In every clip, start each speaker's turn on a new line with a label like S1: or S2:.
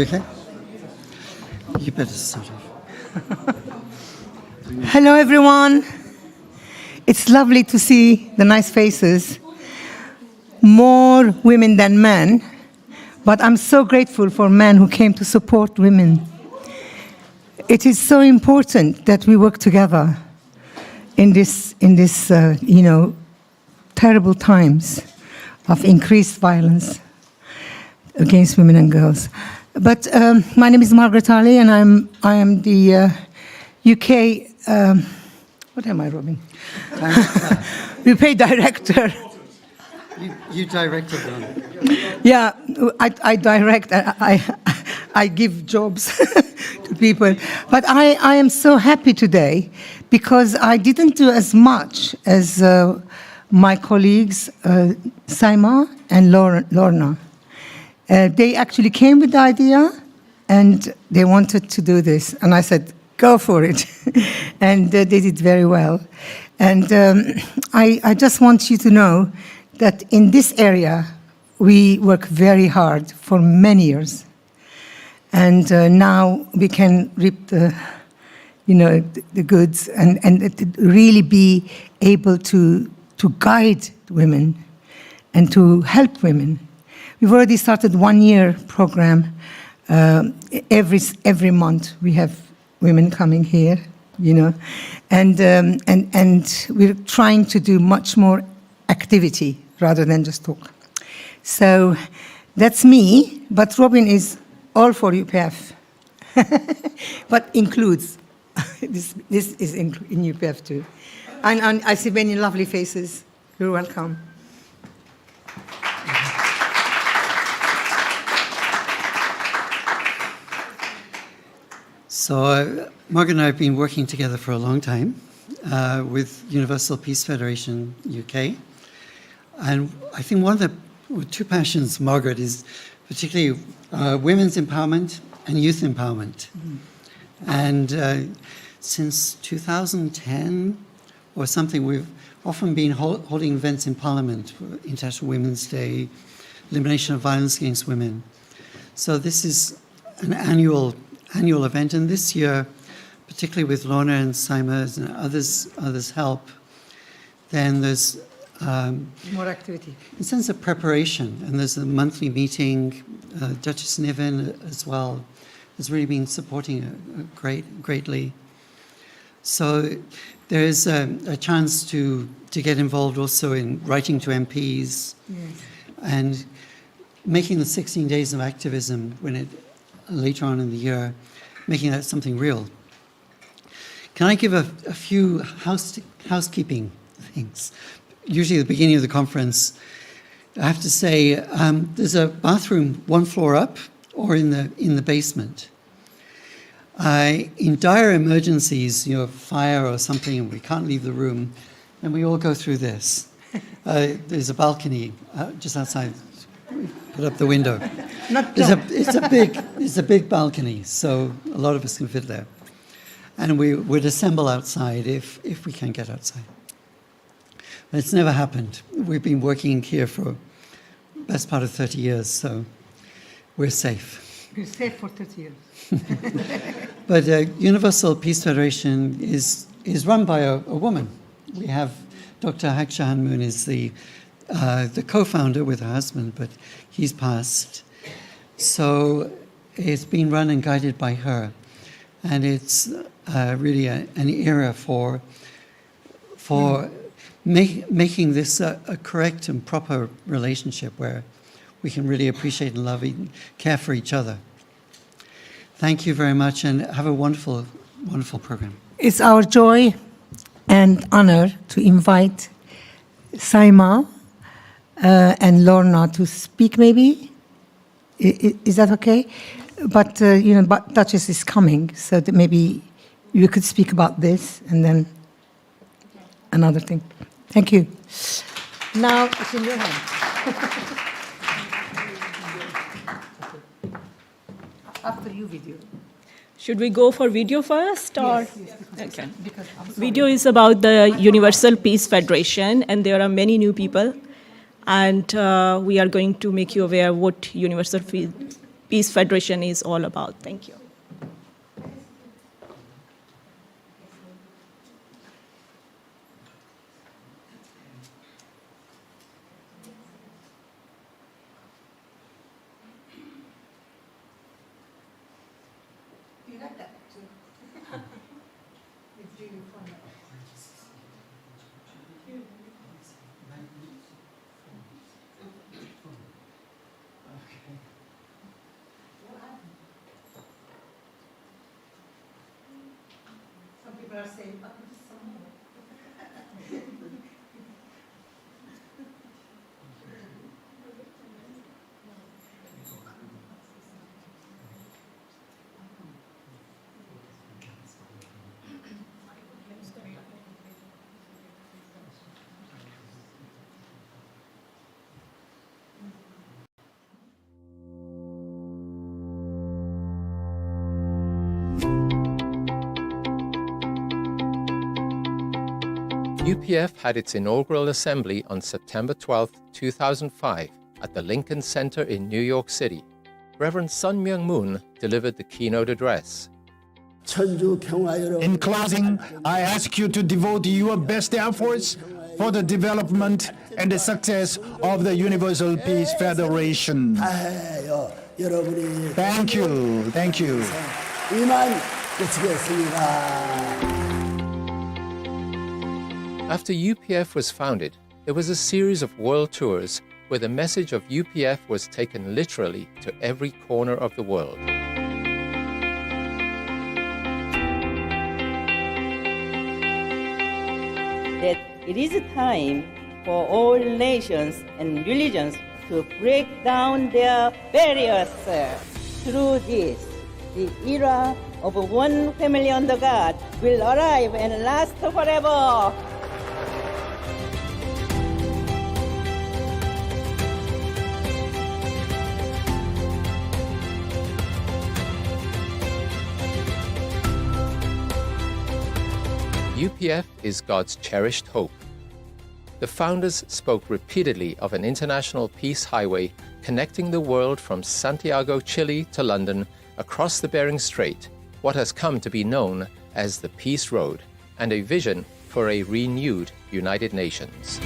S1: You okay? You better start off.
S2: Hello, everyone. It's lovely to see the nice faces. More women than men, but I'm so grateful for men who came to support women. It is so important that we work together in this terrible times of increased violence against women and girls. But my name is Mutale, and I am the UK. What am I, Robin? UK director.
S1: You directed them.
S2: Yeah, I direct. I give jobs to people. But I am so happy today because I didn't do as much as my colleagues, Saima and Lorna. They actually came with the idea, and they wanted to do this. And I said, go for it. And they did very well. And I just want you to know that in this area, we work very hard for many years. And now we can reap the goods and really be able to guide women and to help women. We've already started 1-year program. Every month we have women coming here, and we're trying to do much more activity rather than just talk. So that's me, but Robin is all for UPF, but includes, this is in UPF too. And I see many lovely faces. You're welcome.
S1: So Margaret and I have been working together for a long time with Universal Peace Federation UK. And I think one of the two passions of Margaret is particularly women's empowerment and youth empowerment. Mm-hmm. And since 2010 or something, we've often been holding events in Parliament, International Women's Day, Elimination of Violence Against Women. So this is an annual event, and this year, particularly with Lorna and Saima and others help, then there's
S2: more activity.
S1: In sense of preparation, and there's a monthly meeting. Duchess Niven as well has really been supporting it greatly. So there is a chance to get involved also in writing to MPs, yes, and making the 16 Days of Activism later on in the year, making that something real. Can I give a few housekeeping things? Usually at the beginning of the conference, I have to say there's a bathroom 1 floor up or in the basement. In dire emergencies, fire or something, and we can't leave the room, and we all go through this. There's a balcony just outside. Put up the window. It's a big balcony, so a lot of us can fit there. And we would assemble outside if we can get outside. But it's never happened. We've been working here for the best part of 30 years, so we're safe.
S2: We're safe for 30 years.
S1: But Universal Peace Federation is run by a woman. We have Dr. Hakshahan Moon is the co-founder with her husband, but he's passed. So it's been run and guided by her. And it's really an era for making this a correct and proper relationship where we can really appreciate and love and care for each other. Thank you very much, and have a wonderful, wonderful program.
S2: It's our joy and honor to invite Saima and Lorna to speak, maybe? Is that okay? But, but Duchess is coming, so that maybe you could speak about this and then another thing. Thank you. Now, it's in your hand. After you video.
S3: Should we go for video first? Or?
S2: Yes,
S3: okay. Video is about the Universal Peace Federation, and there are many new people. And we are going to make you aware what Universal Peace Federation is all about. Thank you.
S4: UPF had its inaugural assembly on September 12, 2005, at the Lincoln Center in New York City. Reverend Sun Myung Moon delivered the keynote address.
S5: In closing, I ask you to devote your best efforts for the development and the success of the Universal Peace Federation. Thank you. Thank you.
S4: After UPF was founded, there was a series of world tours where the message of UPF was taken literally to every corner of the world.
S6: That it is time for all nations and religions to break down their barriers. Through this, the era of one family under God will arrive and last forever.
S4: UPF is God's cherished hope. The founders spoke repeatedly of an international peace highway connecting the world from Santiago, Chile to London, across the Bering Strait, what has come to be known as the Peace Road, and a vision for a renewed United Nations.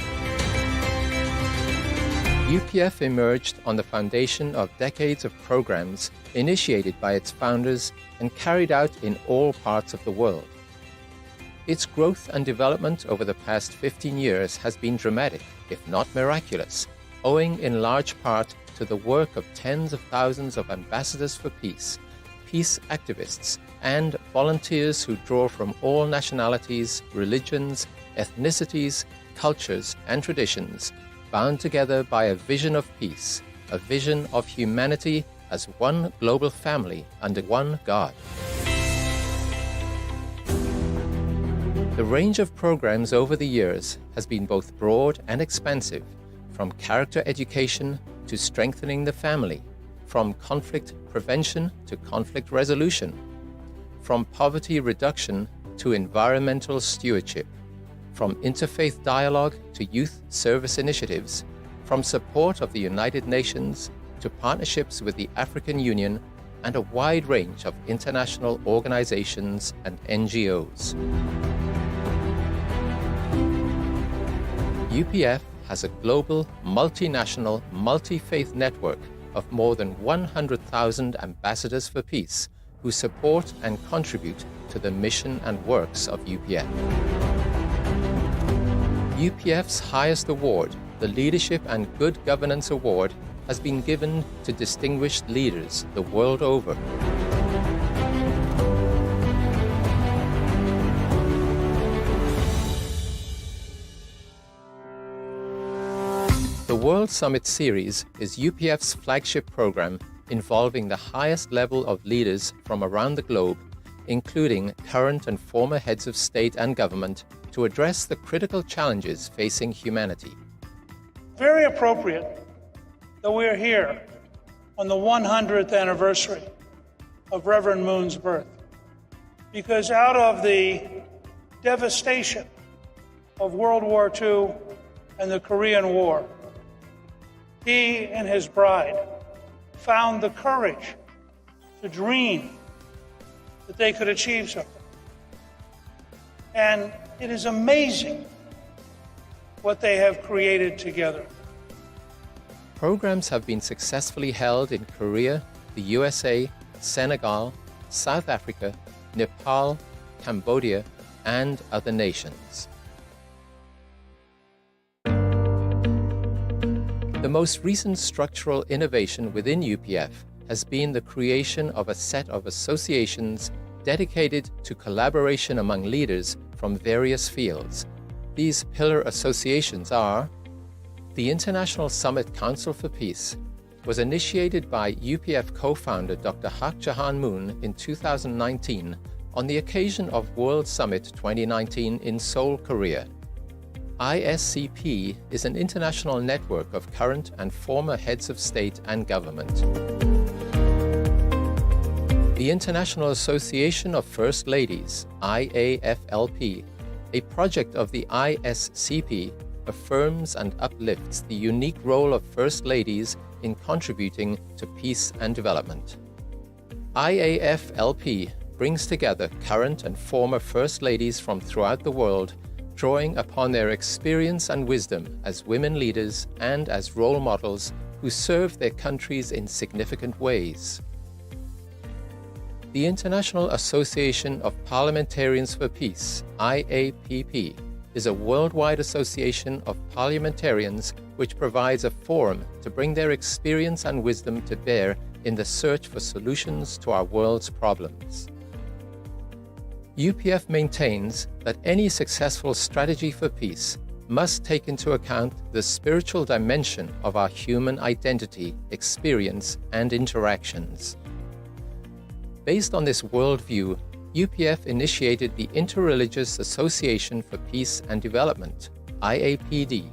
S4: UPF emerged on the foundation of decades of programs initiated by its founders and carried out in all parts of the world. Its growth and development over the past 15 years has been dramatic, if not miraculous, owing in large part to the work of tens of thousands of ambassadors for peace, peace activists, and volunteers who draw from all nationalities, religions, ethnicities, cultures, and traditions, bound together by a vision of peace, a vision of humanity as one global family under one God. The range of programs over the years has been both broad and expansive, from character education to strengthening the family, from conflict prevention to conflict resolution, from poverty reduction to environmental stewardship, from interfaith dialogue to youth service initiatives, from support of the United Nations to partnerships with the African Union, and a wide range of international organizations and NGOs. UPF has a global, multinational, multi-faith network of more than 100,000 ambassadors for peace who support and contribute to the mission and works of UPF. UPF's highest award, the Leadership and Good Governance Award, has been given to distinguished leaders the world over. The World Summit Series is UPF's flagship program involving the highest level of leaders from around the globe, including current and former heads of state and government, to address the critical challenges facing humanity.
S7: Very appropriate that we are here on the 100th anniversary of Reverend Moon's birth, because out of the devastation of World War II and the Korean War, he and his bride found the courage to dream that they could achieve something. And it is amazing what they have created together.
S4: Programs have been successfully held in Korea, the USA, Senegal, South Africa, Nepal, Cambodia, and other nations. The most recent structural innovation within UPF has been the creation of a set of associations dedicated to collaboration among leaders from various fields. These pillar associations are: the International Summit Council for Peace was initiated by UPF co-founder Dr. Hak Jahan Moon in 2019 on the occasion of World Summit 2019 in Seoul, Korea. ISCP is an international network of current and former heads of state and government. The International Association of First Ladies, IAFLP, a project of the ISCP, affirms and uplifts the unique role of First Ladies in contributing to peace and development. IAFLP brings together current and former First Ladies from throughout the world, drawing upon their experience and wisdom as women leaders and as role models who serve their countries in significant ways. The International Association of Parliamentarians for Peace, IAPP, is a worldwide association of parliamentarians which provides a forum to bring their experience and wisdom to bear in the search for solutions to our world's problems. UPF maintains that any successful strategy for peace must take into account the spiritual dimension of our human identity, experience, and interactions. Based on this worldview, UPF initiated the Interreligious Association for Peace and Development, IAPD.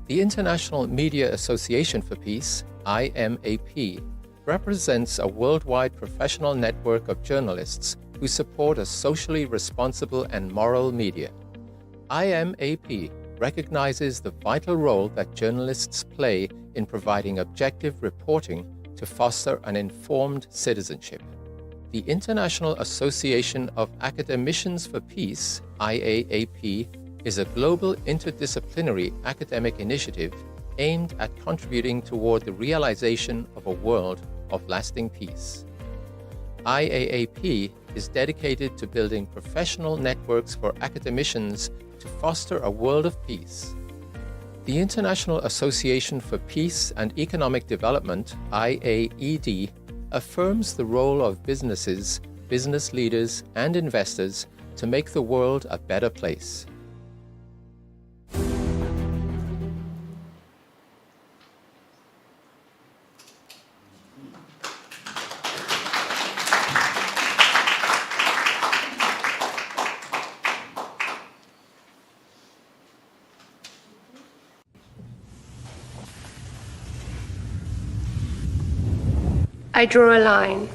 S4: The International Media Association for Peace, IMAP, represents a worldwide professional network of journalists who support a socially responsible and moral media. IMAP recognizes the vital role that journalists play in providing objective reporting to foster an informed citizenship. The International Association of Academicians for Peace, IAAP, is a global interdisciplinary academic initiative aimed at contributing toward the realization of a world of lasting peace. IAAP is dedicated to building professional networks for academicians to foster a world of peace. The International Association for Peace and Economic Development, IAED, affirms the role of businesses, business leaders, and investors to make the world a better place.
S8: I draw a line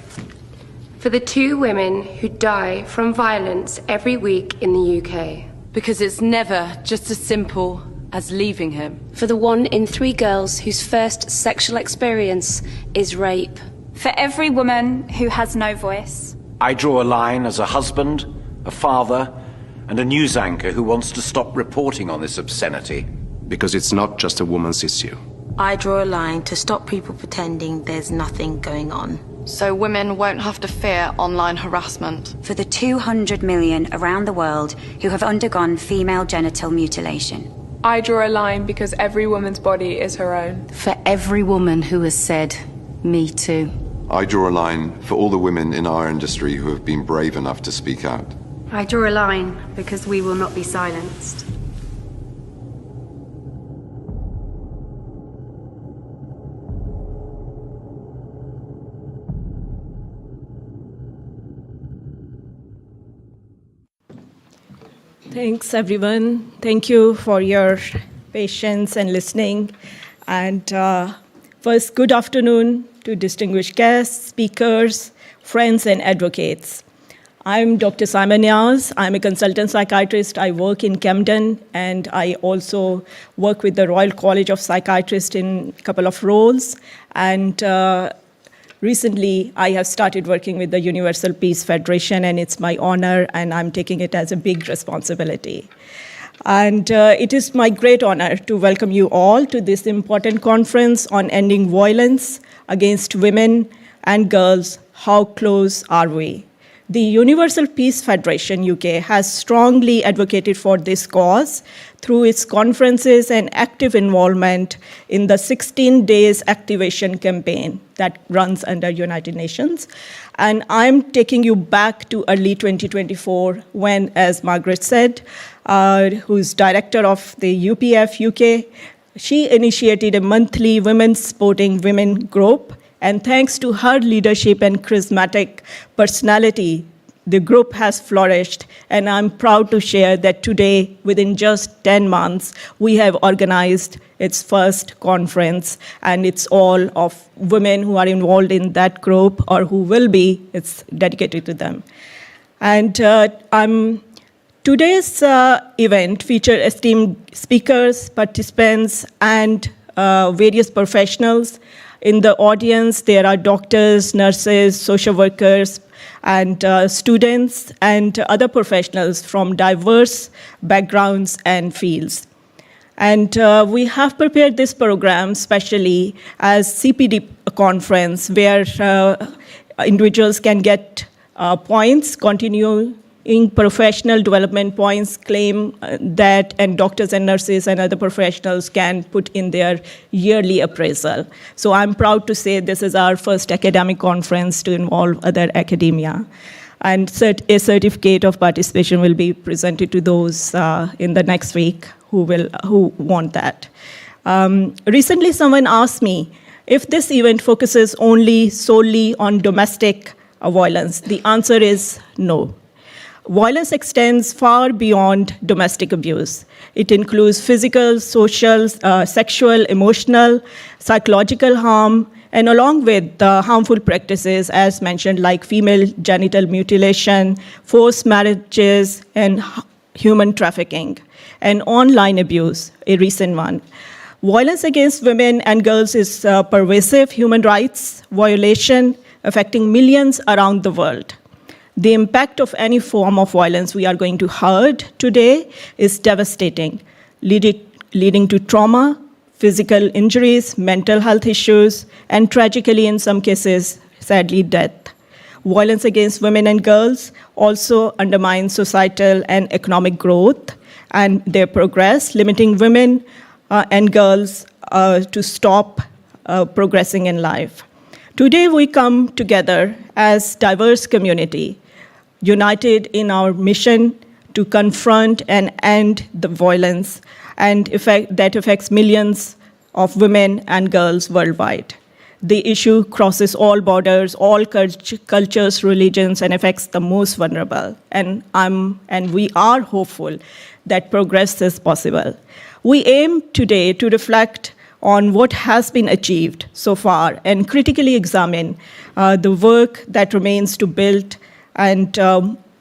S8: for the 2 women who die from violence every week in the UK.
S9: Because it's never just as simple as leaving him.
S10: For the 1 in 3 girls whose first sexual experience is rape.
S11: For every woman who has no voice.
S12: I draw a line as a husband, a father, and a news anchor who wants to stop reporting on this obscenity.
S13: Because it's not just a woman's issue.
S14: I draw a line to stop people pretending there's nothing going on.
S15: So women won't have to fear online harassment.
S10: For the 200 million around the world who have undergone female genital mutilation.
S16: I draw a line because every woman's body is her own.
S9: For every woman who has said, me too.
S17: I draw a line for all the women in our industry who have been brave enough to speak out.
S18: I draw a line because we will not be silenced.
S3: Thanks, everyone. Thank you for your patience and listening. And first, good afternoon to distinguished guests, speakers, friends, and advocates. I'm Dr. Simon Yaz. I'm a consultant psychiatrist. I work in Camden, and I also work with the Royal College of Psychiatrists in a couple of roles. And recently, I have started working with the Universal Peace Federation, and it's my honor, and I'm taking it as a big responsibility. And it is my great honor to welcome you all to this important conference on ending violence against women and girls. How close are we? The Universal Peace Federation UK has strongly advocated for this cause through its conferences and active involvement in the 16 Days Activation campaign that runs under United Nations. And I'm taking you back to early 2024 when, as Margaret said, who's director of the UPF-UK, she initiated a monthly women supporting women group. And thanks to her leadership and charismatic personality, the group has flourished. And I'm proud to share that today, within just 10 months, we have organized its first conference. And it's all of women who are involved in that group or who will be. It's dedicated to them. And today's event features esteemed speakers, participants, and various professionals. In the audience, there are doctors, nurses, social workers, and students, and other professionals from diverse backgrounds and fields. And we have prepared this program specially as CPD conference, where individuals can get points, continuing professional development points, claim that, and doctors and nurses and other professionals can put in their yearly appraisal. So I'm proud to say this is our first academic conference to involve other academia. And a certificate of participation will be presented to those in the next week who want that. Recently, someone asked me if this event focuses solely on domestic violence. The answer is no. Violence extends far beyond domestic abuse. It includes physical, social, sexual, emotional, psychological harm, and along with the harmful practices, as mentioned, like female genital mutilation, forced marriages, and human trafficking, and online abuse, a recent one. Violence against women and girls is a pervasive human rights violation affecting millions around the world. The impact of any form of violence we are going to heard today is devastating, leading to trauma, physical injuries, mental health issues, and tragically, in some cases, sadly, death. Violence against women and girls also undermines societal and economic growth and their progress, limiting women and girls to stop progressing in life. Today, we come together as diverse community, united in our mission to confront and end the violence and that affects millions of women and girls worldwide. The issue crosses all borders, all cultures, religions, and affects the most vulnerable. And we are hopeful that progress is possible. We aim today to reflect on what has been achieved so far and critically examine the work that remains to build and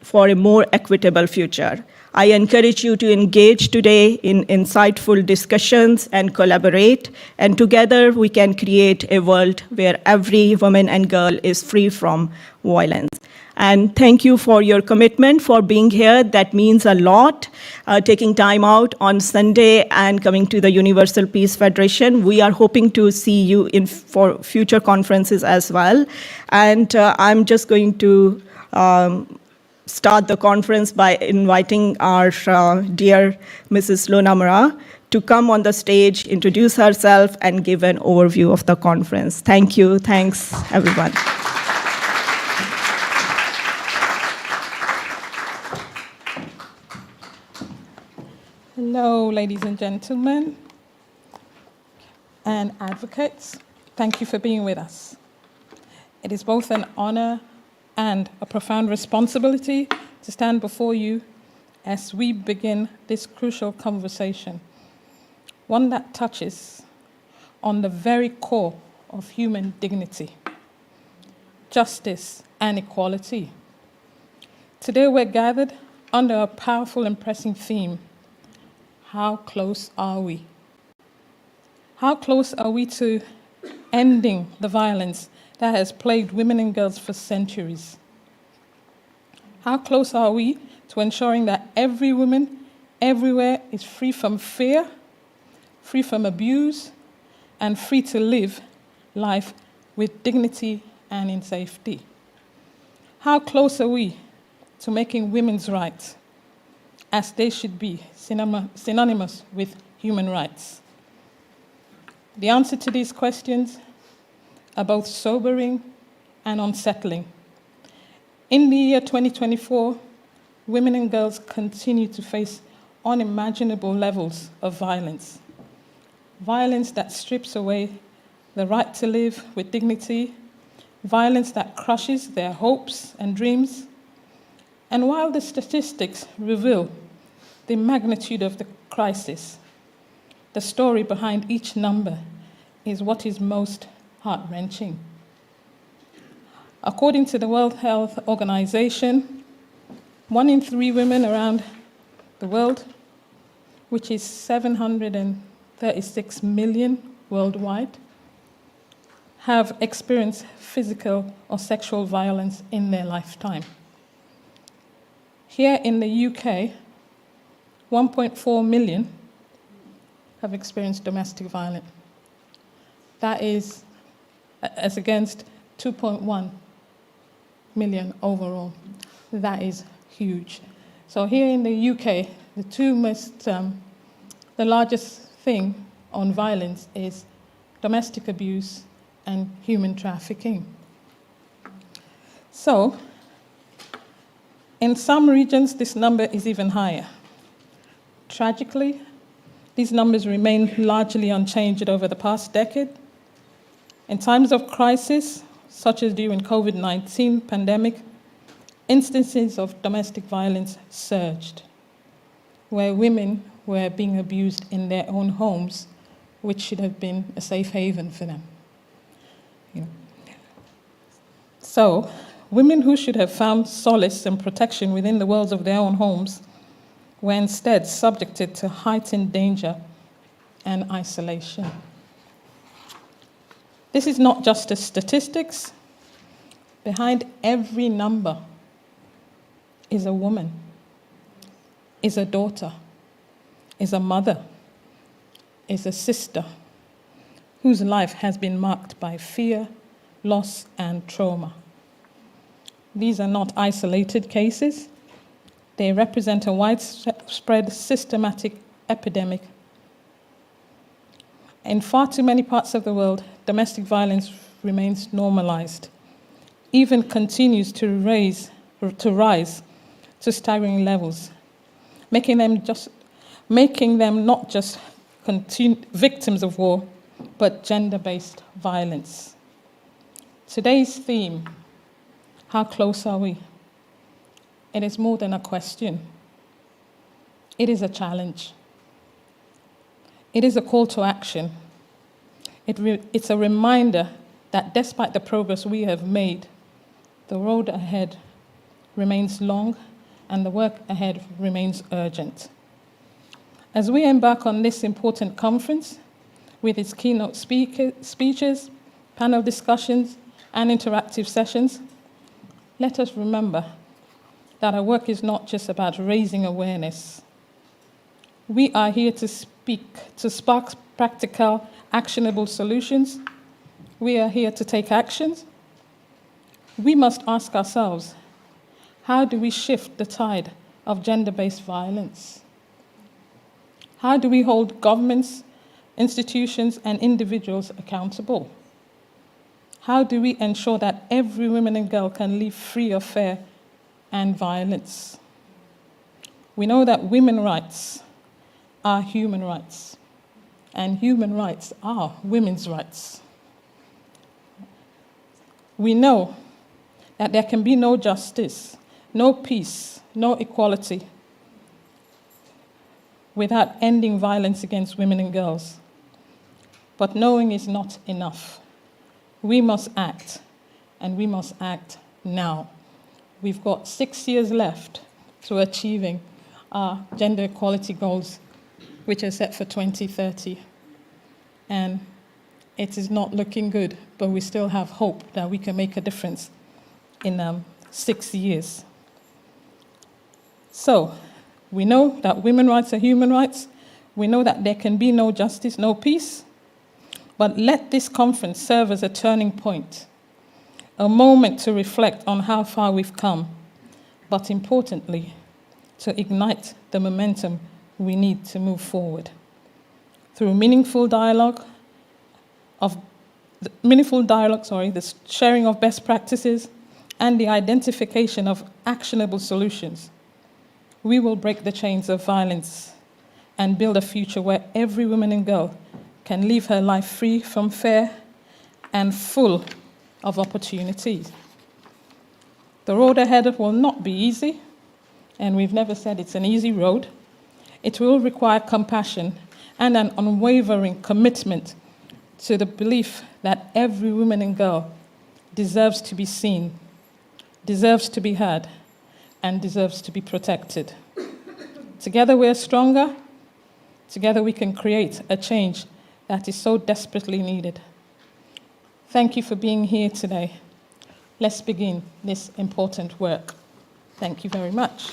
S3: for a more equitable future. I encourage you to engage today in insightful discussions and collaborate, and together we can create a world where every woman and girl is free from violence. And thank you for your commitment, for being here. That means a lot, taking time out on Sunday and coming to the Universal Peace Federation. We are hoping to see you for future conferences as well. And I'm just going to start the conference by inviting our dear Mrs. Lorna Marah to come on the stage, introduce herself, and give an overview of the conference. Thank you. Thanks, everyone.
S19: Hello, ladies and gentlemen, and advocates. Thank you for being with us. It is both an honor and a profound responsibility to stand before you as we begin this crucial conversation, one that touches on the very core of human dignity, justice, and equality. Today we're gathered under a powerful and pressing theme. How close are we? How close are we to ending the violence that has plagued women and girls for centuries? How close are we to ensuring that every woman everywhere is free from fear, free from abuse, and free to live life with dignity and in safety? How close are we to making women's rights, as they should be, synonymous with human rights? The answer to these questions are both sobering and unsettling. In the year 2024, women and girls continue to face unimaginable levels of violence. Violence that strips away the right to live with dignity, violence that crushes their hopes and dreams. And while the statistics reveal the magnitude of the crisis, the story behind each number is what is most heart-wrenching. According to the World Health Organization, 1 in 3 women around the world, which is 736 million worldwide, have experienced physical or sexual violence in their lifetime. Here in the UK, 1.4 million have experienced domestic violence. That is as against 2.1 million overall. That is huge. So here in the UK, the largest thing on violence is domestic abuse and human trafficking. So, in some regions, this number is even higher. Tragically, these numbers remain largely unchanged over the past decade. In times of crisis, such as during COVID-19 pandemic, instances of domestic violence surged, where women were being abused in their own homes, which should have been a safe haven for them. So, women who should have found solace and protection within the walls of their own homes were instead subjected to heightened danger and isolation. This is not just the statistics. Behind every number is a woman, is a daughter, is a mother, is a sister, whose life has been marked by fear, loss, and trauma. These are not isolated cases. They represent a widespread systematic epidemic. In far too many parts of the world, domestic violence remains normalized, even continues to rise to staggering levels, making them not just victims of war, but gender-based violence. Today's theme, how close are we? It is more than a question. It is a challenge. It is a call to action. It's a reminder that despite the progress we have made, the road ahead remains long and the work ahead remains urgent. As we embark on this important conference, with its keynote speeches, panel discussions, and interactive sessions, let us remember that our work is not just about raising awareness. We are here to spark practical, actionable solutions. We are here to take actions. We must ask ourselves, how do we shift the tide of gender-based violence? How do we hold governments, institutions, and individuals accountable? How do we ensure that every woman and girl can live free of fear and violence? We know that women's rights are human rights, and human rights are women's rights. We know that there can be no justice, no peace, no equality without ending violence against women and girls. But knowing is not enough. We must act, and we must act now. we've got 6 years left to achieving our gender equality goals, which are set for 2030. And it is not looking good, but we still have hope that we can make a difference in 6 years. So, we know that women's rights are human rights. We know that there can be no justice, no peace. But let this conference serve as a turning point, a moment to reflect on how far we've come, but importantly, to ignite the momentum we need to move forward. Through meaningful dialogue, the sharing of best practices, and the identification of actionable solutions, we will break the chains of violence and build a future where every woman and girl can live her life free from fear and full of opportunities. The road ahead will not be easy, and we've never said it's an easy road. It will require compassion and an unwavering commitment to the belief that every woman and girl deserves to be seen, deserves to be heard, and deserves to be protected. Together we are stronger. Together we can create a change that is so desperately needed. Thank you for being here today. Let's begin this important work. Thank you very much.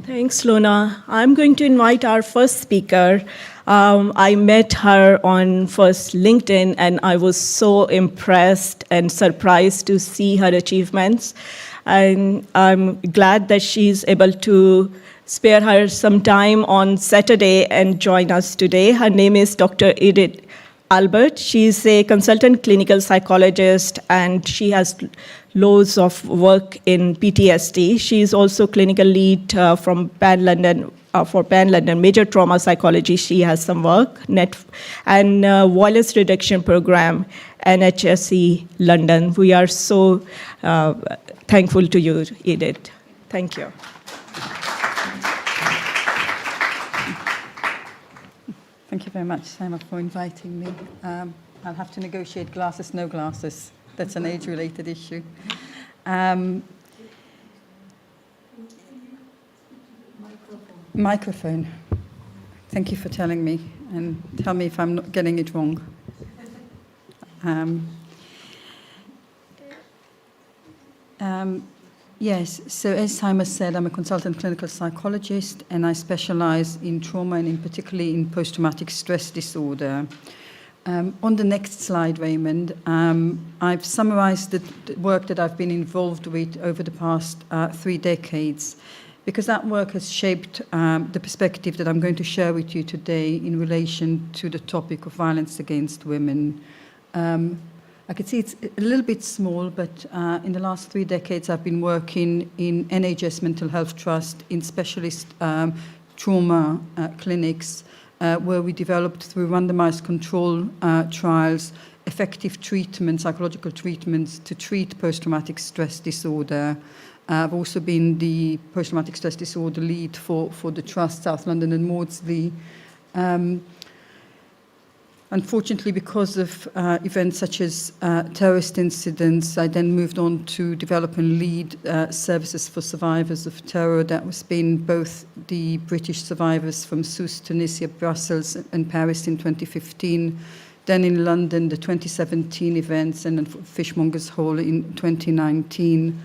S3: Thanks, Lorna. I'm going to invite our first speaker. I met her on first LinkedIn, and I was so impressed and surprised to see her achievements. And I'm glad that she's able to spare her some time on Saturday and join us today. Her name is Dr. Edith Albert. She's a consultant clinical psychologist, and she has loads of work in PTSD. She's also clinical lead from Pan London, for Pan London Major Trauma Psychology. She has some work, and Violence Reduction Program, NHSE London. We are so thankful to you, Edith. Thank you.
S20: Thank you very much, Simon, for inviting me. I'll have to negotiate glasses, no glasses. That's an age-related issue. Microphone. Thank you for telling me, and tell me if I'm not getting it wrong. Yes, so as Simon said, I'm a consultant clinical psychologist, and I specialize in trauma and in particularly in post-traumatic stress disorder. On the next slide, Raymond, I've summarized the work that I've been involved with over the past 3 decades, because that work has shaped the perspective that I'm going to share with you today in relation to the topic of violence against women. I can see it's a little bit small, but in the last 3 decades, I've been working in NHS Mental Health Trust in specialist trauma clinics, where we developed through randomized control trials effective treatment, psychological treatments to treat post-traumatic stress disorder. I've also been the post-traumatic stress disorder lead for the Trust, South London and Maudsley. Unfortunately, because of events such as terrorist incidents, I then moved on to develop and lead services for survivors of terror. That has been both the British survivors from Sousse, Tunisia, Brussels, and Paris in 2015, then in London, the 2017 events, and then Fishmongers Hall in 2019.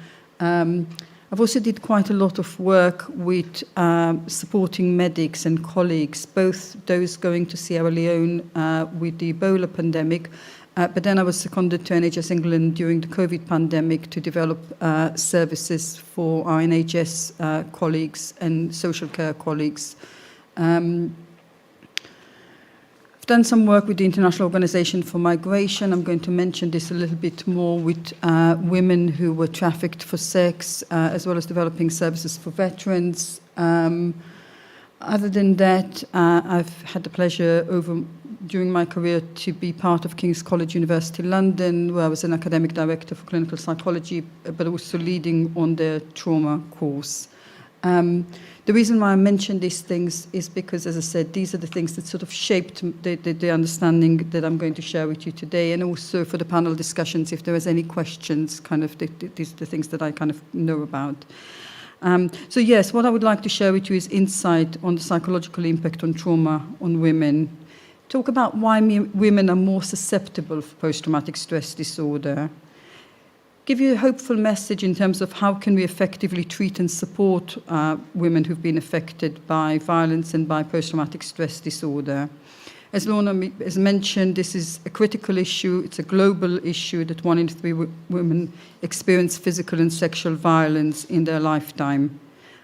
S20: I've also did quite a lot of work with supporting medics and colleagues, both those going to Sierra Leone with the Ebola pandemic, but then I was seconded to NHS England during the COVID pandemic to develop services for our NHS colleagues and social care colleagues. I've done some work with the International Organization for Migration. I'm going to mention this a little bit more with women who were trafficked for sex, as well as developing services for veterans. Other than that, I've had the pleasure during my career to be part of King's College University London, where I was an academic director for clinical psychology, but also leading on the trauma course. The reason why I mention these things is because, as I said, these are the things that sort of shaped the understanding that I'm going to share with you today, and also for the panel discussions, if there is any questions, kind of these are the things that I kind of know about. So yes, what I would like to share with you is insight on the psychological impact on trauma on women. Talk about why women are more susceptible for post-traumatic stress disorder. Give you a hopeful message in terms of how can we effectively treat and support women who've been affected by violence and by post-traumatic stress disorder. As Lorna has mentioned, this is a critical issue. It's a global issue that 1 in 3 women experience physical and sexual violence in their lifetime.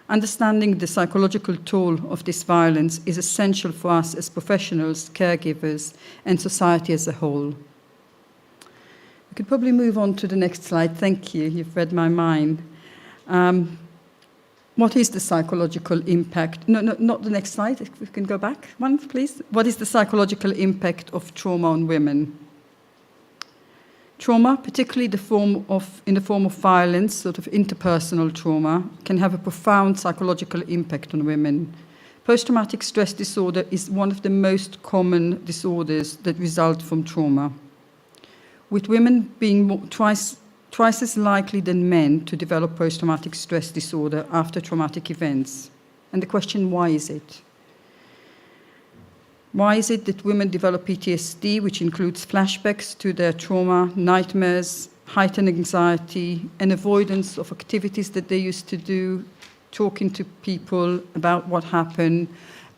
S20: Understanding the psychological toll of this violence is essential for us as professionals, caregivers, and society as a whole. We could probably move on to the next slide. Thank you. You've read my mind. What is the psychological impact? No, not the next slide. If we can go back one, please. What is the psychological impact of trauma on women? Trauma, particularly in the form of violence, sort of interpersonal trauma, can have a profound psychological impact on women. Post-traumatic stress disorder is one of the most common disorders that result from trauma, with women being twice as likely than men to develop post-traumatic stress disorder after traumatic events. And the question, why is it? Why is it that women develop PTSD, which includes flashbacks to their trauma, nightmares, heightened anxiety, and avoidance of activities that they used to do, talking to people about what happened,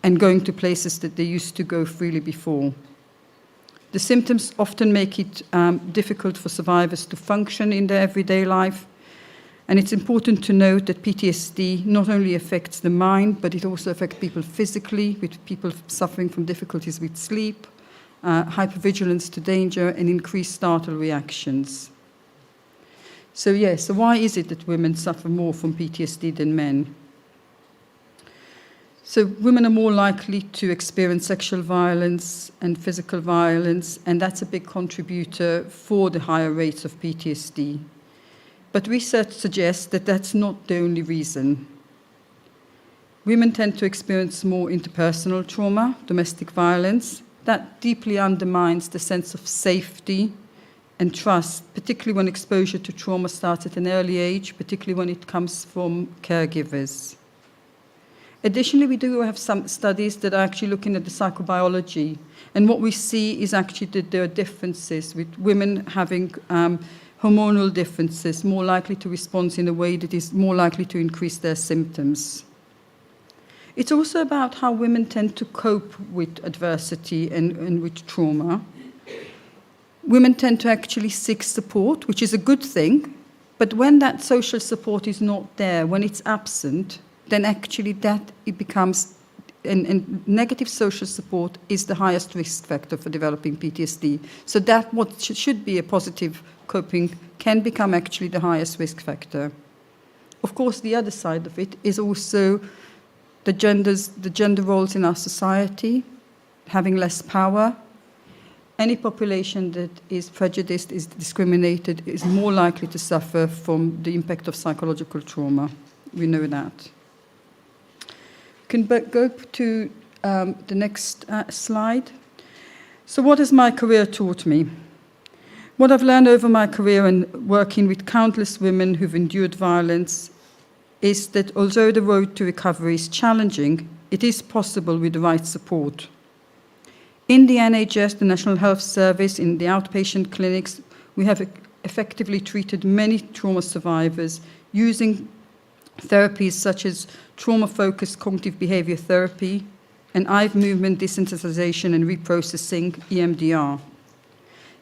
S20: and going to places that they used to go freely before? The symptoms often make it difficult for survivors to function in their everyday life. And it's important to note that PTSD not only affects the mind, but it also affects people physically, with people suffering from difficulties with sleep, hypervigilance to danger, and increased startle reactions. So why is it that women suffer more from PTSD than men? So women are more likely to experience sexual violence and physical violence, and that's a big contributor for the higher rates of PTSD. But research suggests that that's not the only reason. Women tend to experience more interpersonal trauma, domestic violence. That deeply undermines the sense of safety and trust, particularly when exposure to trauma starts at an early age, particularly when it comes from caregivers. Additionally, we do have some studies that are actually looking at the psychobiology, and what we see is actually that there are differences with women having hormonal differences, more likely to respond in a way that is more likely to increase their symptoms. It's also about how women tend to cope with adversity and with trauma. Women tend to actually seek support, which is a good thing, but when that social support is not there, when it's absent, then actually it becomes, and negative social support is the highest risk factor for developing PTSD. So that what should be a positive coping can become actually the highest risk factor. Of course, the other side of it is also the gender roles in our society, having less power. Any population that is prejudiced, is discriminated, is more likely to suffer from the impact of psychological trauma. We know that. Can go to the next slide. So what has my career taught me? What I've learned over my career and working with countless women who've endured violence is that although the road to recovery is challenging, it is possible with the right support. In the NHS, the National Health Service, in the outpatient clinics, we have effectively treated many trauma survivors using therapies such as trauma-focused cognitive behavior therapy and eye movement desensitization and reprocessing, EMDR.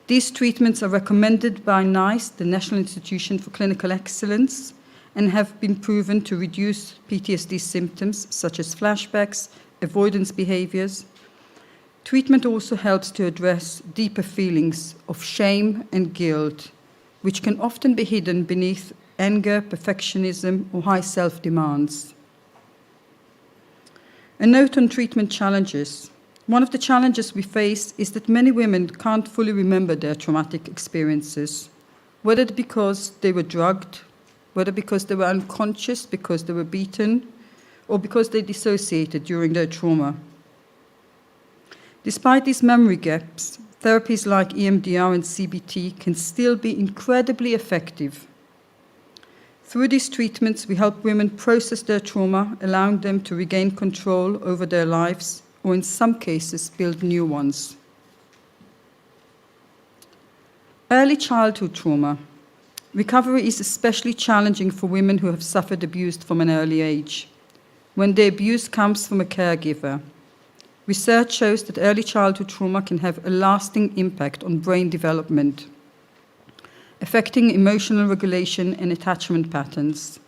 S20: These treatments are recommended by NICE, the National Institution for Clinical Excellence, and have been proven to reduce PTSD symptoms such as flashbacks, avoidance behaviors. Treatment also helps to address deeper feelings of shame and guilt, which can often be hidden beneath anger, perfectionism, or high self-demands. A note on treatment challenges. One of the challenges we face is that many women can't fully remember their traumatic experiences, whether because they were drugged, whether because they were unconscious, because they were beaten, or because they dissociated during their trauma. Despite these memory gaps, therapies like EMDR and CBT can still be incredibly effective. Through these treatments, we help women process their trauma, allowing them to regain control over their lives, or in some cases, build new ones. Early childhood trauma. Recovery is especially challenging for women who have suffered abuse from an early age, when the abuse comes from a caregiver. Research shows that early childhood trauma can have a lasting impact on brain development, affecting emotional regulation and attachment patterns.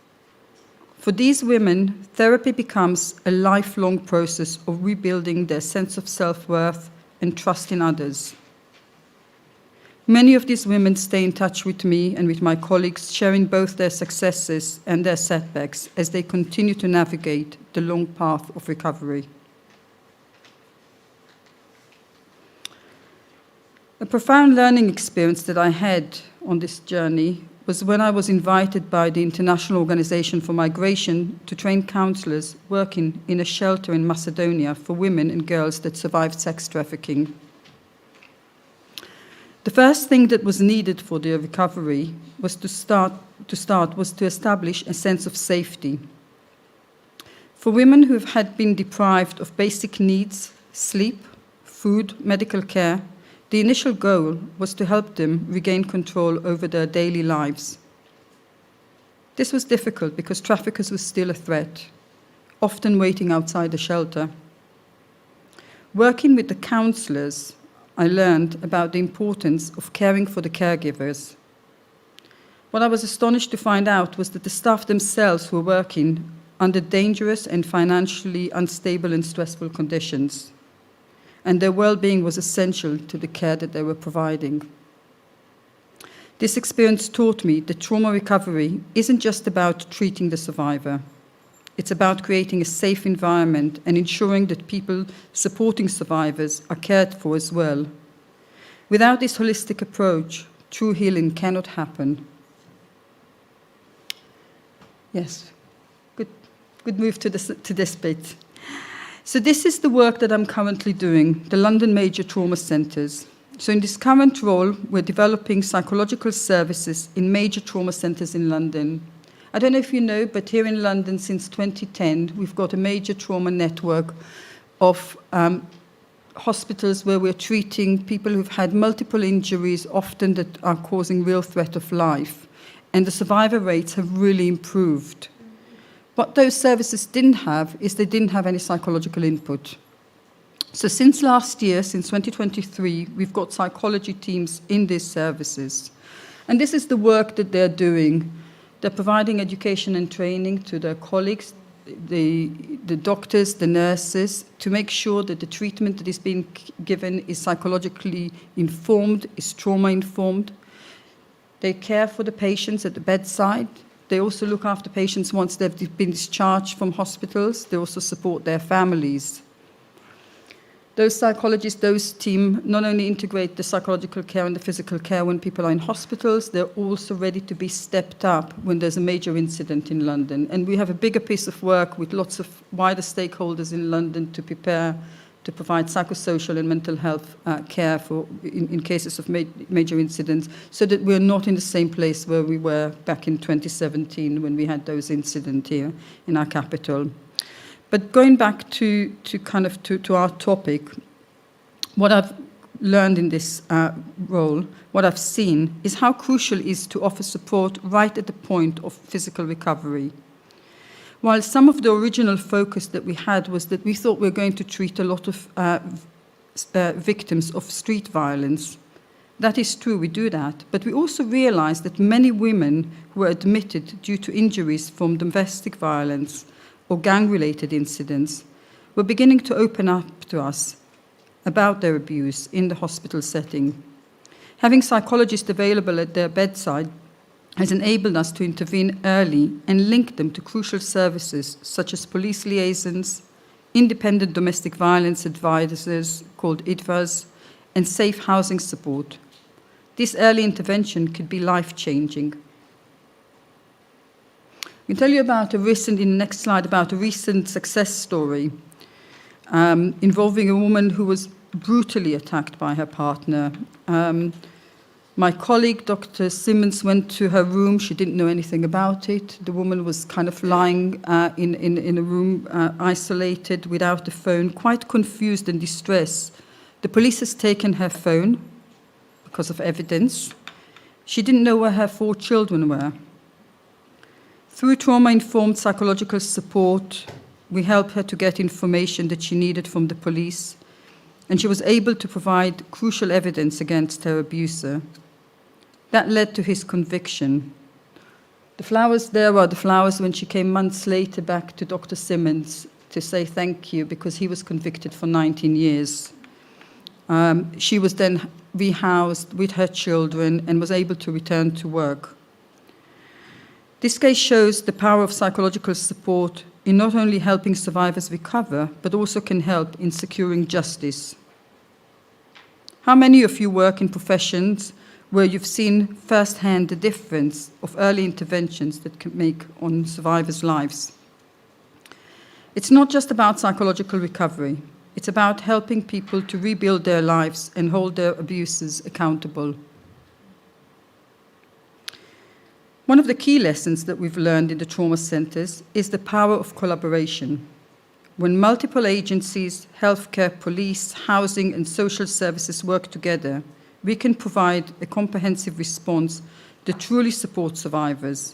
S20: For these women, therapy becomes a lifelong process of rebuilding their sense of self-worth and trust in others. Many of these women stay in touch with me and with my colleagues, sharing both their successes and their setbacks as they continue to navigate the long path of recovery. A profound learning experience that I had on this journey was when I was invited by the International Organization for Migration to train counselors working in a shelter in Macedonia for women and girls that survived sex trafficking. The first thing that was needed for their recovery was to establish a sense of safety. For women who had been deprived of basic needs, sleep, food, medical care, the initial goal was to help them regain control over their daily lives. This was difficult because traffickers were still a threat, often waiting outside the shelter. Working with the counselors, I learned about the importance of caring for the caregivers. What I was astonished to find out was that the staff themselves were working under dangerous and financially unstable and stressful conditions, and their well-being was essential to the care that they were providing. This experience taught me that trauma recovery isn't just about treating the survivor. It's about creating a safe environment and ensuring that people supporting survivors are cared for as well. Without this holistic approach, true healing cannot happen. Yes, good move to this bit. So this is the work that I'm currently doing, the London Major Trauma Centres. So in this current role, we're developing psychological services in major trauma centres in London. I don't know if you know, but here in London since 2010, we've got a major trauma network of hospitals where we're treating people who've had multiple injuries, often that are causing real threat of life. And the survivor rates have really improved. What those services didn't have is they didn't have any psychological input. So since last year, since 2023, we've got psychology teams in these services. And this is the work that they're doing. They're providing education and training to their colleagues, the doctors, the nurses, to make sure that the treatment that is being given is psychologically informed, is trauma-informed. They care for the patients at the bedside. They also look after patients once they've been discharged from hospitals. They also support their families. Those psychologists, those team, not only integrate the psychological care and the physical care when people are in hospitals, they're also ready to be stepped up when there's a major incident in London. And we have a bigger piece of work with lots of wider stakeholders in London to prepare to provide psychosocial and mental health care for in cases of major incidents, so that we're not in the same place where we were back in 2017 when we had those incidents here in our capital. But going back to our topic, what I've learned in this role, what I've seen, is how crucial it is to offer support right at the point of physical recovery. While some of the original focus that we had was that we thought we were going to treat a lot of victims of street violence, that is true, we do that, but we also realized that many women who were admitted due to injuries from domestic violence or gang-related incidents were beginning to open up to us about their abuse in the hospital setting. Having psychologists available at their bedside has enabled us to intervene early and link them to crucial services such as police liaisons, independent domestic violence advisors called IDVAs, and safe housing support. This early intervention could be life-changing. I can tell you about in the next slide, about a recent success story involving a woman who was brutally attacked by her partner. My colleague, Dr. Simmons, went to her room. She didn't know anything about it. The woman was kind of lying in a room, isolated, without a phone, quite confused and distressed. The police has taken her phone because of evidence. She didn't know where her 4 children were. Through trauma-informed psychological support, we helped her to get information that she needed from the police, and she was able to provide crucial evidence against her abuser. That led to his conviction. The flowers there are the flowers when she came months later back to Dr. Simmons to say thank you, because he was convicted for 19 years. She was then rehoused with her children and was able to return to work. This case shows the power of psychological support in not only helping survivors recover, but also can help in securing justice. How many of you work in professions where you've seen firsthand the difference of early interventions that can make on survivors' lives? It's not just about psychological recovery. It's about helping people to rebuild their lives and hold their abusers accountable. One of the key lessons that we've learned in the trauma centres is the power of collaboration. When multiple agencies, healthcare, police, housing and social services work together, we can provide a comprehensive response that truly supports survivors.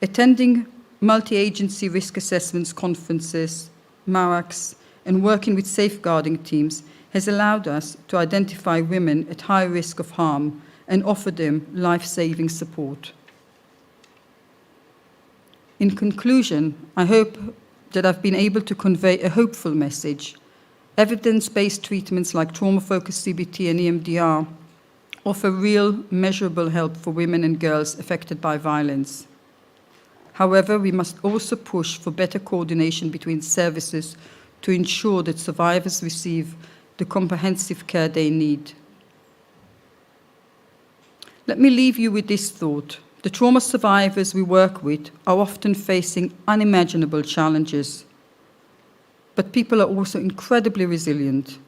S20: Attending multi-agency risk assessments conferences, MARACs, and working with safeguarding teams has allowed us to identify women at high risk of harm and offer them life-saving support. In conclusion, I hope that I've been able to convey a hopeful message. Evidence-based treatments like trauma-focused CBT and EMDR offer real, measurable help for women and girls affected by violence. However, we must also push for better coordination between services to ensure that survivors receive the comprehensive care they need. Let me leave you with this thought. The trauma survivors we work with are often facing unimaginable challenges, but people are also incredibly resilient.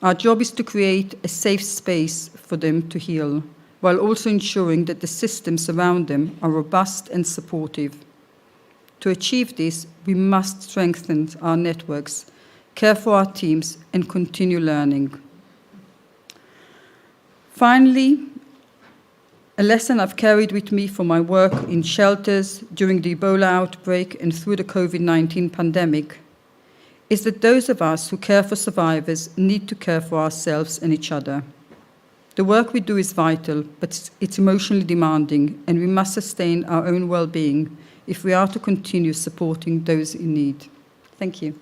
S20: Our job is to create a safe space for them to heal, while also ensuring that the systems around them are robust and supportive. To achieve this, we must strengthen our networks, care for our teams, and continue learning. Finally, a lesson I've carried with me from my work in shelters during the Ebola outbreak and through the COVID-19 pandemic is that those of us who care for survivors need to care for ourselves and each other. The work we do is vital, but it's emotionally demanding, and we must sustain our own well-being if we are to continue supporting those in need. Thank you.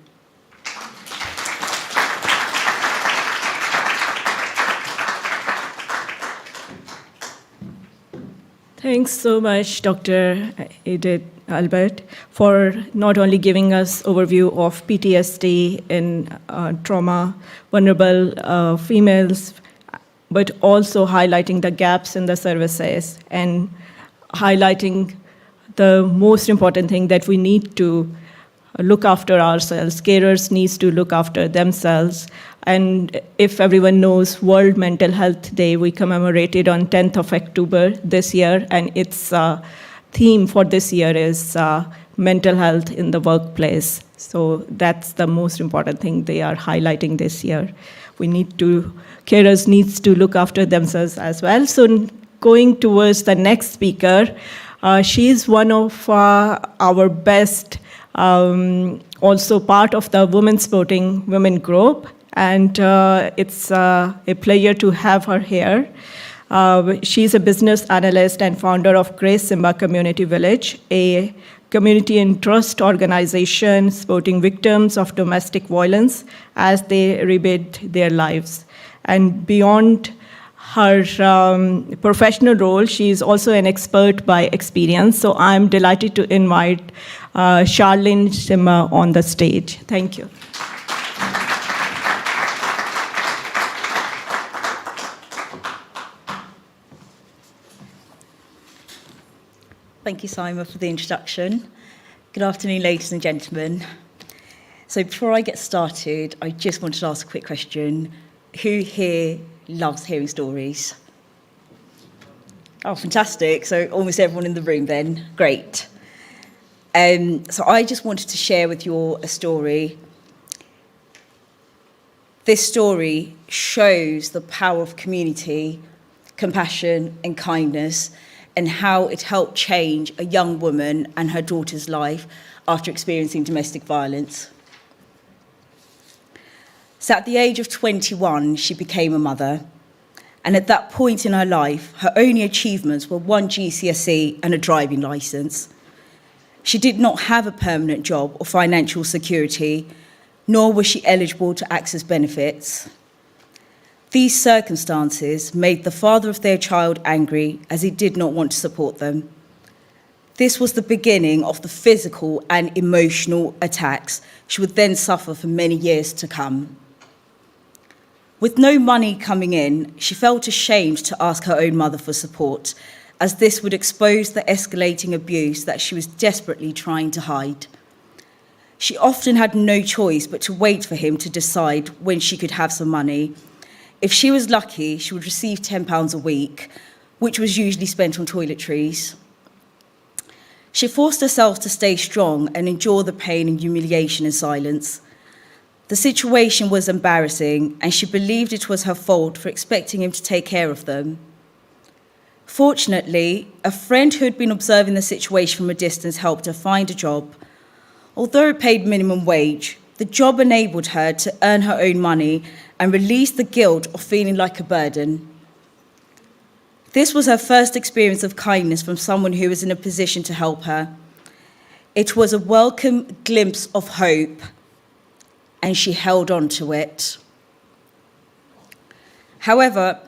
S3: Thanks so much, Dr. Edith Albert, for not only giving us overview of PTSD in trauma vulnerable females, but also highlighting the gaps in the services and highlighting the most important thing that we need to look after ourselves. Carers needs to look after themselves. And if everyone knows World Mental Health Day, we commemorated on 10th of October this year, and its theme for this year is mental health in the workplace. So that's the most important thing they are highlighting this year. Carers needs to look after themselves as well. So going towards the next speaker, she's one of our best, also part of the Women Supporting Women group. And it's a pleasure to have her here. She's a business analyst and founder of Grace Simba Community Village, a community and trust organization supporting victims of domestic violence as they rebuild their lives. And beyond her professional role, she is also an expert by experience. So I'm delighted to invite Charlene Simba on the stage. Thank you.
S21: Thank you, Simon, for the introduction. Good afternoon, ladies and gentlemen. So before I get started, I just wanted to ask a quick question. Who here loves hearing stories? Oh, fantastic. So almost everyone in the room then. Great. So I just wanted to share with you all a story. This story shows the power of community, compassion and kindness, and how it helped change a young woman and her daughter's life after experiencing domestic violence. So at the age of 21, she became a mother. And at that point in her life, her only achievements were 1 GCSE and a driving licence. She did not have a permanent job or financial security, nor was she eligible to access benefits. These circumstances made the father of their child angry, as he did not want to support them. This was the beginning of the physical and emotional attacks she would then suffer for many years to come. With no money coming in, she felt ashamed to ask her own mother for support, as this would expose the escalating abuse that she was desperately trying to hide. She often had no choice but to wait for him to decide when she could have some money. If she was lucky, she would receive £10 a week, which was usually spent on toiletries. She forced herself to stay strong and endure the pain and humiliation in silence. The situation was embarrassing, and she believed it was her fault for expecting him to take care of them. Fortunately, a friend who had been observing the situation from a distance helped her find a job. Although it paid minimum wage, the job enabled her to earn her own money and release the guilt of feeling like a burden. This was her first experience of kindness from someone who was in a position to help her. It was a welcome glimpse of hope, and she held on to it. However,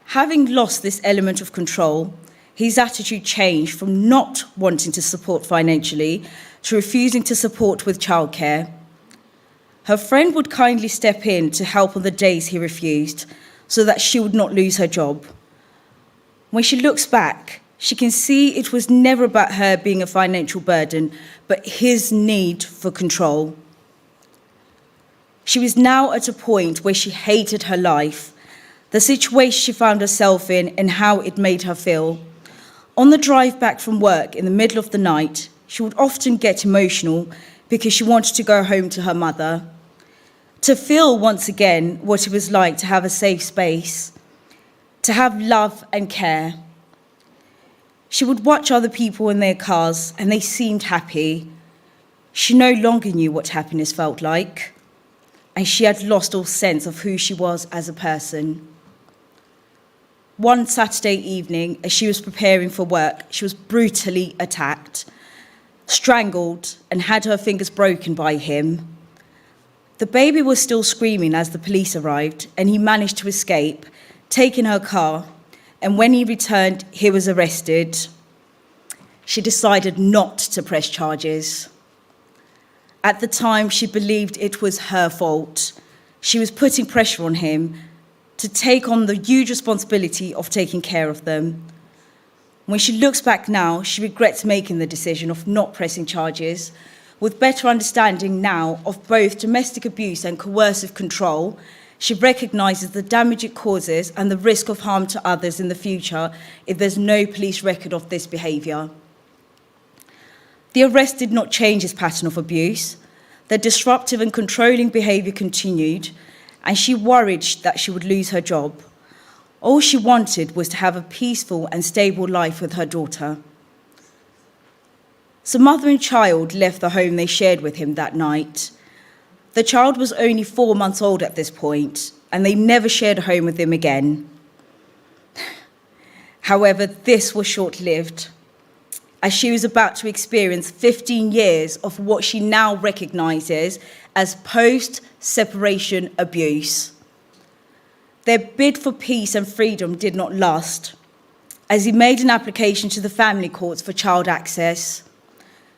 S21: having lost this element of control, his attitude changed from not wanting to support financially to refusing to support with childcare. Her friend would kindly step in to help on the days he refused, so that she would not lose her job. When she looks back, she can see it was never about her being a financial burden, but his need for control. She was now at a point where she hated her life, the situation she found herself in and how it made her feel. On the drive back from work in the middle of the night, she would often get emotional because she wanted to go home to her mother, to feel once again what it was like to have a safe space, to have love and care. She would watch other people in their cars and they seemed happy. She no longer knew what happiness felt like, and she had lost all sense of who she was as a person. One Saturday evening, as she was preparing for work, she was brutally attacked, strangled, and had her fingers broken by him. The baby was still screaming as the police arrived, and he managed to escape, taking her car, and when he returned, he was arrested. She decided not to press charges. At the time, she believed it was her fault. She was putting pressure on him to take on the huge responsibility of taking care of them. When she looks back now, she regrets making the decision of not pressing charges. With better understanding now of both domestic abuse and coercive control, she recognises the damage it causes and the risk of harm to others in the future if there's no police record of this behaviour. The arrest did not change his pattern of abuse. The disruptive and controlling behaviour continued, and she worried that she would lose her job. All she wanted was to have a peaceful and stable life with her daughter. So mother and child left the home they shared with him that night. The child was only 4 months old at this point, and they never shared a home with him again. However, this was short-lived, as she was about to experience 15 years of what she now recognises as post-separation abuse. Their bid for peace and freedom did not last, as he made an application to the family courts for child access.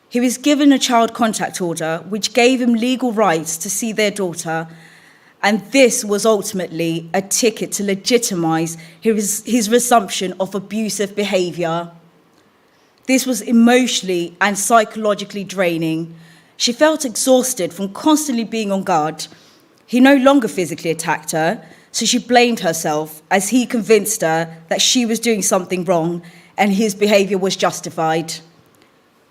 S21: He was given a child contact order, which gave him legal rights to see their daughter, and this was ultimately a ticket to legitimise his resumption of abusive behaviour. This was emotionally and psychologically draining. She felt exhausted from constantly being on guard. He no longer physically attacked her, so she blamed herself as he convinced her that she was doing something wrong and his behaviour was justified.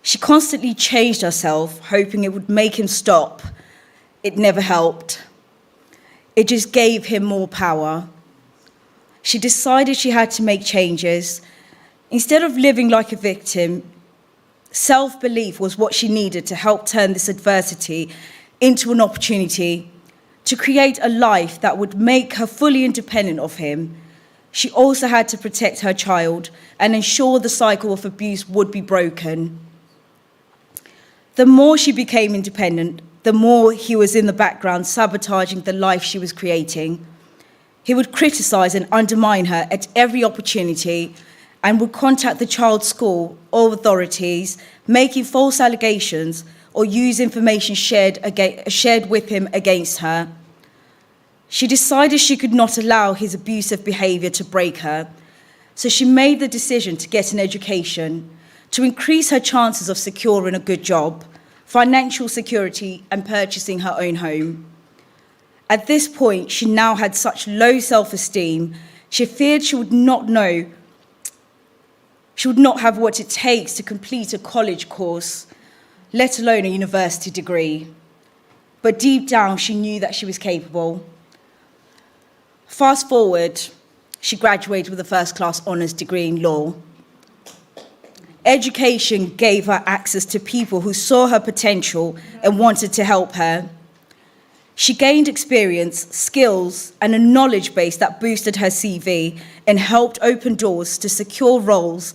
S21: She constantly changed herself, hoping it would make him stop. It never helped. It just gave him more power. She decided she had to make changes. Instead of living like a victim, self-belief was what she needed to help turn this adversity into an opportunity to create a life that would make her fully independent of him. She also had to protect her child and ensure the cycle of abuse would be broken. The more she became independent, the more he was in the background sabotaging the life she was creating. He would criticise and undermine her at every opportunity and would contact the child's school or authorities, making false allegations or use information shared with him against her. She decided she could not allow his abusive behaviour to break her, so she made the decision to get an education, to increase her chances of securing a good job, financial security, and purchasing her own home. At this point, she now had such low self-esteem, she feared she would not have what it takes to complete a college course, let alone a university degree. But deep down, she knew that she was capable. Fast forward, she graduated with a first-class honours degree in law. Education gave her access to people who saw her potential and wanted to help her. She gained experience, skills, and a knowledge base that boosted her CV and helped open doors to secure roles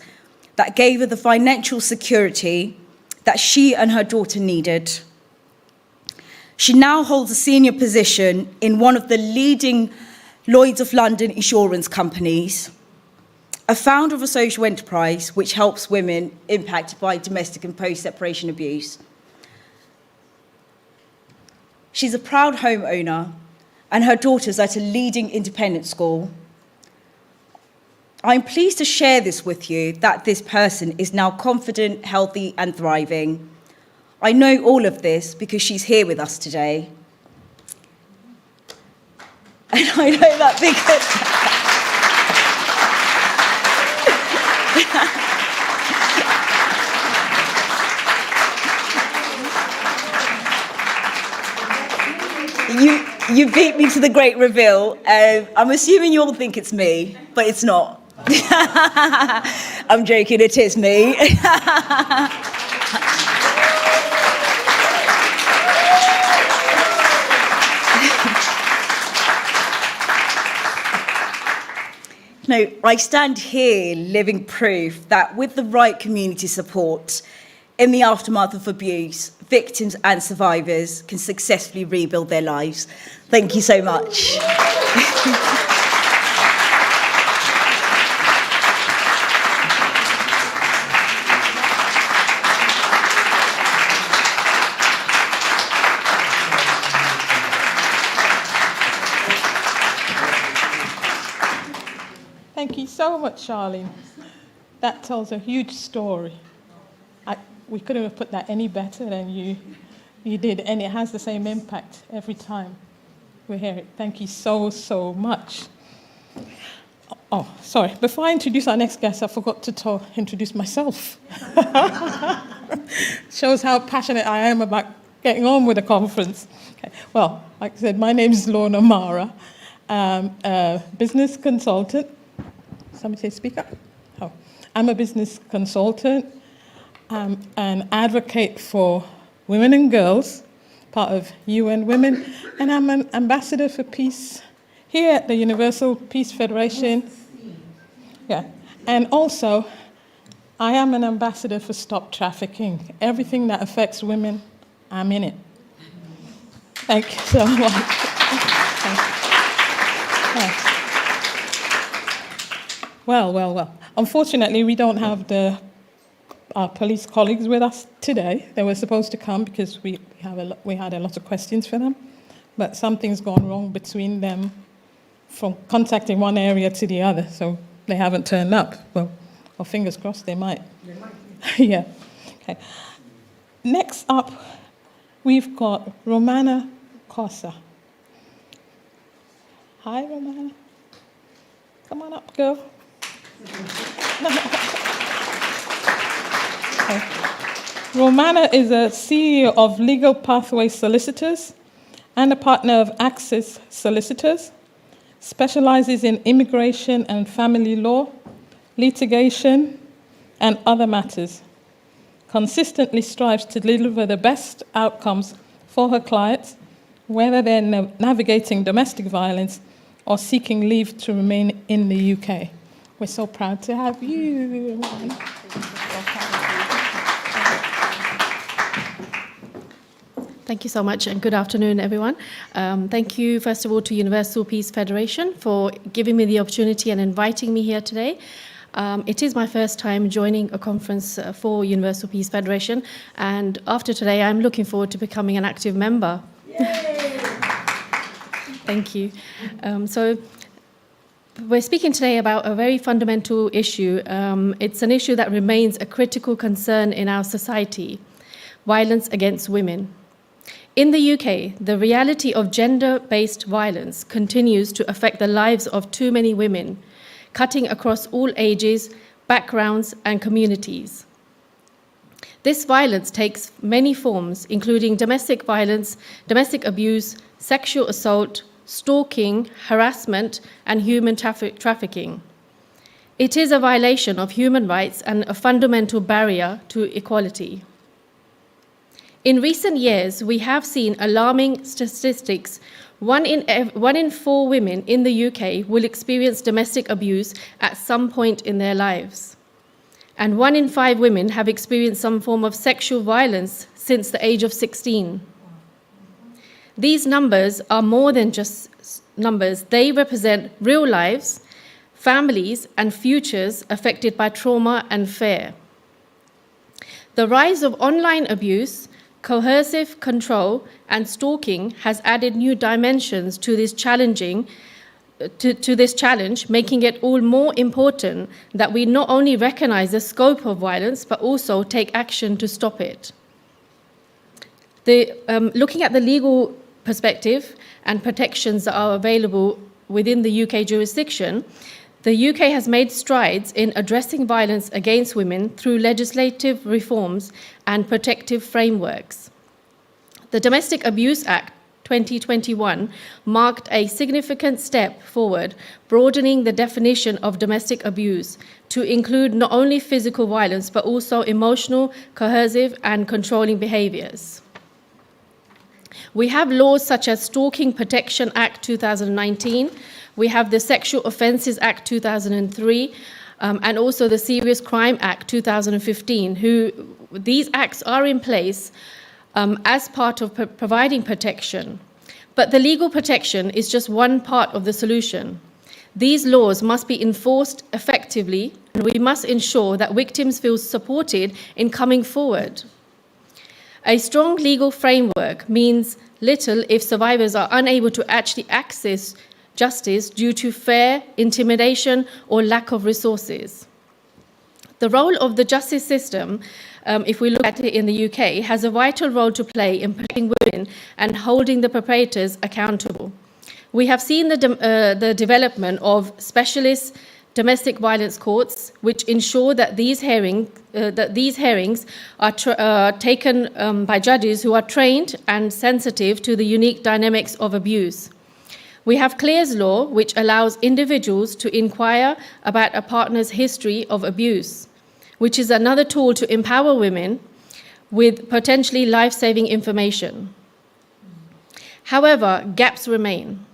S21: that gave her the financial security that she and her daughter needed. She now holds a senior position in one of the leading Lloyd's of London insurance companies, a founder of a social enterprise which helps women impacted by domestic and post-separation abuse. She's a proud homeowner, and her daughter's at a leading independent school. I'm pleased to share this with you, that this person is now confident, healthy, and thriving. I know all of this because she's here with us today. And I know that because... You beat me to the great reveal. I'm assuming you all think it's me, but it's not. I'm joking, it is me. No, I stand here living proof that with the right community support, in the aftermath of abuse, victims and survivors can successfully rebuild their lives. Thank you so much.
S19: Thank you so much, Charlene. That tells a huge story. We couldn't have put that any better than you did, and it has the same impact every time we hear it. Thank you so, so much. Oh, sorry. Before I introduce our next guest, I forgot to introduce myself. Shows how passionate I am about getting on with the conference. Okay. Well, like I said, my name is Lorna Marah. I'm a business consultant. Somebody say speaker? Oh. I'm a business consultant. I'm an advocate for women and girls, part of UN Women, and I'm an ambassador for peace here at the Universal Peace Federation. Yeah, and also, I am an ambassador for Stop Trafficking. Everything that affects women, I'm in it. Thank you so much. Well. Unfortunately, we don't have our police colleagues with us today. They were supposed to come because we had a lot of questions for them, but something's gone wrong between them from contacting one area to the other, so they haven't turned up. Well, fingers crossed they might. Yeah. Okay. Next up, we've got Romana Cosa. Hi, Romana. Come on up, girl. Okay. Romana is a CEO of Legal Pathway Solicitors and a partner of Access Solicitors, specializes in immigration and family law, litigation, and other matters. Consistently strives to deliver the best outcomes for her clients, whether they're navigating domestic violence or seeking leave to remain in the UK. We're so proud to have you.
S1: Thank you so much, and good afternoon, everyone. Thank you, first of all, to Universal Peace Federation for giving me the opportunity and inviting me here today. It is my first time joining a conference for Universal Peace Federation, and after today, I'm looking forward to becoming an active member. Thank you. So we're speaking today about a very fundamental issue. It's an issue that remains a critical concern in our society: violence against women. In the UK, the reality of gender-based violence continues to affect the lives of too many women, cutting across all ages, backgrounds, and communities. This violence takes many forms, including domestic violence, domestic abuse, sexual assault, stalking, harassment, and human trafficking. It is a violation of human rights and a fundamental barrier to equality. In recent years, we have seen alarming statistics. One in 4 women in the UK will experience domestic abuse at some point in their lives. And 1 in 5 women have experienced some form of sexual violence since the age of 16. These numbers are more than just numbers. They represent real lives, families, and futures affected by trauma and fear. The rise of online abuse, coercive control, and stalking has added new dimensions to this challenge, making it all more important that we not only recognize the scope of violence, but also take action to stop it. Looking at the legal perspective and protections that are available within the UK jurisdiction, the UK has made strides in addressing violence against women through legislative reforms and protective frameworks. The Domestic Abuse Act 2021 marked a significant step forward, broadening the definition of domestic abuse to include not only physical violence, but also emotional, coercive, and controlling behaviors. We have laws such as Stalking Protection Act 2019, we have the Sexual Offences Act 2003, and also the Serious Crime Act 2015. These acts are in place as part of providing protection. But the legal protection is just one part of the solution. These laws must be enforced effectively, and we must ensure that victims feel supported in coming forward. A strong legal framework means little if survivors are unable to actually access justice due to fear, intimidation, or lack of resources. The role of the justice system, if we look at it in the UK, has a vital role to play in protecting women and holding the perpetrators accountable. We have seen the development of specialist domestic violence courts, which ensure that these hearings are taken by judges who are trained and sensitive to the unique dynamics of abuse. We have Clear's Law, which allows individuals to inquire about a partner's history of abuse, which is another tool to empower women with potentially life-saving information. However, gaps remain.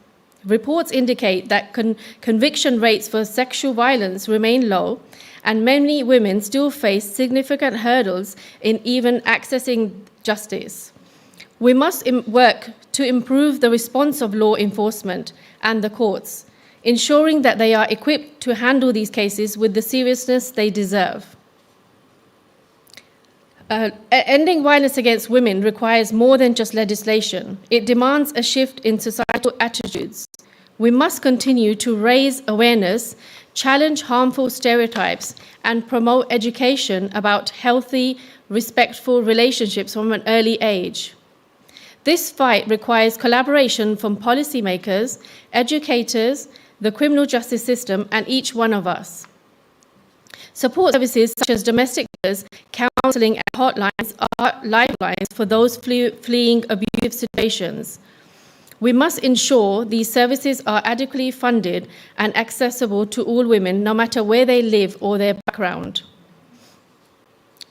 S1: Reports indicate that conviction rates for sexual violence remain low, and many women still face significant hurdles in even accessing justice. We must work to improve the response of law enforcement and the courts, ensuring that they are equipped to handle these cases with the seriousness they deserve. Ending violence against women requires more than just legislation. It demands a shift in societal attitudes. We must continue to raise awareness, challenge harmful stereotypes, and promote education about healthy, respectful relationships from an early age. This fight requires collaboration from policymakers, educators, the criminal justice system, and each one of us. Support services such as domestic violence, counselling, and hotlines are lifelines for those fleeing abusive situations. We must ensure these services are adequately funded and accessible to all women, no matter where they live or their background.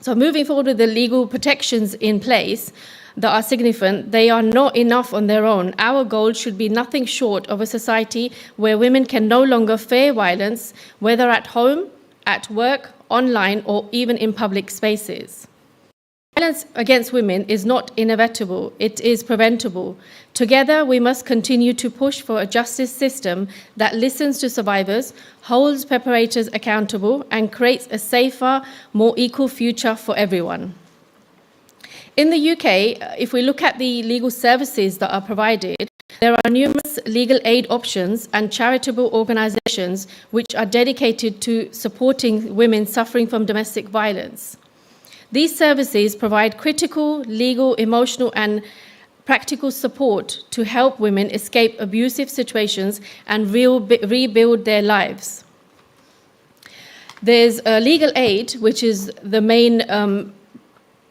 S1: So moving forward with the legal protections in place that are significant, they are not enough on their own. Our goal should be nothing short of a society where women can no longer fear violence, whether at home, at work, online, or even in public spaces. Violence against women is not inevitable, it is preventable. Together, we must continue to push for a justice system that listens to survivors, holds perpetrators accountable, and creates a safer, more equal future for everyone. In the UK, if we look at the legal services that are provided, there are numerous legal aid options and charitable organisations which are dedicated to supporting women suffering from domestic violence. These services provide critical, legal, emotional and practical support to help women escape abusive situations and rebuild their lives. There's Legal Aid, which is the main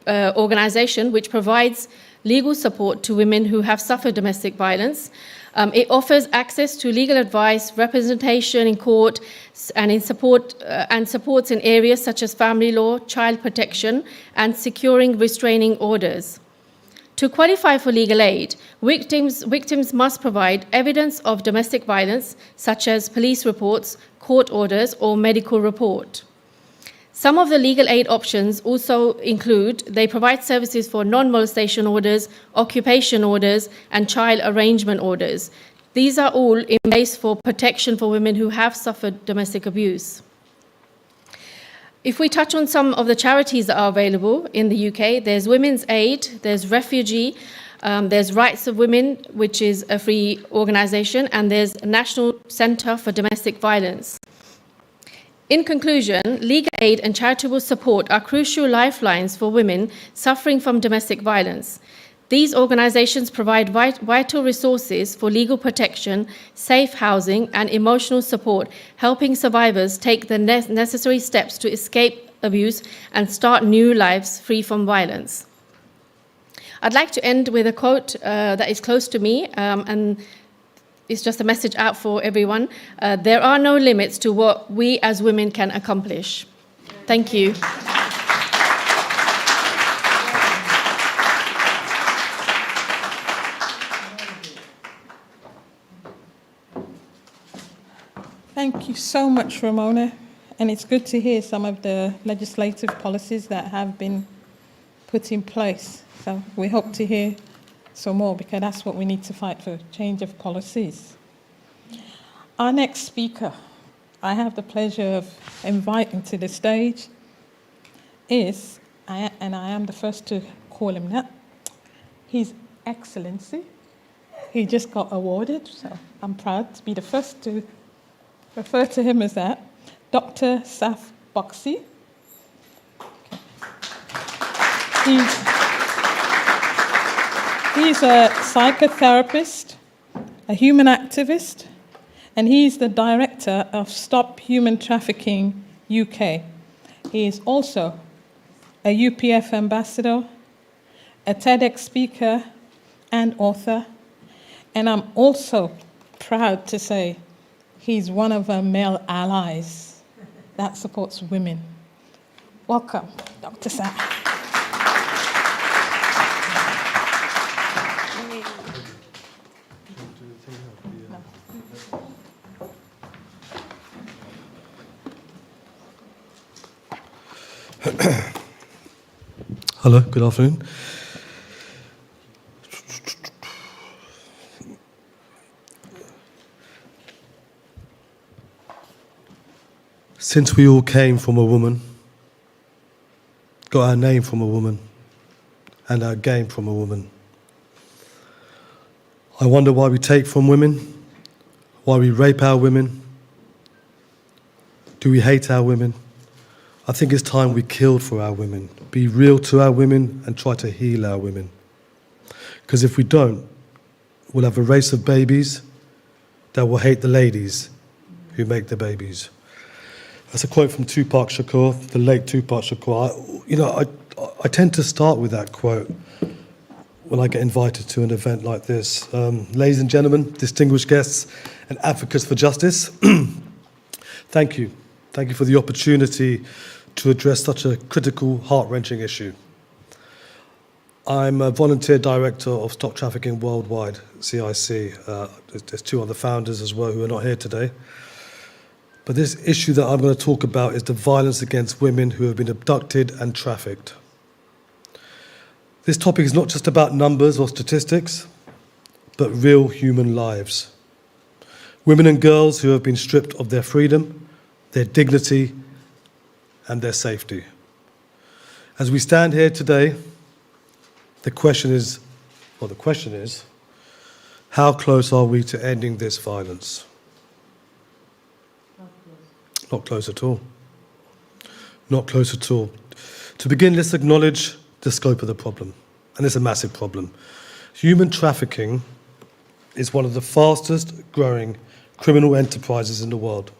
S1: organisation which provides legal support to women who have suffered domestic violence. It offers access to legal advice, representation in court, and supports in areas such as family law, child protection, and securing restraining orders. To qualify for legal aid, victims must provide evidence of domestic violence, such as police reports, court orders, or medical report. Some of the legal aid options also include, they provide services for non-molestation orders, occupation orders, and child arrangement orders. These are all in place for protection for women who have suffered domestic abuse. If we touch on some of the charities that are available in the UK, there's Women's Aid, there's Refugee, there's Rights of Women, which is a free organisation, and there's National Centre for Domestic Violence. In conclusion, legal aid and charitable support are crucial lifelines for women suffering from domestic violence. These organisations provide vital resources for legal protection, safe housing, and emotional support, helping survivors take the necessary steps to escape abuse and start new lives free from violence. I'd like to end with a quote that is close to me, and it's just a message out for everyone. There are no limits to what we as women can accomplish. Thank you.
S19: Thank you so much, Ramona. And it's good to hear some of the legislative policies that have been put in place. So we hope to hear some more, because that's what we need to fight for, change of policies. Our next speaker, I have the pleasure of inviting to the stage, is, and I am the first to call him that, His Excellency. He just got awarded, so I'm proud to be the first to refer to him as that, Dr. Saf Boxy. He's a psychotherapist, a human activist, and he's the director of Stop Human Trafficking UK. He is also a UPF ambassador, a TEDx speaker, and author. And I'm also proud to say he's one of our male allies that supports women. Welcome, Dr. Saf.
S2: Hello, good afternoon. Since we all came from a woman, got our name from a woman, and our game from a woman, I wonder why we take from women why we rape our women. Do we hate our women? I think it's time we killed for our women, be real to our women and try to heal our women. Because if we don't, we'll have a race of babies that will hate the ladies who make the babies. That's a quote from Tupac Shakur, the late Tupac Shakur. I tend to start with that quote when I get invited to an event like this. Ladies and gentlemen, distinguished guests and advocates for justice, thank you. Thank you for the opportunity to address such a critical, heart-wrenching issue. I'm a volunteer director of Stop Trafficking Worldwide, CIC. There's two other founders as well who are not here today. But this issue that I'm going to talk about is the violence against women who have been abducted and trafficked. This topic is not just about numbers or statistics, but real human lives. Women and girls who have been stripped of their freedom, their dignity, and their safety. As we stand here today, the question is, how close are we to ending this violence? Not close at all. Not close at all. To begin, let's acknowledge the scope of the problem, and it's a massive problem. Human trafficking is one of the fastest growing criminal enterprises in the world,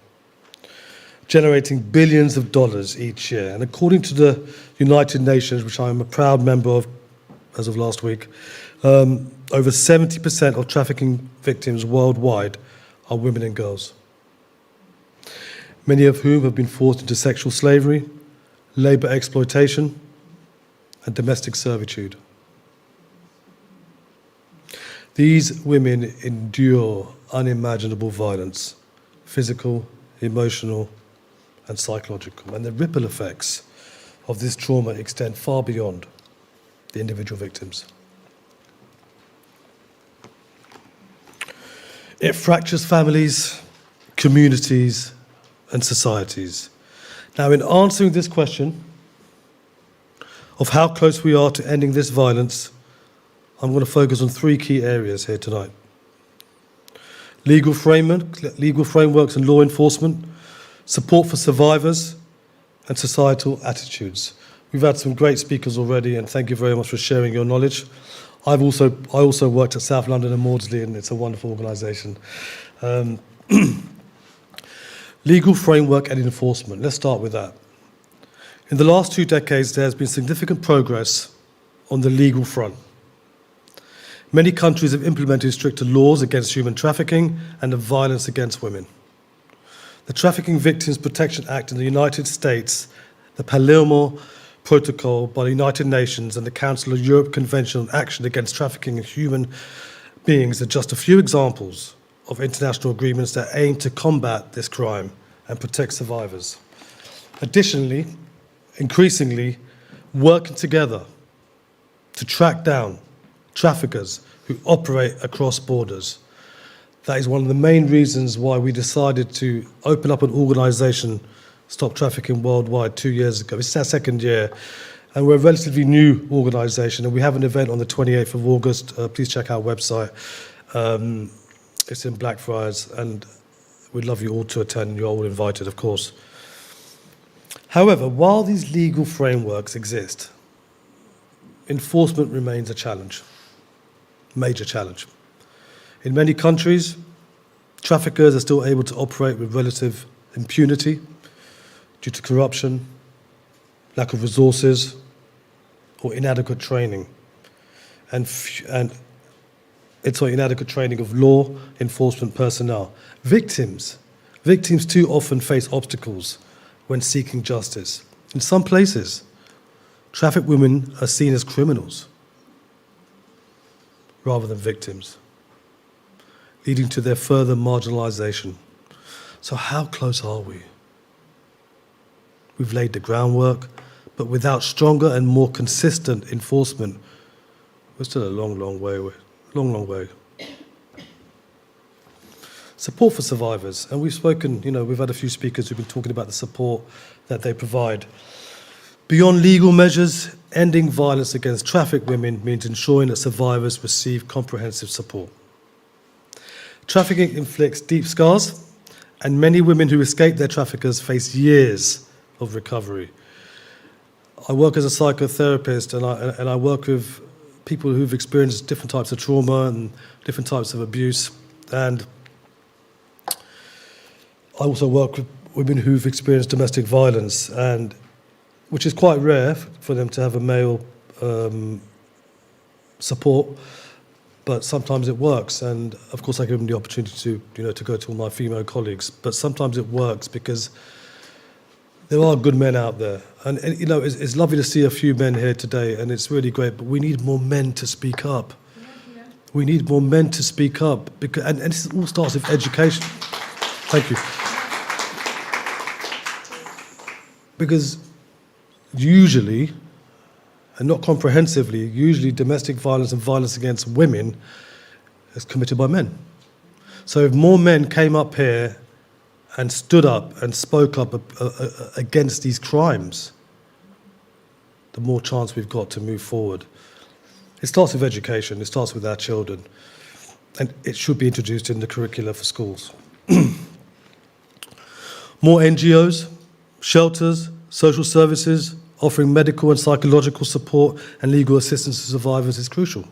S2: generating billions of dollars each year. And according to the United Nations, which I'm a proud member of as of last week, over 70% of trafficking victims worldwide are women and girls, many of whom have been forced into sexual slavery, labor exploitation, and domestic servitude. These women endure unimaginable violence, physical, emotional, and psychological, and the ripple effects of this trauma extend far beyond the individual victims. It fractures families, communities, and societies. Now, in answering this question of how close we are to ending this violence, I'm going to focus on three key areas here tonight. Legal frameworks and law enforcement, support for survivors, and societal attitudes. We've had some great speakers already, and thank you very much for sharing your knowledge. I also worked at South London and Maudsley, and it's a wonderful organisation. Legal framework and enforcement. Let's start with that. In the last 2 decades, there has been significant progress on the legal front. Many countries have implemented stricter laws against human trafficking and the violence against women. The Trafficking Victims Protection Act in the United States, the Palermo Protocol by the United Nations, and the Council of Europe Convention on Action Against Trafficking of Human Beings are just a few examples of international agreements that aim to combat this crime and protect survivors. Additionally, increasingly, working together to track down traffickers who operate across borders. That is one of the main reasons why we decided to open up an organisation, Stop Trafficking Worldwide, 2 years ago. It's our second year, and we're a relatively new organisation, and we have an event on the 28th of August. Please check our website. It's in Blackfriars, and we'd love you all to attend. You're all invited, of course. However, while these legal frameworks exist, enforcement remains a challenge, major challenge. In many countries, traffickers are still able to operate with relative impunity due to corruption, lack of resources, or inadequate training, and inadequate training of law enforcement personnel. Victims too often face obstacles when seeking justice. In some places, trafficked women are seen as criminals rather than victims, leading to their further marginalisation. So how close are we? We've laid the groundwork, but without stronger and more consistent enforcement, we're still a long way. Support for survivors, and we've had a few speakers who've been talking about the support that they provide. Beyond legal measures, ending violence against trafficked women means ensuring that survivors receive comprehensive support. Trafficking inflicts deep scars, and many women who escape their traffickers face years of recovery. I work as a psychotherapist, and I work with people who've experienced different types of trauma and different types of abuse, and I also work with women who've experienced domestic violence, and which is quite rare for them to have a male support, but sometimes it works. And of course, I give them the opportunity to go to all my female colleagues. But sometimes it works because there are good men out there, and it's lovely to see a few men here today, and it's really great. But we need more men to speak up. We need more men to speak up, because, and this all starts with education. Thank you. Because usually, and not comprehensively, usually domestic violence and violence against women is committed by men. So if more men came up here and stood up and spoke up against these crimes, the more chance we've got to move forward. It starts with education, it starts with our children, and it should be introduced in the curricula for schools. More NGOs, shelters, social services, offering medical and psychological support and legal assistance to survivors is crucial.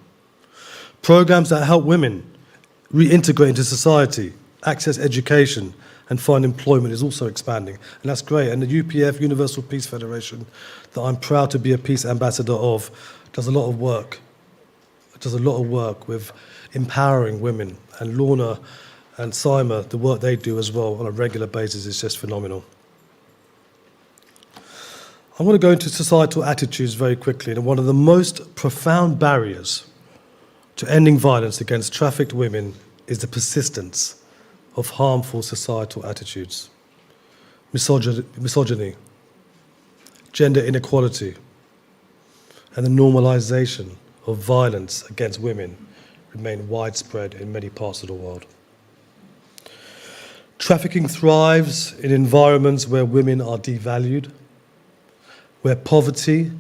S2: Programs that help women reintegrate into society, access education, and find employment is also expanding, and that's great. And the UPF, Universal Peace Federation, that I'm proud to be a peace ambassador of, does a lot of work. It does a lot of work with empowering women, and Lorna and Sima, the work they do as well on a regular basis is just phenomenal. I want to go into societal attitudes very quickly, and one of the most profound barriers to ending violence against trafficked women is the persistence of harmful societal attitudes. Misogyny, gender inequality, and the normalization of violence against women remain widespread in many parts of the world. Trafficking thrives in environments where women are devalued, where poverty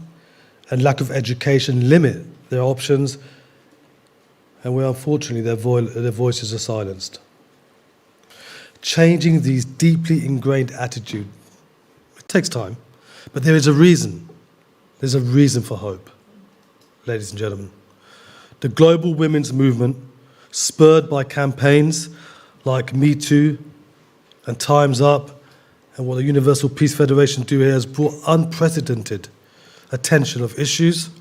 S2: and lack of education limit their options, and where unfortunately their voices are silenced. Changing these deeply ingrained attitudes, it takes time, but there is a reason. There's a reason for hope, ladies and gentlemen. The global women's movement, spurred by campaigns like Me Too and Time's Up, and what the Universal Peace Federation do here, has brought unprecedented attention of issues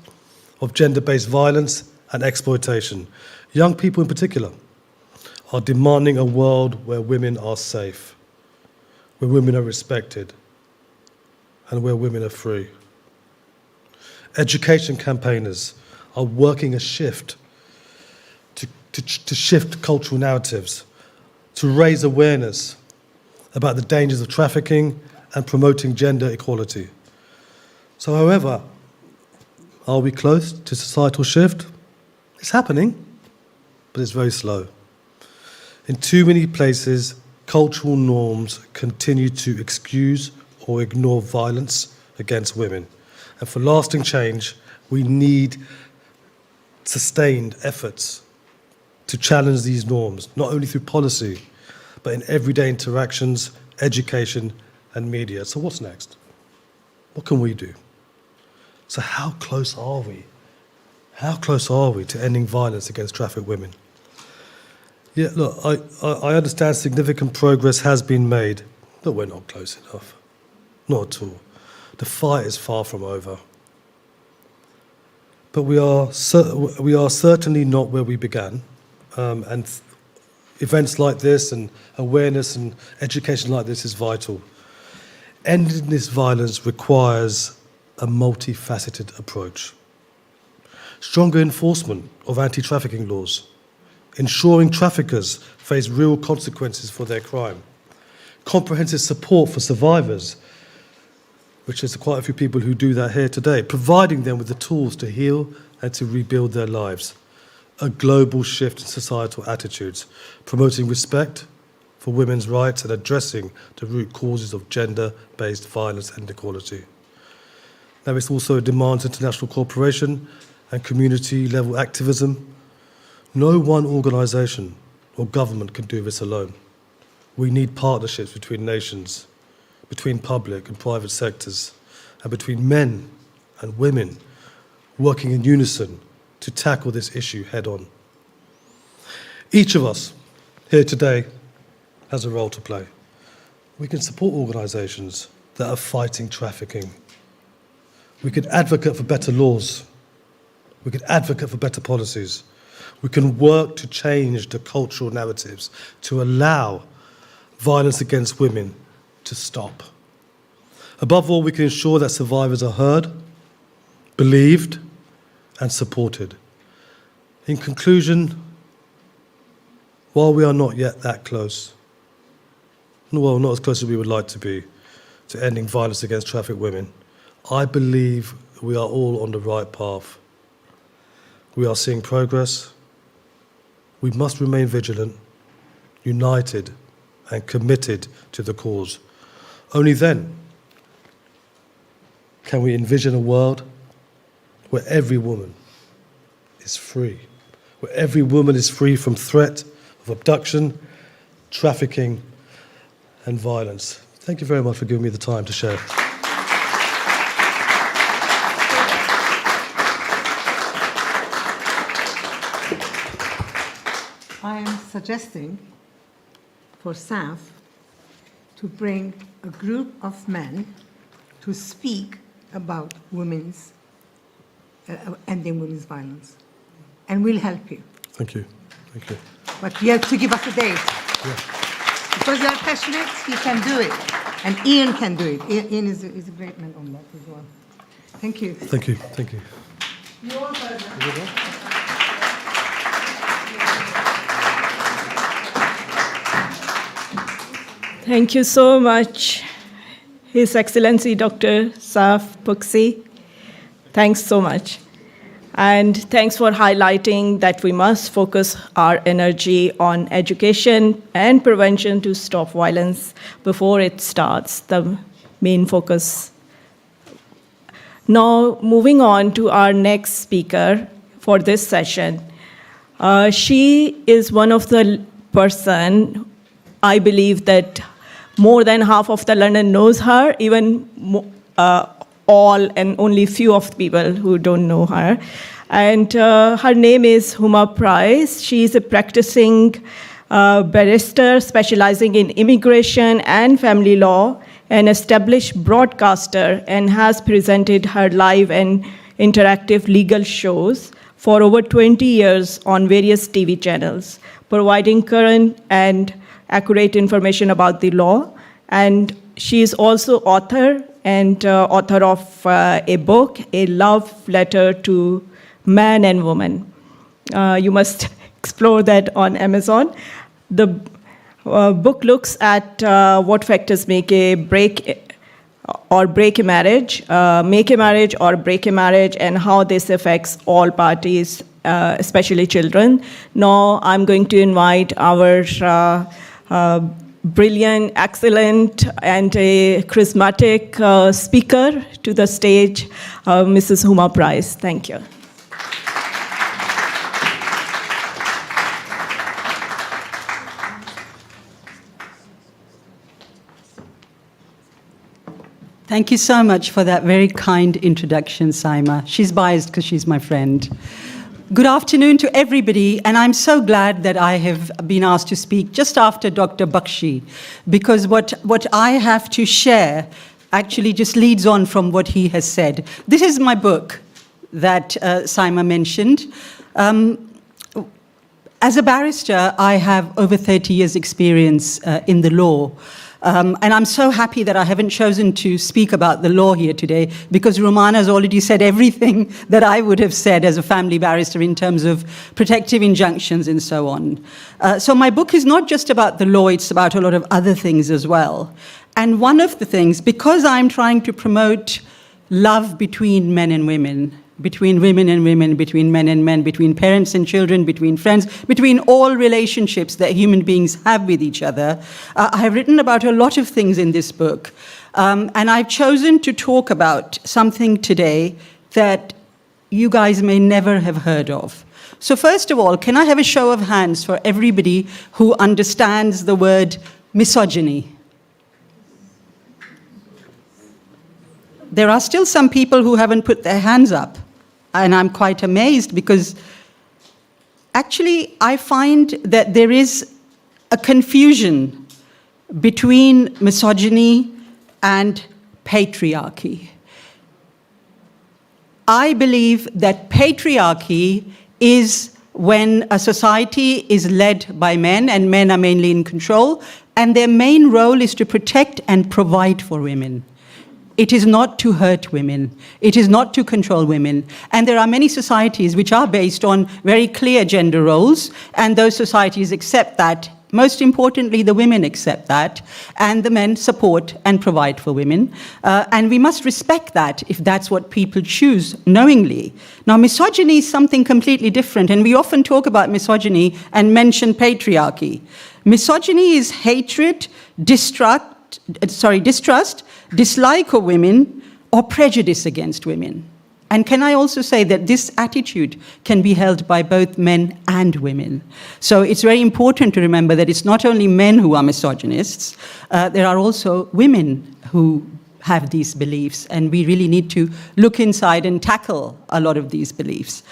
S2: of gender-based violence and exploitation. Young people in particular are demanding a world where women are safe, where women are respected, and where women are free. Education campaigners are working a shift to shift cultural narratives, to raise awareness about the dangers of trafficking and promoting gender equality. So, however, are we close to societal shift? It's happening, but it's very slow. In too many places, cultural norms continue to excuse or ignore violence against women. And for lasting change, we need sustained efforts to challenge these norms, not only through policy, but in everyday interactions, education, and media. So what's next? What can we do? So how close are we? How close are we to ending violence against trafficked women? Yeah, look, I understand significant progress has been made, but we're not close enough. Not at all. The fight is far from over. But we are certainly not where we began, and events like this and awareness and education like this is vital. Ending this violence requires a multifaceted approach. Stronger enforcement of anti-trafficking laws, ensuring traffickers face real consequences for their crime, comprehensive support for survivors, which is quite a few people who do that here today, providing them with the tools to heal and to rebuild their lives. A global shift in societal attitudes, promoting respect for women's rights and addressing the root causes of gender-based violence and inequality. Now, it's also demands international cooperation and community-level activism. No one organisation, or government can do this alone. We need partnerships between nations, between public and private sectors, and between men and women working in unison to tackle this issue head on. Each of us here today has a role to play. We can support organisations that are fighting trafficking. We can advocate for better laws. We can advocate for better policies. We can work to change the cultural narratives to allow violence against women to stop. Above all, we can ensure that survivors are heard, believed, and supported. In conclusion, while we are not yet that close, well, not as close as we would like to be, to ending violence against trafficked women, I believe we are all on the right path. We are seeing progress. We must remain vigilant, united, and committed to the cause. Only then can we envision a world where every woman is free, where every woman is free from threat of abduction, trafficking, and violence. Thank you very much for giving me the time to share.
S5: I am suggesting for SAF to bring a group of men to speak about ending women's violence. And we'll help you.
S2: Thank you. Thank you.
S5: But you have to give us a date.
S2: Yeah.
S5: Because you are passionate, you can do it. And Ian can do it. Ian is a great man on that as well. Thank you.
S2: Thank you. Thank you.
S5: You're welcome.
S3: Thank you so much, His Excellency Dr. Saf Puksi. Thanks so much. And thanks for highlighting that we must focus our energy on education and prevention to stop violence before it starts, the main focus. Now, moving on to our next speaker for this session. She is one of the person, I believe that more than half of the London knows her, even all and only few of the people who don't know her. And her name is Huma Price. She is a practicing barrister specializing in immigration and family law, an established broadcaster, and has presented her live and interactive legal shows for over 20 years on various TV channels, providing current and accurate information about the law. And she is also author of a book, A Love Letter to Man and Woman. You must explore that on Amazon. The book looks at what factors make a break or break a marriage, make a marriage or break a marriage, and how this affects all parties, especially children. Now I'm going to invite our brilliant, excellent, and a charismatic speaker to the stage, Mrs. Huma Price. Thank you.
S22: Thank you so much for that very kind introduction, Saima. She's biased because she's my friend. Good afternoon to everybody, and I'm so glad that I have been asked to speak just after Dr. Bakshi, because what I have to share actually just leads on from what he has said. This is my book that Saima mentioned. As a barrister, I have over 30 years' experience in the law. And I'm so happy that I haven't chosen to speak about the law here today, because Romana has already said everything that I would have said as a family barrister in terms of protective injunctions and so on. So my book is not just about the law, it's about a lot of other things as well. And one of the things, because I'm trying to promote love between men and women, between women and women, between men and men, between parents and children, between friends, between all relationships that human beings have with each other. I have written about a lot of things in this book, and I've chosen to talk about something today that you guys may never have heard of. So first of all, can I have a show of hands for everybody who understands the word misogyny? There are still some people who haven't put their hands up, and I'm quite amazed because actually I find that there is a confusion between misogyny and patriarchy. I believe that patriarchy is when a society is led by men, and men are mainly in control, and their main role is to protect and provide for women. It is not to hurt women. It is not to control women. And there are many societies which are based on very clear gender roles, and those societies accept that. Most importantly, the women accept that, and the men support and provide for women. And we must respect that if that's what people choose knowingly. Now, misogyny is something completely different, and we often talk about misogyny and mention patriarchy. Misogyny is hatred, distrust, dislike of women, or prejudice against women. And can I also say that this attitude can be held by both men and women? So it's very important to remember that it's not only men who are misogynists, there are also women who have these beliefs, and we really need to look inside and tackle a lot of these beliefs.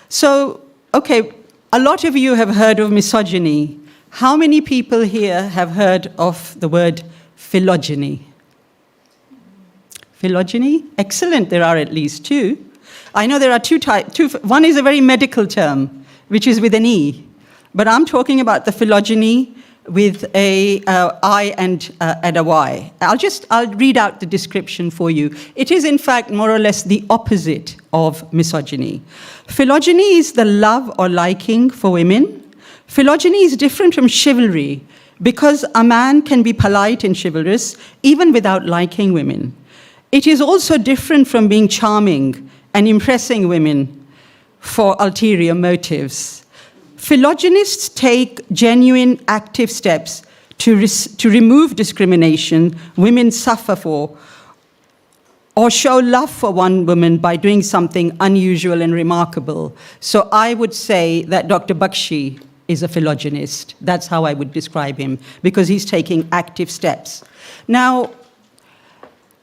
S22: So, okay, a lot of you have heard of misogyny. How many people here have heard of the word phylogeny? Phylogeny? Excellent, there are at least two. I know there are two types. One is a very medical term, which is with an E. But I'm talking about the phylogeny with a I and a Y. I'll read out the description for you. It is, in fact, more or less the opposite of misogyny. Phylogeny is the love or liking for women. Phylogeny is different from chivalry because a man can be polite and chivalrous even without liking women. It is also different from being charming and impressing women for ulterior motives. Phylogenists take genuine, active steps to remove discrimination women suffer for, or show love for one woman by doing something unusual and remarkable. So I would say that Dr. Bakshi is a phylogynist. That's how I would describe him, because he's taking active steps. Now,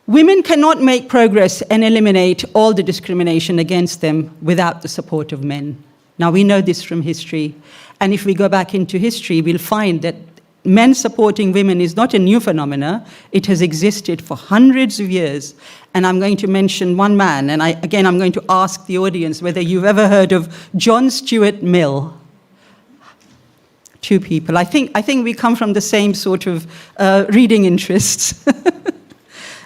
S22: women cannot make progress and eliminate all the discrimination against them without the support of men. Now, we know this from history, and if we go back into history, we'll find that men supporting women is not a new phenomenon. It has existed for hundreds of years, and I'm going to mention one man, and I'm going to ask the audience whether you've ever heard of John Stuart Mill. Two people. I think we come from the same sort of reading interests.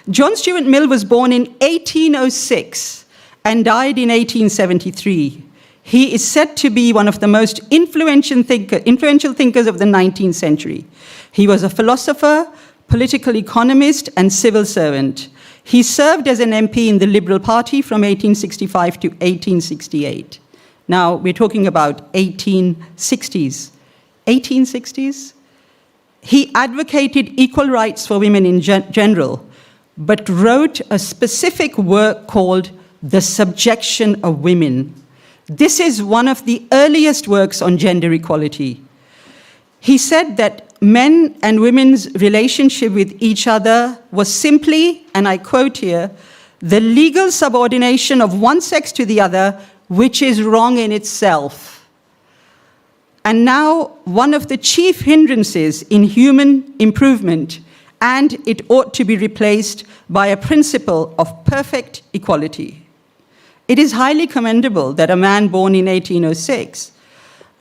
S22: John Stuart Mill was born in 1806 and died in 1873. He is said to be one of the most influential thinkers of the 19th century. He was a philosopher, political economist, and civil servant. He served as an MP in the Liberal Party from 1865 to 1868. Now, we're talking about 1860s. 1860s? He advocated equal rights for women in general, but wrote a specific work called The Subjection of Women. This is one of the earliest works on gender equality. He said that men and women's relationship with each other was simply, and I quote here, the legal subordination of one sex to the other, which is wrong in itself. And now, one of the chief hindrances in human improvement, and it ought to be replaced by a principle of perfect equality. It is highly commendable that a man born in 1806,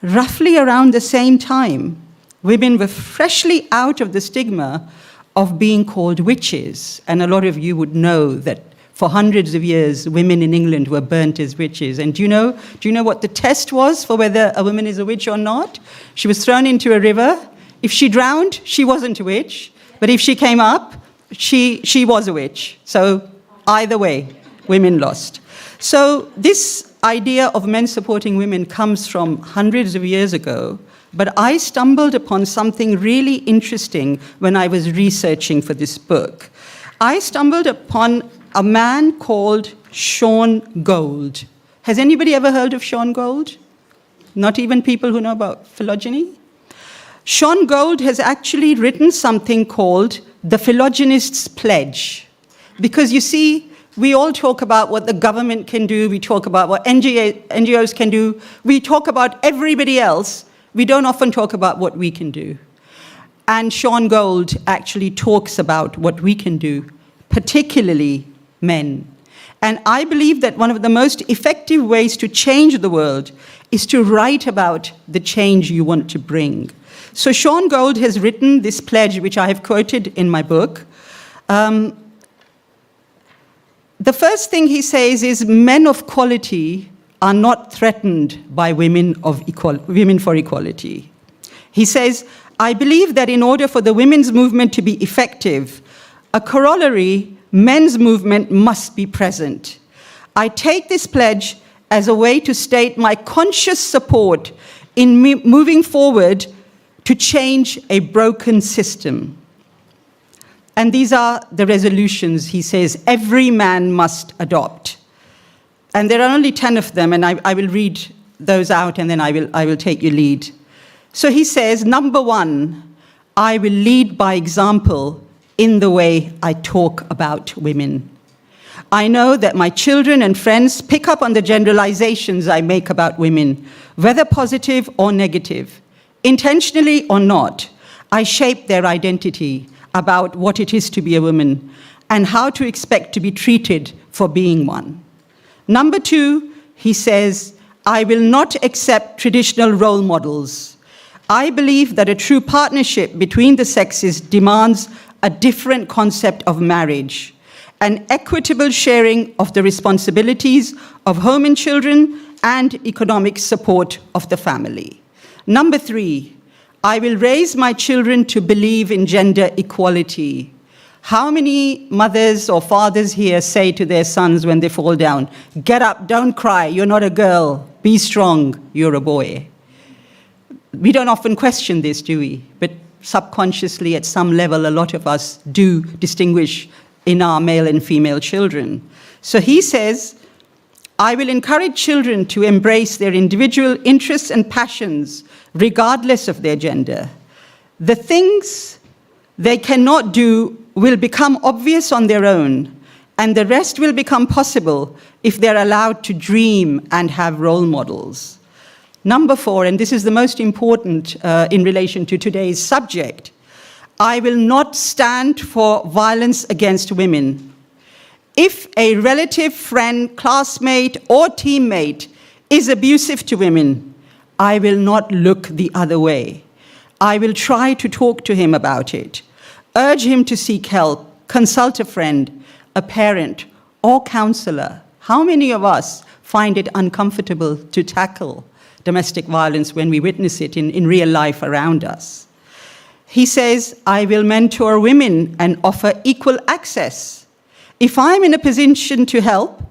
S22: roughly around the same time, women were freshly out of the stigma of being called witches. And a lot of you would know that for hundreds of years, women in England were burnt as witches. And do you know what the test was for whether a woman is a witch or not? She was thrown into a river. If she drowned, she wasn't a witch. But if she came up, she was a witch. So either way, women lost. So this idea of men supporting women comes from hundreds of years ago, but I stumbled upon something really interesting when I was researching for this book. I stumbled upon a man called Sean Gold. Has anybody ever heard of Sean Gold? Not even people who know about phylogeny. Sean Gold has actually written something called the Phylogenists' Pledge. Because you see, we all talk about what the government can do, we talk about what NGOs can do, we talk about everybody else, we don't often talk about what we can do. And Sean Gold actually talks about what we can do, particularly men. And I believe that one of the most effective ways to change the world is to write about the change you want to bring. So Sean Gold has written this pledge, which I have quoted in my book. The first thing he says is men of quality are not threatened by women for equality. He says, I believe that in order for the women's movement to be effective, a corollary, men's movement must be present. I take this pledge as a way to state my conscious support in moving forward to change a broken system. And these are the resolutions, he says, every man must adopt. And there are only 10 of them, and I will read those out, and then I will take your lead. So he says, number 1, I will lead by example in the way I talk about women. I know that my children and friends pick up on the generalizations I make about women, whether positive or negative. Intentionally or not, I shape their identity about what it is to be a woman and how to expect to be treated for being one. Number 2, he says, I will not accept traditional role models. I believe that a true partnership between the sexes demands a different concept of marriage, an equitable sharing of the responsibilities of home and children, and economic support of the family. Number 3, I will raise my children to believe in gender equality. How many mothers or fathers here say to their sons when they fall down, get up, don't cry, you're not a girl, be strong, you're a boy? We don't often question this, do we? But subconsciously, at some level, a lot of us do distinguish in our male and female children. So he says, I will encourage children to embrace their individual interests and passions, regardless of their gender. The things they cannot do will become obvious on their own, and the rest will become possible if they're allowed to dream and have role models. Number 4, and this is the most important in relation to today's subject, I will not stand for violence against women. If a relative, friend, classmate, or teammate is abusive to women, I will not look the other way. I will try to talk to him about it, urge him to seek help, consult a friend, a parent, or counselor. How many of us find it uncomfortable to tackle domestic violence when we witness it in real life around us? He says, I will mentor women and offer equal access. If I'm in a position to help,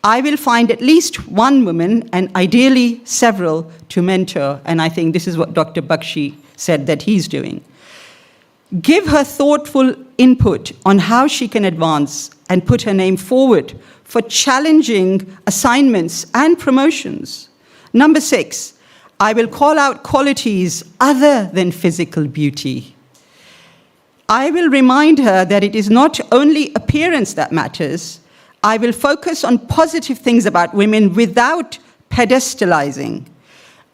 S22: I will find at least one woman, and ideally several, to mentor. And I think this is what Dr. Bakshi said that he's doing. Give her thoughtful input on how she can advance and put her name forward for challenging assignments and promotions. Number 6, I will call out qualities other than physical beauty. I will remind her that it is not only appearance that matters. I will focus on positive things about women without pedestalizing.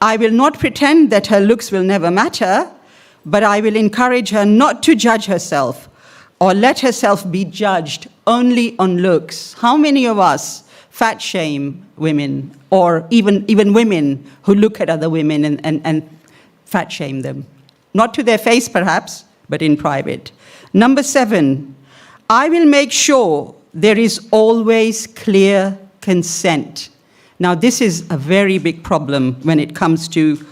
S22: I will not pretend that her looks will never matter, but I will encourage her not to judge herself or let herself be judged only on looks. How many of us fat shame women, or even women who look at other women and fat shame them? Not to their face, perhaps, but in private. Number 7, I will make sure there is always clear consent. Now, this is a very big problem when it comes to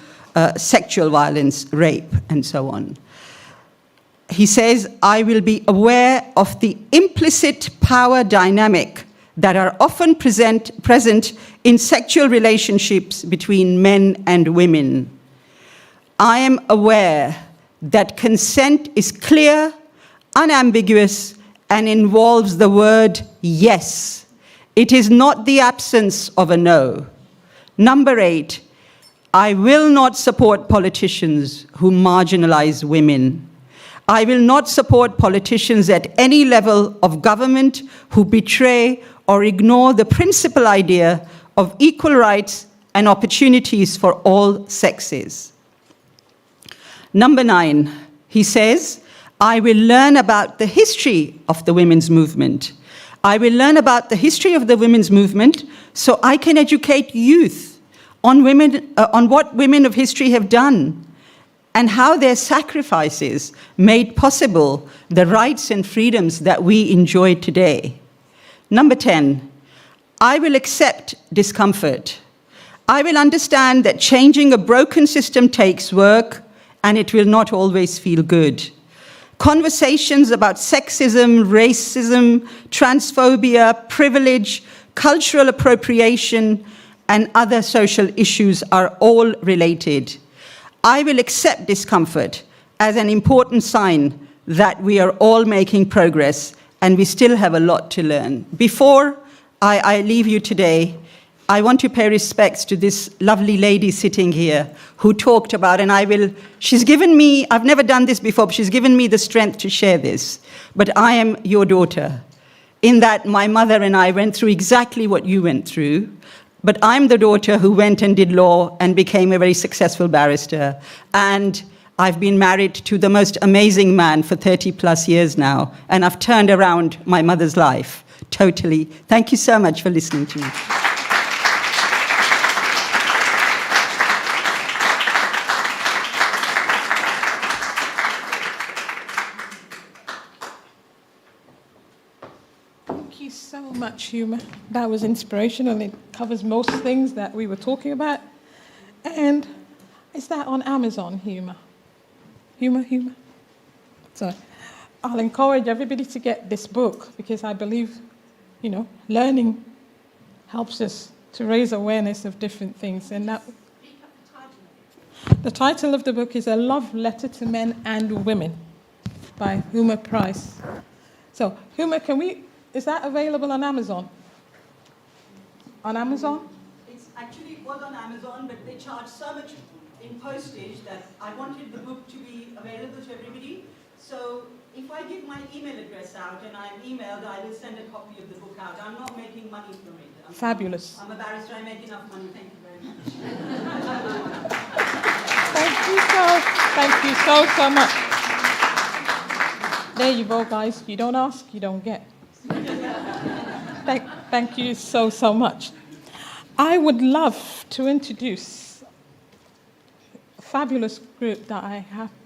S22: sexual violence, rape, and so on. He says, I will be aware of the implicit power dynamic that are often present in sexual relationships between men and women. I am aware that consent is clear, unambiguous, and involves the word yes. It is not the absence of a no. Number 8, I will not support politicians who marginalize women. I will not support politicians at any level of government who betray or ignore the principal idea of equal rights and opportunities for all sexes. Number 9, he says, I will learn about the history of the women's movement. I will learn about the history of the women's movement so I can educate youth on what women of history have done and how their sacrifices made possible the rights and freedoms that we enjoy today. Number 10, I will accept discomfort. I will understand that changing a broken system takes work and it will not always feel good. Conversations about sexism, racism, transphobia, privilege, cultural appropriation, and other social issues are all related. I will accept discomfort as an important sign that we are all making progress and we still have a lot to learn. Before I leave you today, I want to pay respects to this lovely lady sitting here who talked about, she's given me, I've never done this before, but she's given me the strength to share this. But I am your daughter, in that my mother and I went through exactly what you went through. But I'm the daughter who went and did law and became a very successful barrister. And I've been married to the most amazing man for 30 plus years now. And I've turned around my mother's life, totally. Thank you so much for listening to me.
S19: So much humour. That was inspirational. It covers most things that we were talking about. And is that on Amazon, humour? Humour? So I'll encourage everybody to get this book because I believe, learning helps us to raise awareness of different things. And the title of the book is A Love Letter to Men and Women by Huma Price. So, Huma, is that available on Amazon? On Amazon?
S22: It's actually was on Amazon, but they charge so much in postage that I wanted the book to be available to everybody. So if I give my email address out and I'm emailed, I will send a copy of the book out. I'm not making money from it.
S19: Fabulous.
S22: I'm a barrister, I make enough money. Thank you very much.
S19: Thank you so much. There you go, guys. You don't ask, you don't get. Thank you so much. I would love to introduce a fabulous group that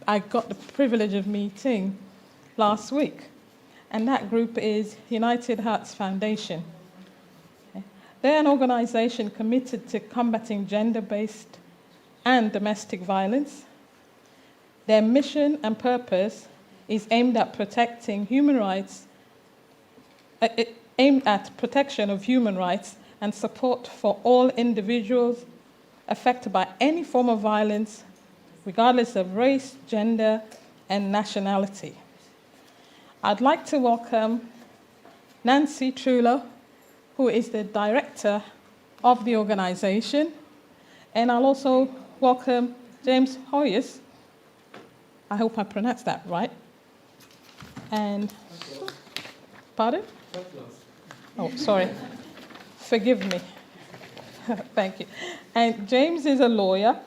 S19: I got the privilege of meeting last week, and that group is United Hearts Foundation. They're an organization committed to combating gender-based and domestic violence. Their mission and purpose is aimed at protecting human rights, aimed at protection of human rights and support for all individuals affected by any form of violence, regardless of race, gender, and nationality. I'd like to welcome Nancy Trullo, who is the director of the organization, and I'll also welcome James Hoyes. I hope I pronounced that right. And, pardon? Oh, sorry. Forgive me. Thank you. And James is a lawyer,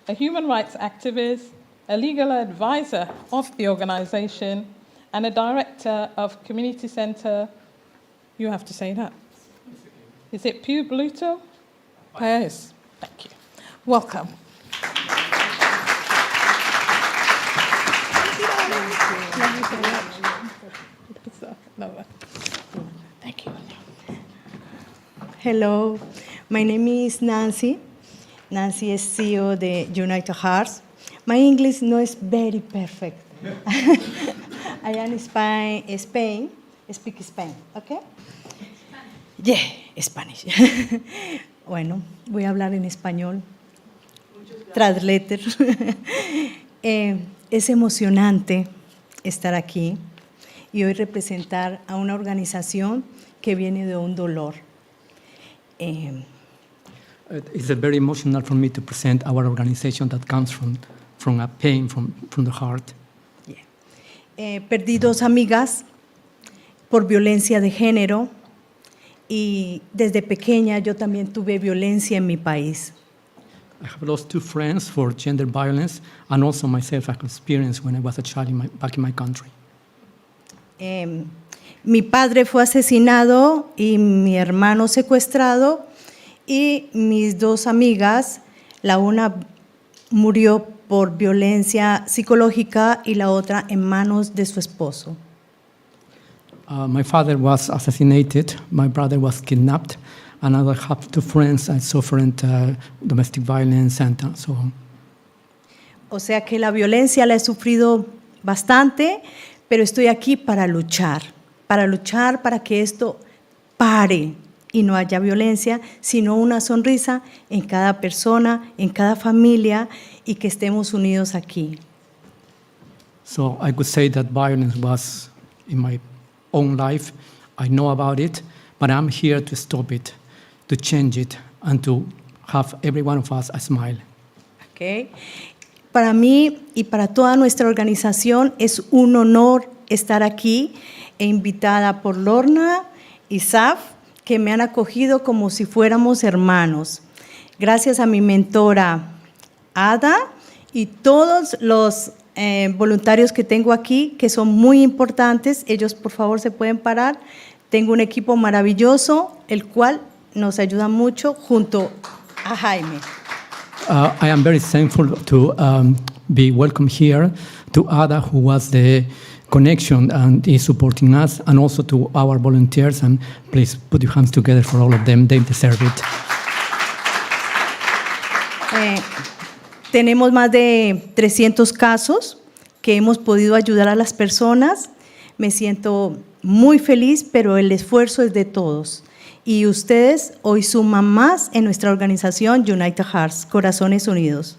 S19: a human rights activist, a legal advisor of the organization, and a director of Community Center. You have to say that. Is it Pew Bluto? Yes. Thank you. Welcome. Thank you.
S6: Hello, my name is Nancy. Nancy is CEO of the United Hearts. My English no is very perfect. I am in Spain, speak Spain, okay? Yeah, Spanish. Bueno, voy a hablar en español. Translator. Es emocionante estar aquí y hoy representar a una organización que viene de un dolor.
S4: It's very emotional for me to present our organization that comes from a pain, from the heart.
S6: Perdí dos amigas por violencia de género y desde pequeña yo también tuve violencia en mi país.
S4: I have lost 2 friends for gender violence, and also myself I experienced when I was a child back in my country.
S6: Mi padre fue asesinado y mi hermano secuestrado y mis 2 amigas, la una murió por violencia psicológica y la otra en manos de su esposo.
S4: My father was assassinated, my brother was kidnapped, and I have 2 friends that suffered domestic violence and so on.
S6: O sea que la violencia la he sufrido bastante, pero estoy aquí para luchar para que esto pare y no haya violencia, sino una sonrisa en cada persona, en cada familia y que estemos unidos aquí.
S4: So I could say that violence was in my own life. I know about it, but I'm here to stop it, to change it, and to have every one of us a smile.
S6: Okay. Para mí y para toda nuestra organización es un honor estar aquí e invitada por Lorna y Saf, que me han acogido como si fuéramos hermanos. Gracias a mi mentora Ada y todos los voluntarios que tengo aquí, que son muy importantes. Ellos, por favor, se pueden parar. Tengo un equipo maravilloso, el cual nos ayuda mucho junto a Jaime.
S4: I am very thankful to be welcome here, to Ada, who was the connection and is supporting us, and also to our volunteers. And please put your hands together for all of them. They deserve it.
S6: Tenemos más de 300 casos que hemos podido ayudar a las personas. Me siento muy feliz, pero el esfuerzo es de todos. Y ustedes hoy suman más en nuestra organización United Hearts, Corazones Unidos.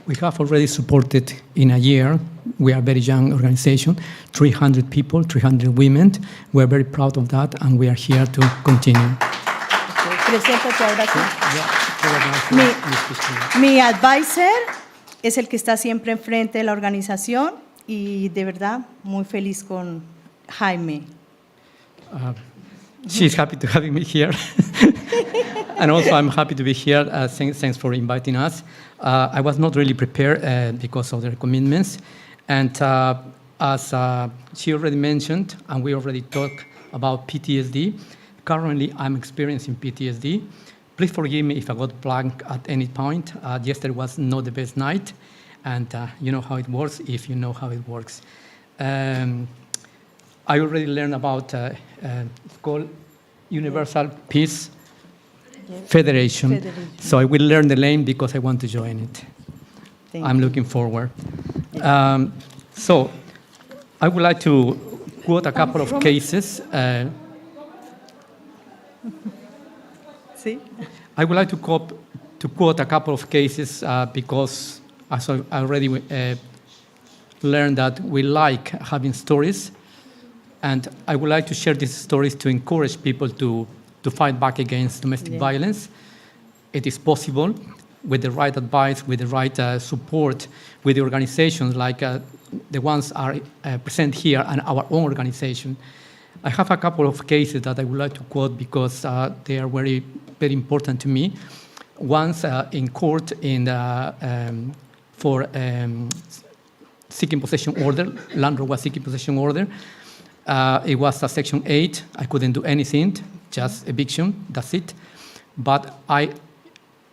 S4: We have already supported in a year, we are a very young organization, 300 people, 300 women. We are very proud of that, and we are here to continue.
S6: Preséntate ahora sí. Mi advisor es el que está siempre enfrente de la organización y de verdad muy feliz con Jaime.
S4: She's happy to have me here. And also I'm happy to be here. Thanks for inviting us. I was not really prepared because of their commitments. And as she already mentioned, and we already talked about PTSD, currently I'm experiencing PTSD. Please forgive me if I got blank at any point. Yesterday was not the best night. And you know how it works if you know how it works. I already learned about it's called Universal Peace Federation. So I will learn the name because I want to join it. I'm looking forward. So I would like to quote a couple of cases. I would like to quote a couple of cases because as I already learned that we like having stories. And I would like to share these stories to encourage people to fight back against domestic violence. It is possible with the right advice, with the right support, with the organizations like the ones are present here and our own organization. I have a couple of cases that I would like to quote because they are very, very important to me. Once in court for seeking possession order, landlord was seeking possession order. It was a Section 8. I couldn't do anything, just eviction, that's it. But I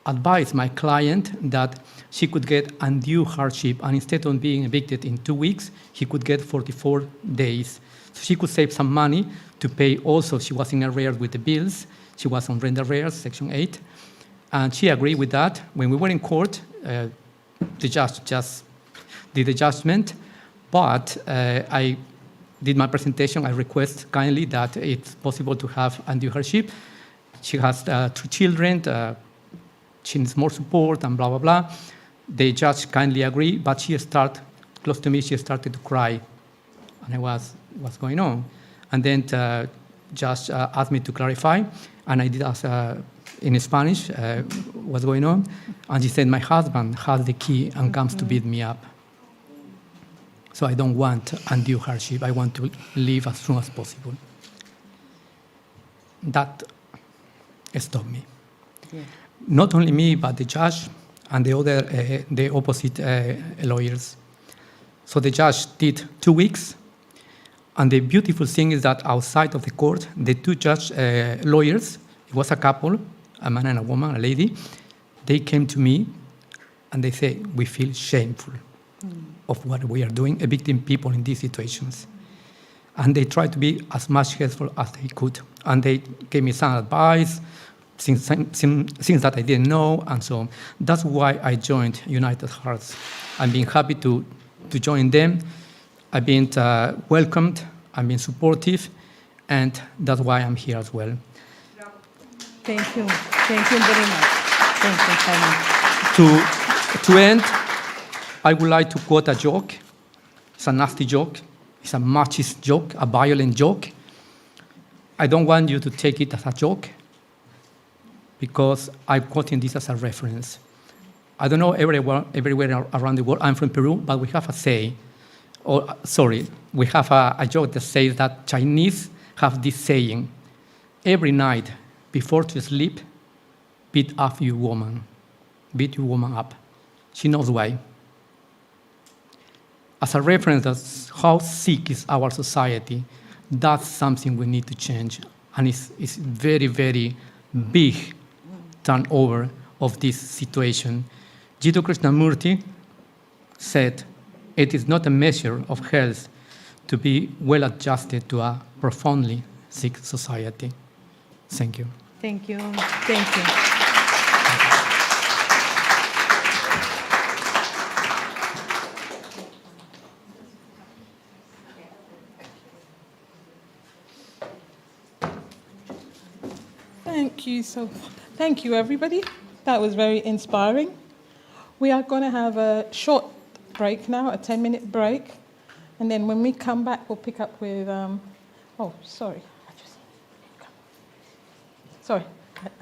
S4: advised my client that she could get undue hardship, and instead of being evicted in 2 weeks, he could get 44 days. So she could save some money to pay also. She was in arrears with the bills. She was on rent arrears, Section 8. And she agreed with that. When we were in court, the judge just did the judgment, but I did my presentation. I request kindly that it's possible to have undue hardship. She has 2 children. She needs more support and blah, blah, blah. The judge kindly agreed, but she started, close to me, she started to cry. And I was, what's going on? And then judge asked me to clarify, and I did ask in Spanish what's going on, and she said, my husband has the key and comes to beat me up. So I don't want undue hardship. I want to leave as soon as possible. That stopped me.
S21: Yeah.
S4: Not only me, but the judge and the opposite lawyers. So the judge did 2 weeks, and the beautiful thing is that outside of the court, the two judge lawyers, it was a couple, a man and a woman, a lady, they came to me and they say, we feel shameful of what we are doing, evicting people in these situations. And they tried to be as much helpful as they could. And they gave me some advice, things that I didn't know, and so on. That's why I joined United Hearts. I've been happy to join them. I've been welcomed, I've been supportive, and that's why I'm here as well.
S6: Thank you. Thank you very much. Thank you, Jaime.
S4: To end, I would like to quote a joke. It's a nasty joke. It's a machist joke, a violent joke. I don't want you to take it as a joke because I'm quoting this as a reference. I don't know everywhere around the world. I'm from Peru, but we have a say. We have a joke that says that Chinese have this saying, every night before to sleep, beat up your woman. Beat your woman up. She knows why. As a reference, that's how sick is our society. That's something we need to change. And it's very, very big turnover of this situation. Jiddu Krishnamurti said, it is not a measure of health to be well adjusted to a profoundly sick society. Thank you.
S6: Thank you. Thank you.
S19: Thank you, everybody. That was very inspiring. We are going to have a short break now, a 10-minute break. And then when we come back, we'll pick up with, I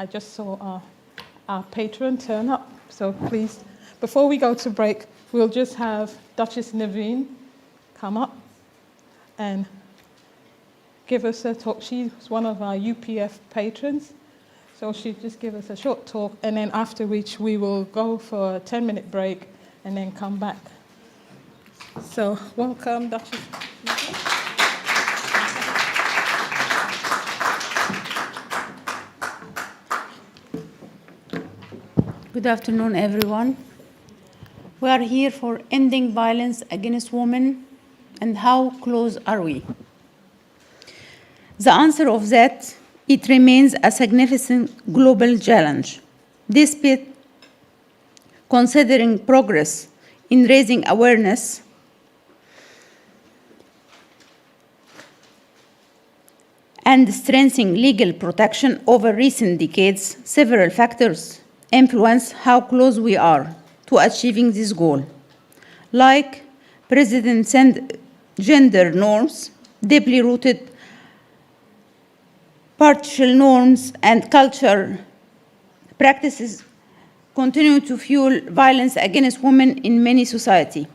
S19: just saw our patron turn up. So please, before we go to break, we'll just have Duchess Naveen come up and give us a talk. She's one of our UPF patrons. So she'll just give us a short talk, and then after which we will go for a 10-minute break and then come back. So welcome, Duchess.
S7: Good afternoon, everyone. We are here for ending violence against women, and how close are we? The answer of that, it remains a significant global challenge. Despite considering progress in raising awareness and strengthening legal protection over recent decades, several factors influence how close we are to achieving this goal, like precedent and gender norms, deeply rooted patriarchal norms and culture practices continue to fuel violence against women in many societies.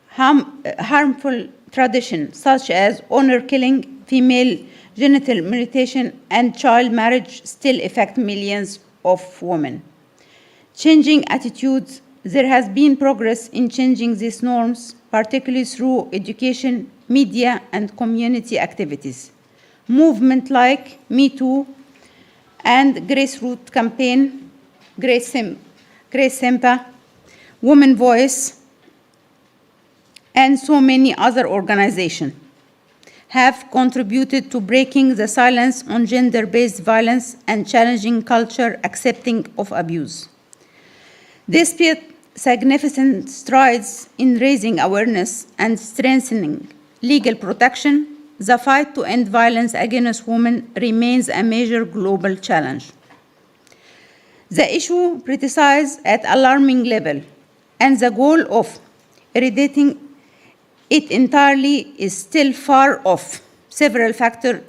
S7: Harmful traditions such as honor killing, female genital mutilation, and child marriage still affect millions of women. Changing attitudes, there has been progress in changing these norms, particularly through education, media, and community activities. Movements like Me Too and grassroots campaign, Grace Sempa, Women Voice, and so many other organizations have contributed to breaking the silence on gender-based violence and challenging culture accepting of abuse. Despite significant strides in raising awareness and strengthening legal protection, the fight to end violence against women remains a major global challenge. The issue criticized at alarming level, and the goal of eradicating it entirely is still far off. Several factors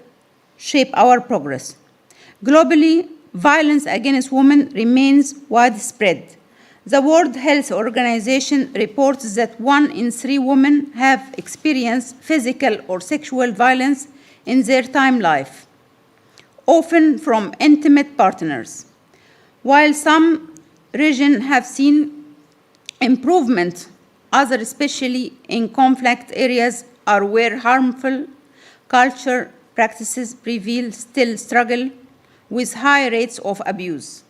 S7: shape our progress. Globally, violence against women remains widespread. The World Health Organization reports that 1 in 3 women have experienced physical or sexual violence in their time life, often from intimate partners. While some regions have seen improvement, others, especially in conflict areas, are where harmful culture practices prevail, still struggle with high rates of abuse.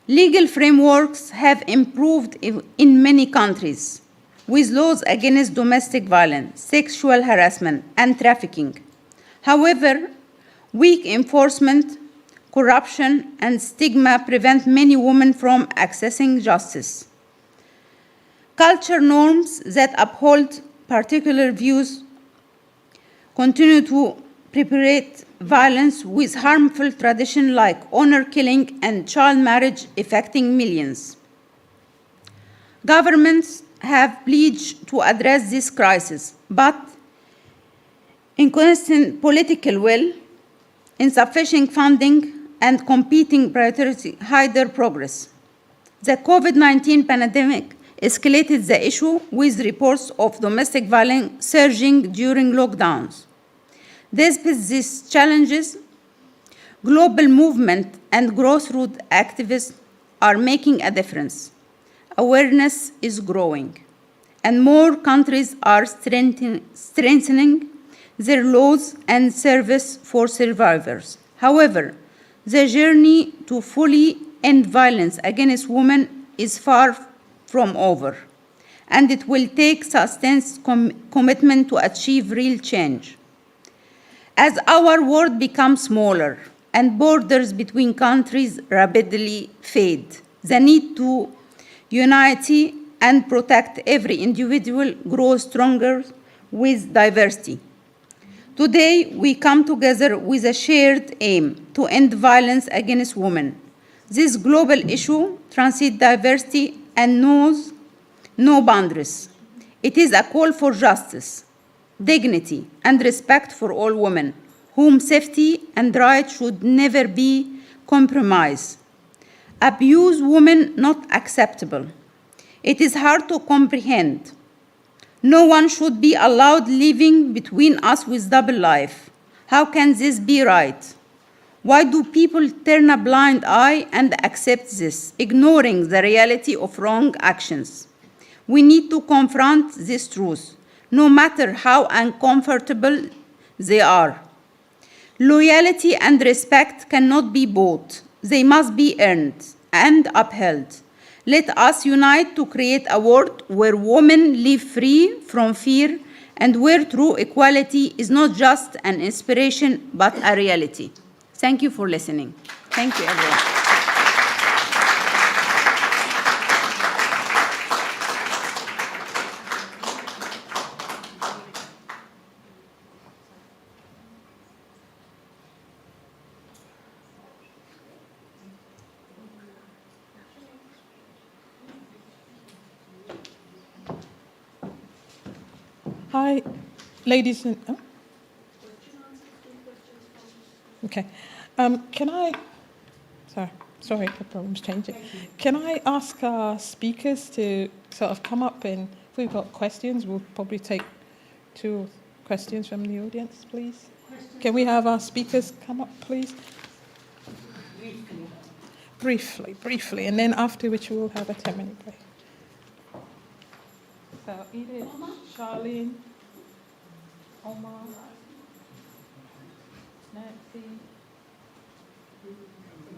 S7: Legal frameworks have improved in many countries, with laws against domestic violence, sexual harassment, and trafficking. However, weak enforcement, corruption, and stigma prevent many women from accessing justice. Culture norms that uphold particular views continue to perpetuate violence, with harmful traditions like honor killing and child marriage affecting millions. Governments have pledged to address this crisis, but inconsistent political will, insufficient funding, and competing priorities hinder progress. The COVID-19 pandemic escalated the issue, with reports of domestic violence surging during lockdowns. Despite these challenges, global movement and grassroots activists are making a difference. Awareness is growing, and more countries are strengthening their laws and service for survivors. However, the journey to fully end violence against women is far from over, and it will take sustained commitment to achieve real change. As our world becomes smaller and borders between countries rapidly fade, the need to unity and protect every individual grows stronger with diversity. Today, we come together with a shared aim to end violence against women. This global issue transcends diversity and knows no boundaries. It is a call for justice, dignity, and respect for all women, whom safety and rights should never be compromised. Abused women not acceptable. It is hard to comprehend. No one should be allowed living between us with double life. How can this be right? Why do people turn a blind eye and accept this, ignoring the reality of wrong actions? We need to confront this truth, no matter how uncomfortable they are. Loyalty and respect cannot be bought. They must be earned and upheld. Let us unite to create a world where women live free from fear and where true equality is not just an inspiration but a reality. Thank you for listening. Thank you, everyone.
S19: Hi, ladies and... Oh? Okay. Can I... Sorry, the problem's changing. Can I ask our speakers to sort of come up, and if we've got questions, we'll probably take 2 questions from the audience, please. Can we have our speakers come up, please? Briefly, and then after which we'll have a 10-minute break. So, Edith, Charlene, Omar, Nancy.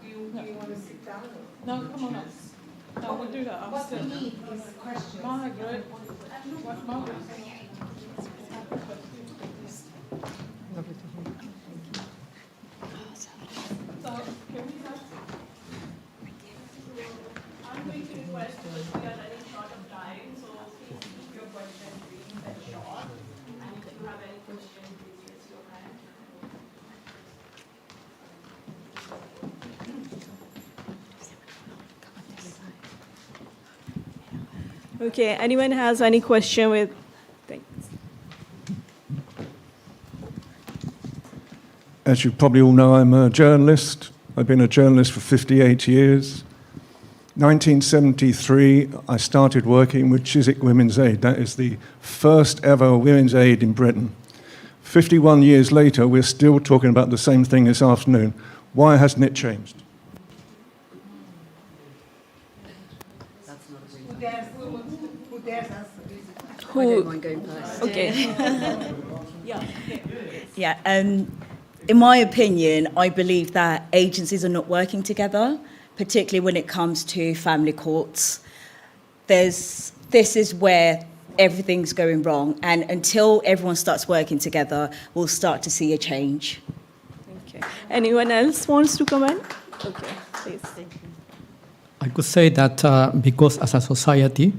S5: Do you want to sit down?
S19: No, come on up. No, we'll do that after.
S5: What's the need is questions.
S19: Margaret. What's Margaret?
S5: Lovely to hear you. Thank you.
S19: So, can we have...
S8: I'm going to request, because we are running short of time, so please keep your questions brief and short. And if you have any questions, please raise your hand.
S3: Okay, anyone has any question with... Thanks.
S11: As you probably all know, I'm a journalist. I've been a journalist for 58 years. 1973, I started working with Chiswick Women's Aid. That is the first ever women's aid in Britain. 51 years later, we're still talking about the same thing this afternoon. Why hasn't it changed?
S21: Who? I don't mind going first. Okay. In my opinion, I believe that agencies are not working together, particularly when it comes to family courts. This is where everything's going wrong, and until everyone starts working together, we'll start to see a change.
S3: Okay. Anyone else wants to comment? Okay, please. Thank you.
S4: I could say that because as a society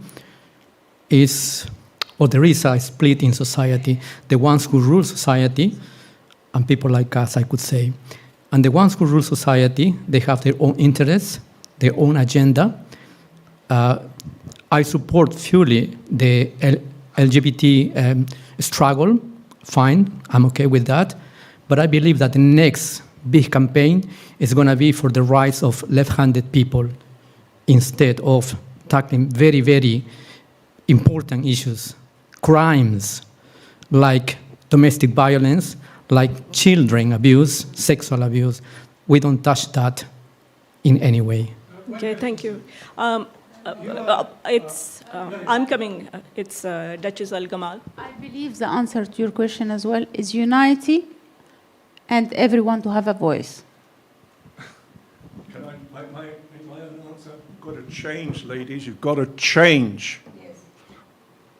S4: there is a split in society, the ones who rule society and people like us, I could say. And the ones who rule society, they have their own interests, their own agenda. I support fully the LGBT struggle, fine, I'm okay with that. But I believe that the next big campaign is going to be for the rights of left-handed people instead of tackling very, very important issues, crimes like domestic violence, like children abuse, sexual abuse. We don't touch that in any way.
S3: Okay, thank you. I'm coming. It's Duchess Al-Gamal.
S7: I believe the answer to your question as well is unity and everyone to have a voice.
S11: Can I make my own answer? You've got to change, ladies. You've got to change. Yes.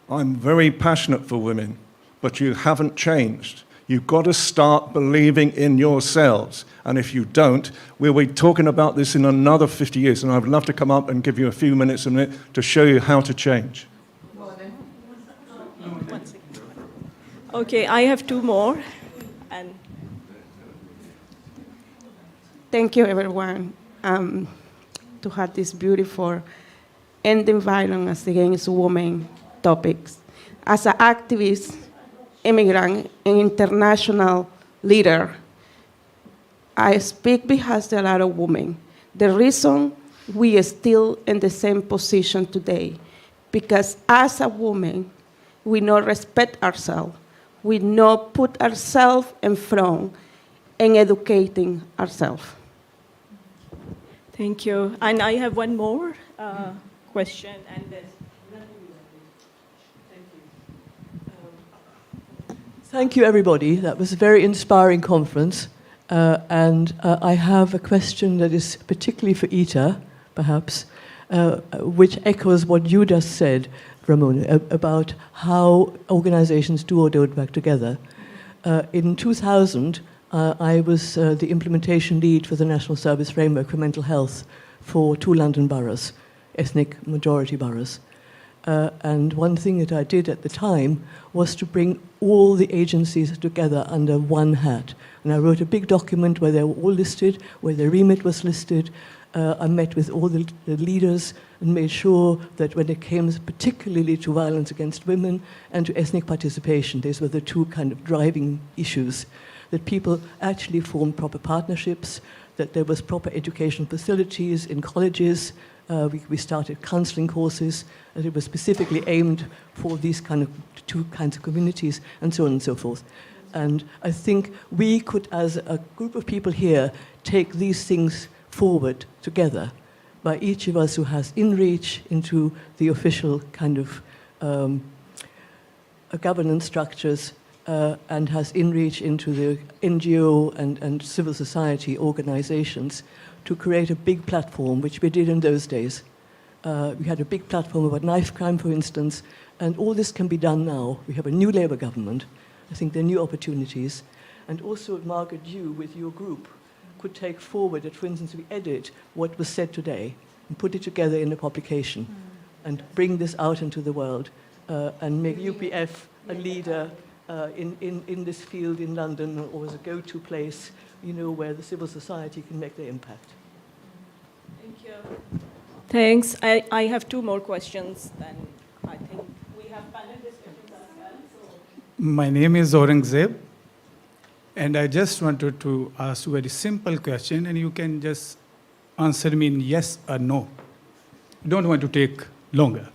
S11: I'm very passionate for women, but you haven't changed. You've got to start believing in yourselves. And if you don't, we'll be talking about this in another 50 years. And I'd love to come up and give you a few minutes to show you how to change.
S3: Okay, I have two more. And
S12: thank you, everyone, to have this beautiful ending violence against women topics. As an activist, immigrant, and international leader, I speak behalf of a lot of women. The reason we are still in the same position today, because as a woman, we not respect ourselves. We not put ourselves in front and educating ourselves.
S3: Thank you. And I have one more question. And then
S23: Thank you, everybody. That was a very inspiring conference. And I have a question that is particularly for Ita, perhaps, which echoes what you just said, Ramona, about how organizations do or don't work together. In 2000, I was the implementation lead for the National Service Framework for Mental Health for 2 London boroughs, ethnic majority boroughs. And one thing that I did at the time was to bring all the agencies together under one hat. And I wrote a big document where they were all listed, where their remit was listed. I met with all the leaders and made sure that when it came particularly to violence against women and to ethnic participation, these were the two kind of driving issues, that people actually formed proper partnerships, that there was proper educational facilities in colleges. We started counseling courses, and it was specifically aimed for these kind of two kinds of communities, and so on and so forth. And I think we could, as a group of people here, take these things forward together by each of us who has in-reach into the official kind of governance structures and has in-reach into the NGO and civil society organizations to create a big platform, which we did in those days. We had a big platform about knife crime, for instance, and all this can be done now. We have a new Labour government. I think there are new opportunities. And also, Margaret, you, with your group, could take forward that, for instance, we edit what was said today and put it together in a publication and bring this out into the world and make UPF a leader in this field in London, or as a go-to place, you know, where the civil society can make their impact.
S3: Thank you. Thanks. I have two more questions, then I think we have panel discussions as well.
S24: My name is Aurangzeb,
S13: And I just wanted to ask you a very simple question, and you can just answer me in yes or no. Don't want to take longer.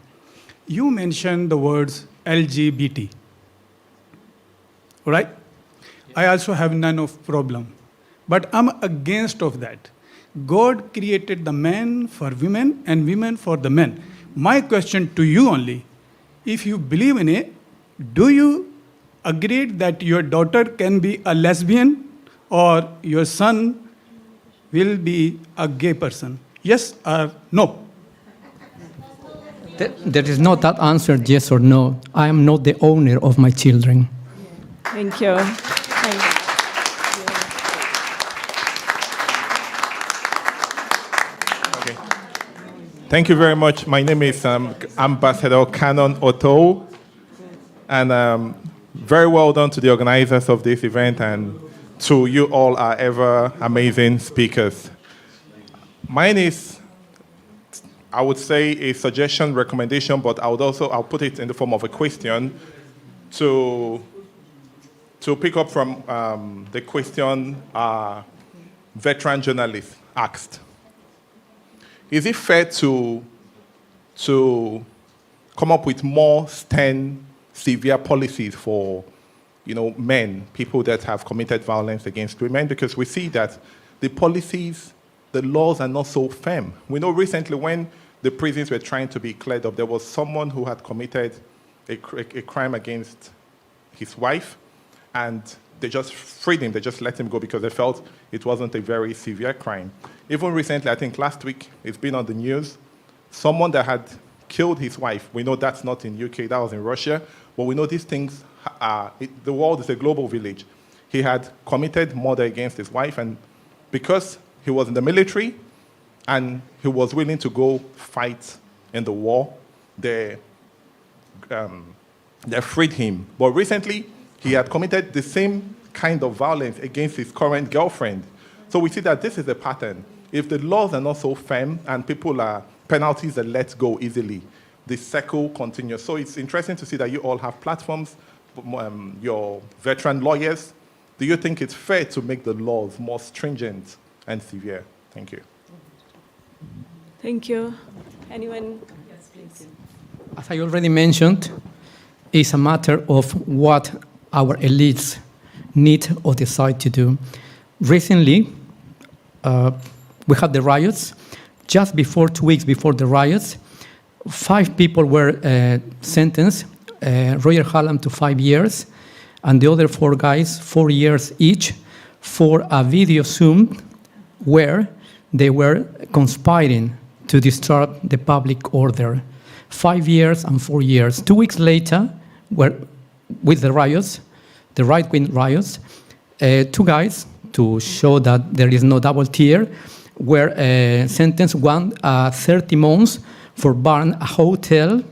S13: You mentioned the words LGBT, right? I also have none of problem, but I'm against of that. God created the man for women and women for the men. My question to you only, if you believe in it, do you agree that your daughter can be a lesbian or your son will be a gay person? Yes or no?
S4: There is not that answer, yes or no. I am not the owner of my children.
S3: Thank you.
S14: Thank you very much. My name is Ambassador Canon Otto, and very well done to the organizers of this event and to you all, our ever amazing speakers. Mine is, I would say, a suggestion, recommendation, but I'll put it in the form of a question to pick up from the question veteran journalist asked. Is it fair to come up with more stern, severe policies for, men, people that have committed violence against women? Because we see that the policies, the laws are not so firm. We know recently when the prisons were trying to be cleared up, there was someone who had committed a crime against his wife, and they just freed him, they just let him go because they felt it wasn't a very severe crime. Even recently, I think last week, it's been on the news, someone that had killed his wife. We know that's not in UK, that was in Russia, but we know these things, the world is a global village. He had committed murder against his wife, and because he was in the military and he was willing to go fight in the war, they freed him. But recently, he had committed the same kind of violence against his current girlfriend. So we see that this is a pattern. If the laws are not so firm and people are penalties that let go easily, the cycle continues. So it's interesting to see that you all have platforms, your veteran lawyers. Do you think it's fair to make the laws more stringent and severe? Thank you.
S3: Thank you. Anyone?
S4: Yes, please. As I already mentioned, it's a matter of what our elites need or decide to do. Recently, we had the riots. Just before, 2 weeks before the riots, 5 people were sentenced, Roger Hallam to 5 years, and the other 4 guys, 4 years each, for a video Zoom where they were conspiring to disturb the public order. 5 years and 4 years. 2 weeks later, with the riots, the right-wing riots, 2 guys, to show that there is no double tier, were sentenced, one 30 months for burning a hotel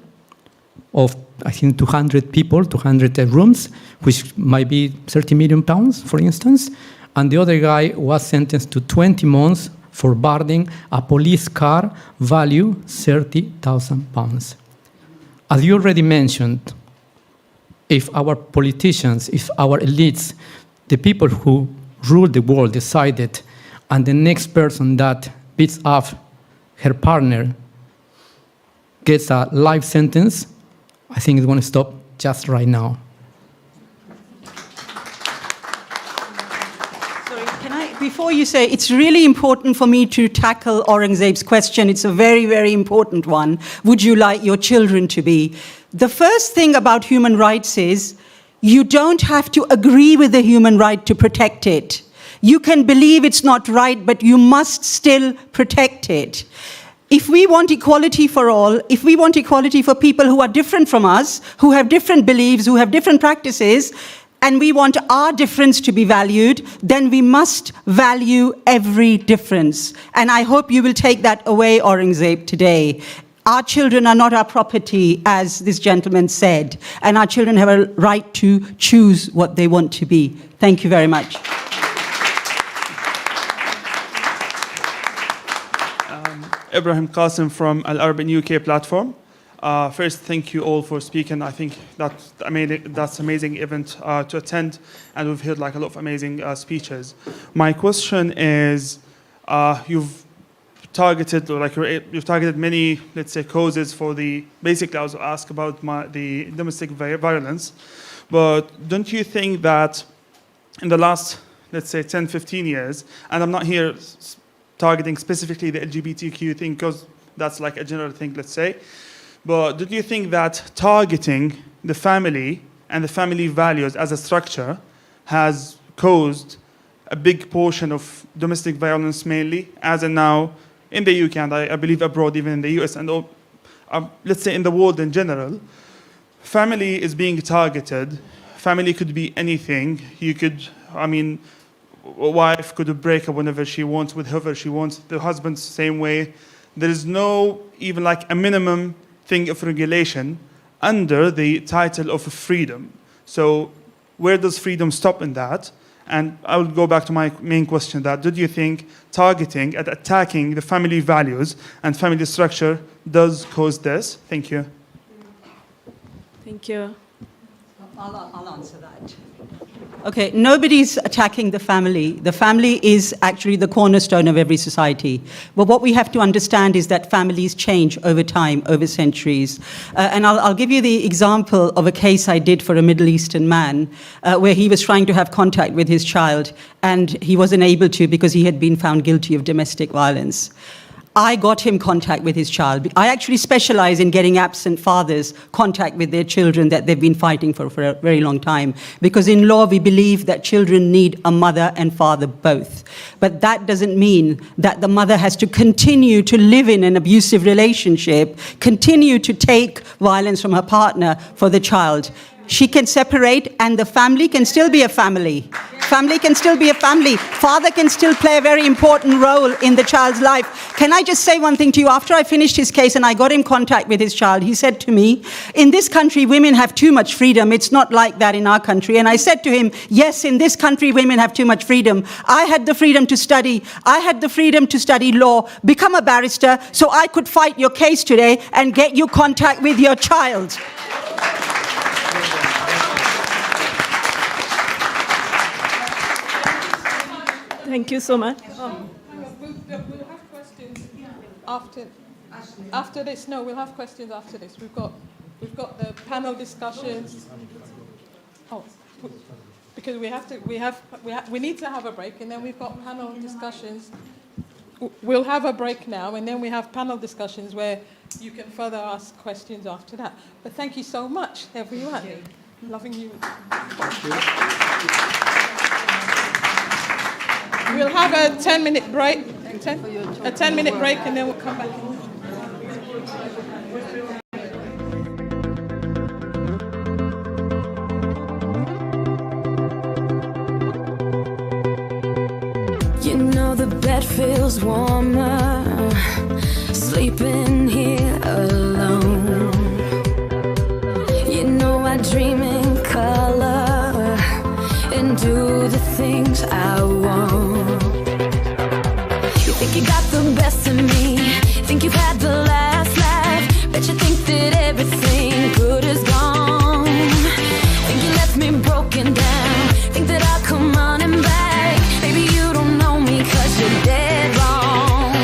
S4: of, I think, 200 people, 200 rooms, which might be 30 million pounds, for instance. And the other guy was sentenced to 20 months for burning a police car value 30,000 pounds. As you already mentioned, if our politicians, if our elites, the people who rule the world decided, and the next person that beats up her partner gets a life sentence, I think it's going to stop just right now.
S22: Before you say, it's really important for me to tackle Aurangzeb's question. It's a very, very important one. Would you like your children to be? The first thing about human rights is you don't have to agree with the human right to protect it. You can believe it's not right, but you must still protect it. If we want equality for all, if we want equality for people who are different from us, who have different beliefs, who have different practices, and we want our difference to be valued, then we must value every difference. And I hope you will take that away, Aurangzeb, today. Our children are not our property, as this gentleman said, and our children have a right to choose what they want to be. Thank you very much.
S15: Ibrahim Qasim from Al Urban UK platform.
S10: First, thank you all for speaking. I think that's amazing event to attend, and we've heard like a lot of amazing speeches. My question is, you've targeted many, let's say, causes for the. Basically, I was asked about the domestic violence, but don't you think that in the last, let's say, 10, 15 years, and I'm not here targeting specifically the LGBTQ thing because that's like a general thing, let's say. But do you think that targeting the family and the family values as a structure has caused a big portion of domestic violence mainly, as in now in the UK and I believe abroad, even in the US and all, let's say in the world in general, family is being targeted. Family could be anything. A wife could break up whenever she wants, with whoever she wants, the husband's the same way. There is no even like a minimum thing of regulation under the title of freedom. So where does freedom stop in that? And I will go back to my main question, that do you think targeting and attacking the family values and family structure does cause this? Thank you.
S3: Thank you.
S22: I'll answer that. Okay, nobody's attacking the family. The family is actually the cornerstone of every society. But what we have to understand is that families change over time, over centuries. And I'll give you the example of a case I did for a Middle Eastern man where he was trying to have contact with his child and he wasn't able to because he had been found guilty of domestic violence. I got him contact with his child. I actually specialize in getting absent fathers contact with their children that they've been fighting for a very long time. Because in law, we believe that children need a mother and father both. But that doesn't mean that the mother has to continue to live in an abusive relationship, continue to take violence from her partner for the child. She can separate and the family can still be a family. Family can still be a family. Father can still play a very important role in the child's life. Can I just say one thing to you? After I finished his case and I got in contact with his child, he said to me, in this country, women have too much freedom. It's not like that in our country. And I said to him, yes, in this country, women have too much freedom. I had the freedom to study. I had the freedom to study law, become a barrister, so I could fight your case today and get you contact with your child.
S3: Thank you so much.
S19: We'll have questions after this. No, we'll have questions after this. We've got the panel discussions. Oh, because we need to have a break, and then we've got panel discussions. We'll have a break now, and then we have panel discussions where you can further ask questions after that. But thank you so much, everyone. Loving you. We'll have a 10-minute break. A 10-minute break, and then we'll come back.
S15: You know the bed feels warmer, sleeping here alone. You know I dream in color and do the things I want. You think you got the best of me, think you've had the last laugh, bet you think that everything good is gone. Think you left me broken down, think that I'll come running back. Baby, you don't know me 'cause you're dead wrong.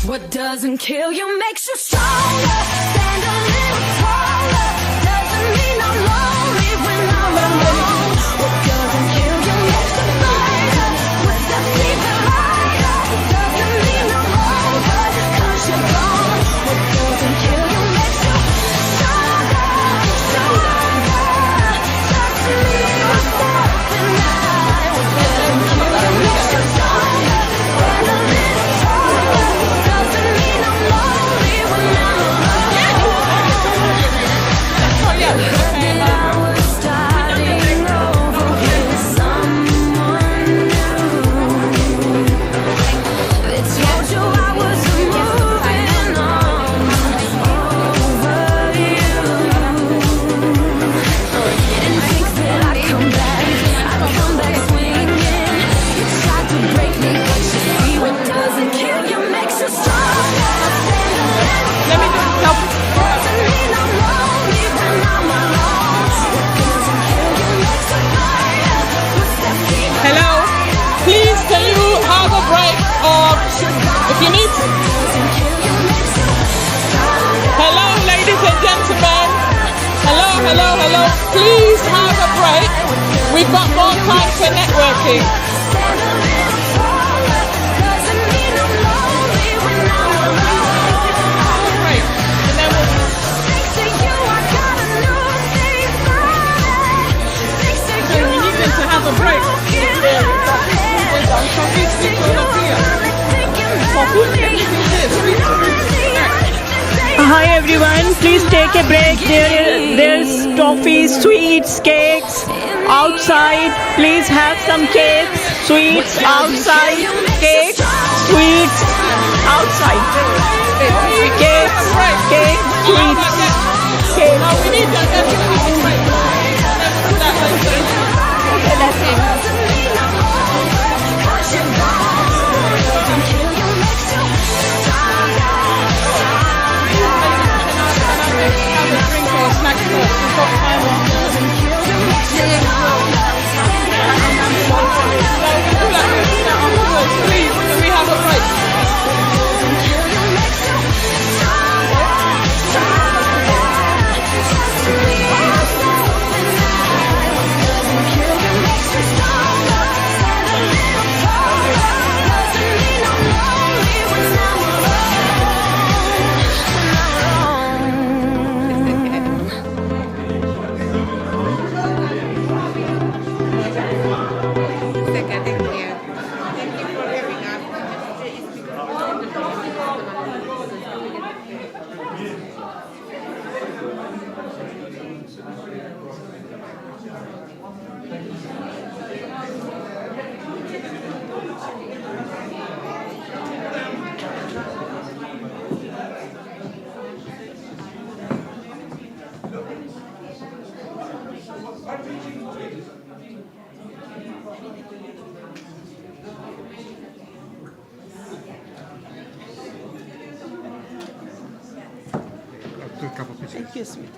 S15: What doesn't kill you makes you stronger. Stand a little taller. Doesn't mean I'm lonely when I'm alone. What doesn't kill you makes you brighter. What's the secret lighter? Doesn't mean I'm over 'cause you're gone. What doesn't kill you makes you stronger, stronger. Talk to me myself tonight. What doesn't kill you makes you stronger. Stand a little taller. Doesn't mean I'm lonely when I'm alone.
S19: Please have a break. We've got more time for networking. To have a break.
S3: Hi everyone, please take a break. There's toffees, sweets, cakes outside. Please have some cakes, sweets outside. Cakes, sweets outside. Cakes, sweets, cakes.
S19: No, we need that. Please, can we have a break?
S12: Thank you, sweetie.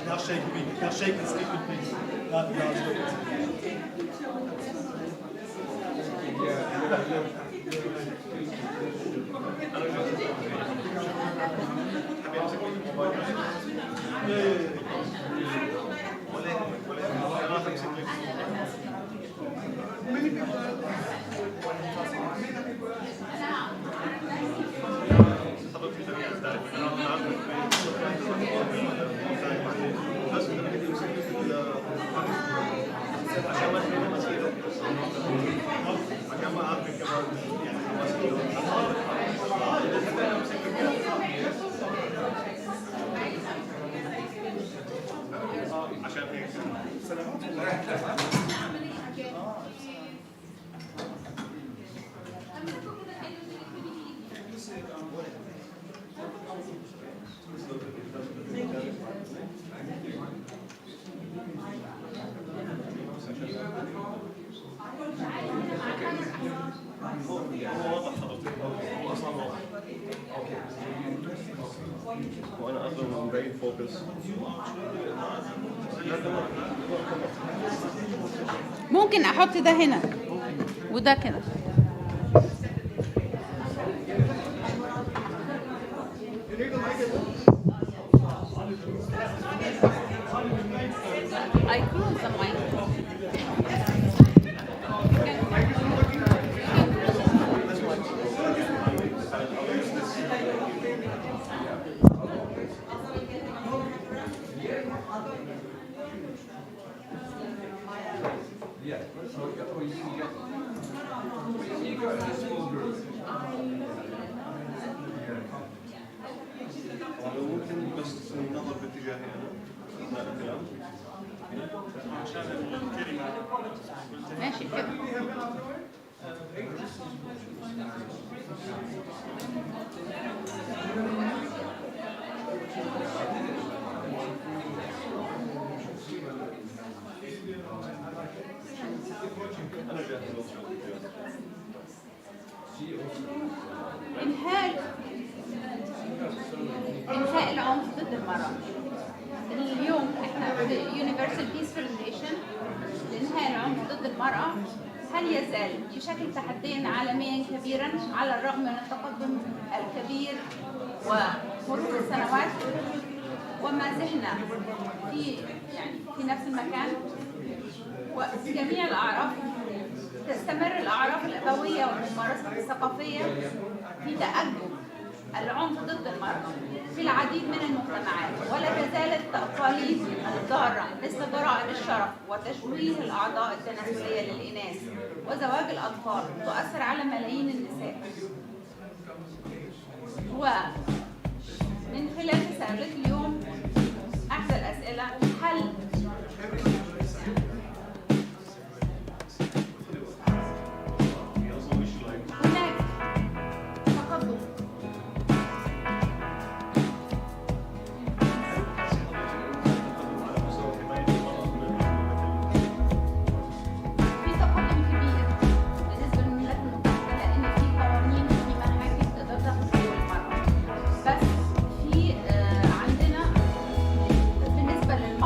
S2: Now shake with me. Now shake and stick with me.
S7: ممكن احط ده هنا وده كده. I close the mic. ماشي كده. Inhale. المرأة. اليوم احنا في Universal Peace Foundation لإنهاء العنف ضد المرأة هل يزال يشكل تحديا عالميا كبيرا على الرغم من التقدم الكبير ومرور السنوات، وما زلنا في نفس المكان، وفي جميع الأعراف تستمر الأعراف الأبوية والممارسات الثقافية في تأجج العنف ضد المرأة في العديد من المجتمعات، ولا تزال التقاليد الضارة مثل ضرائب الشرف وتشويه الأعضاء التناسلية للإناث وزواج الأطفال تؤثر على ملايين النساء. ومن خلال تساؤلات اليوم أحدى الأسئلة، هل هناك تقدم كبير بالنسبة للولايات المتحدة، لأن في قوانين وفي محاكم تقدر تاخد حقوق المرأة، بس في عندنا بالنسبة للمرأة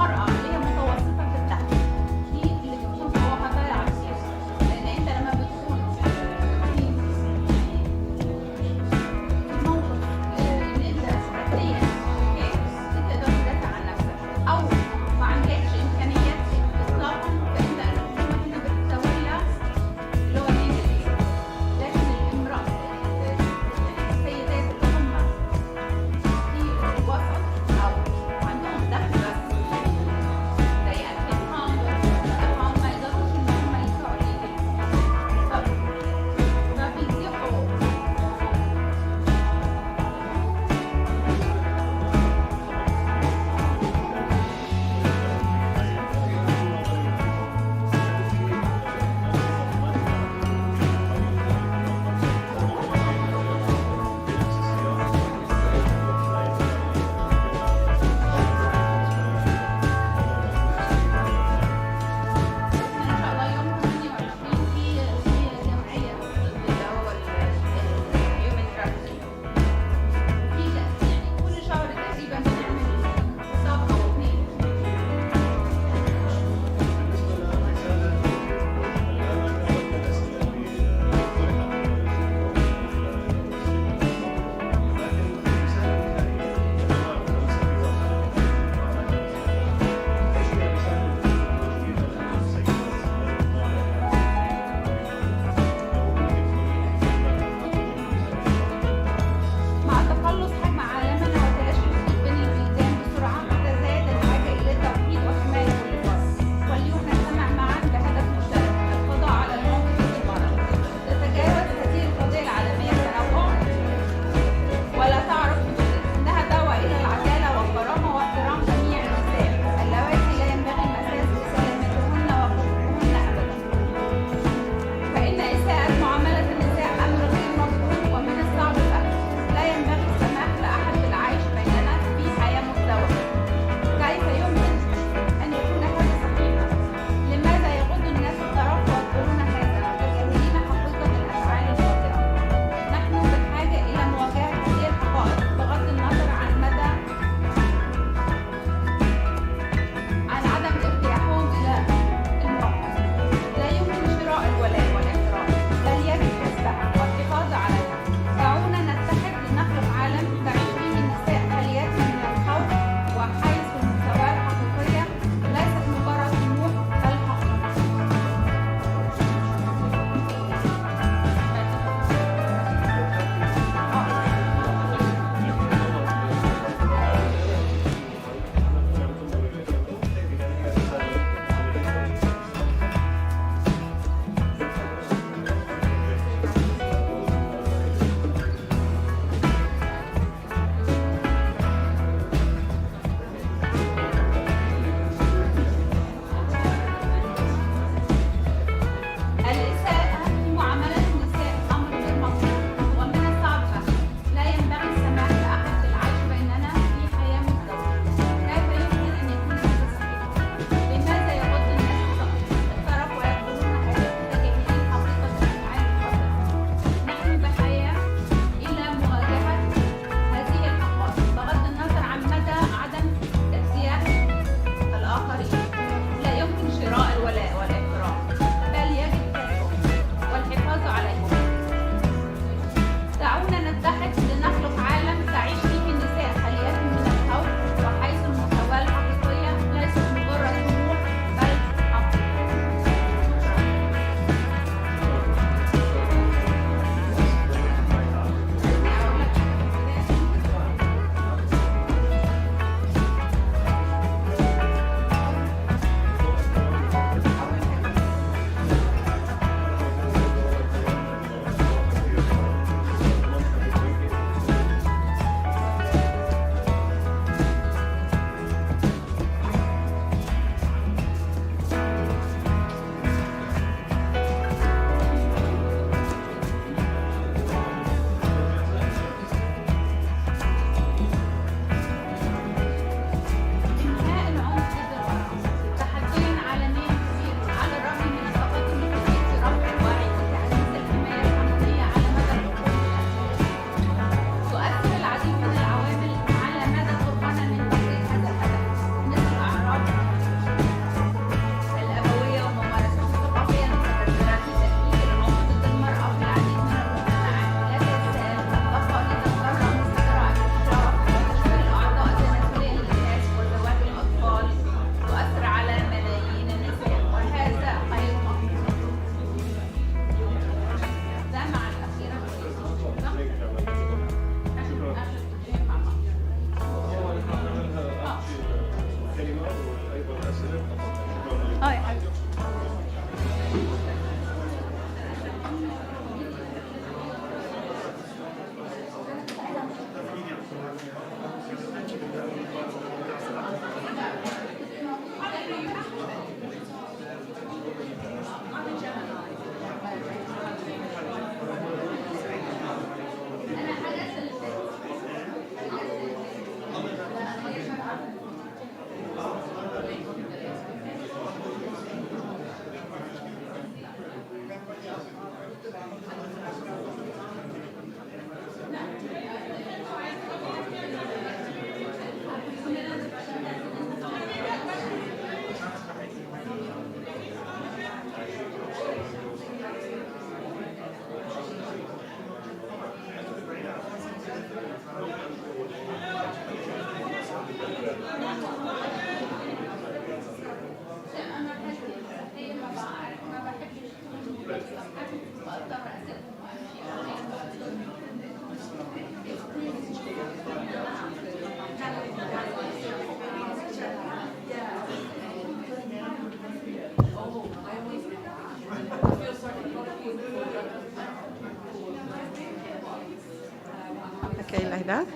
S9: Okay, like that.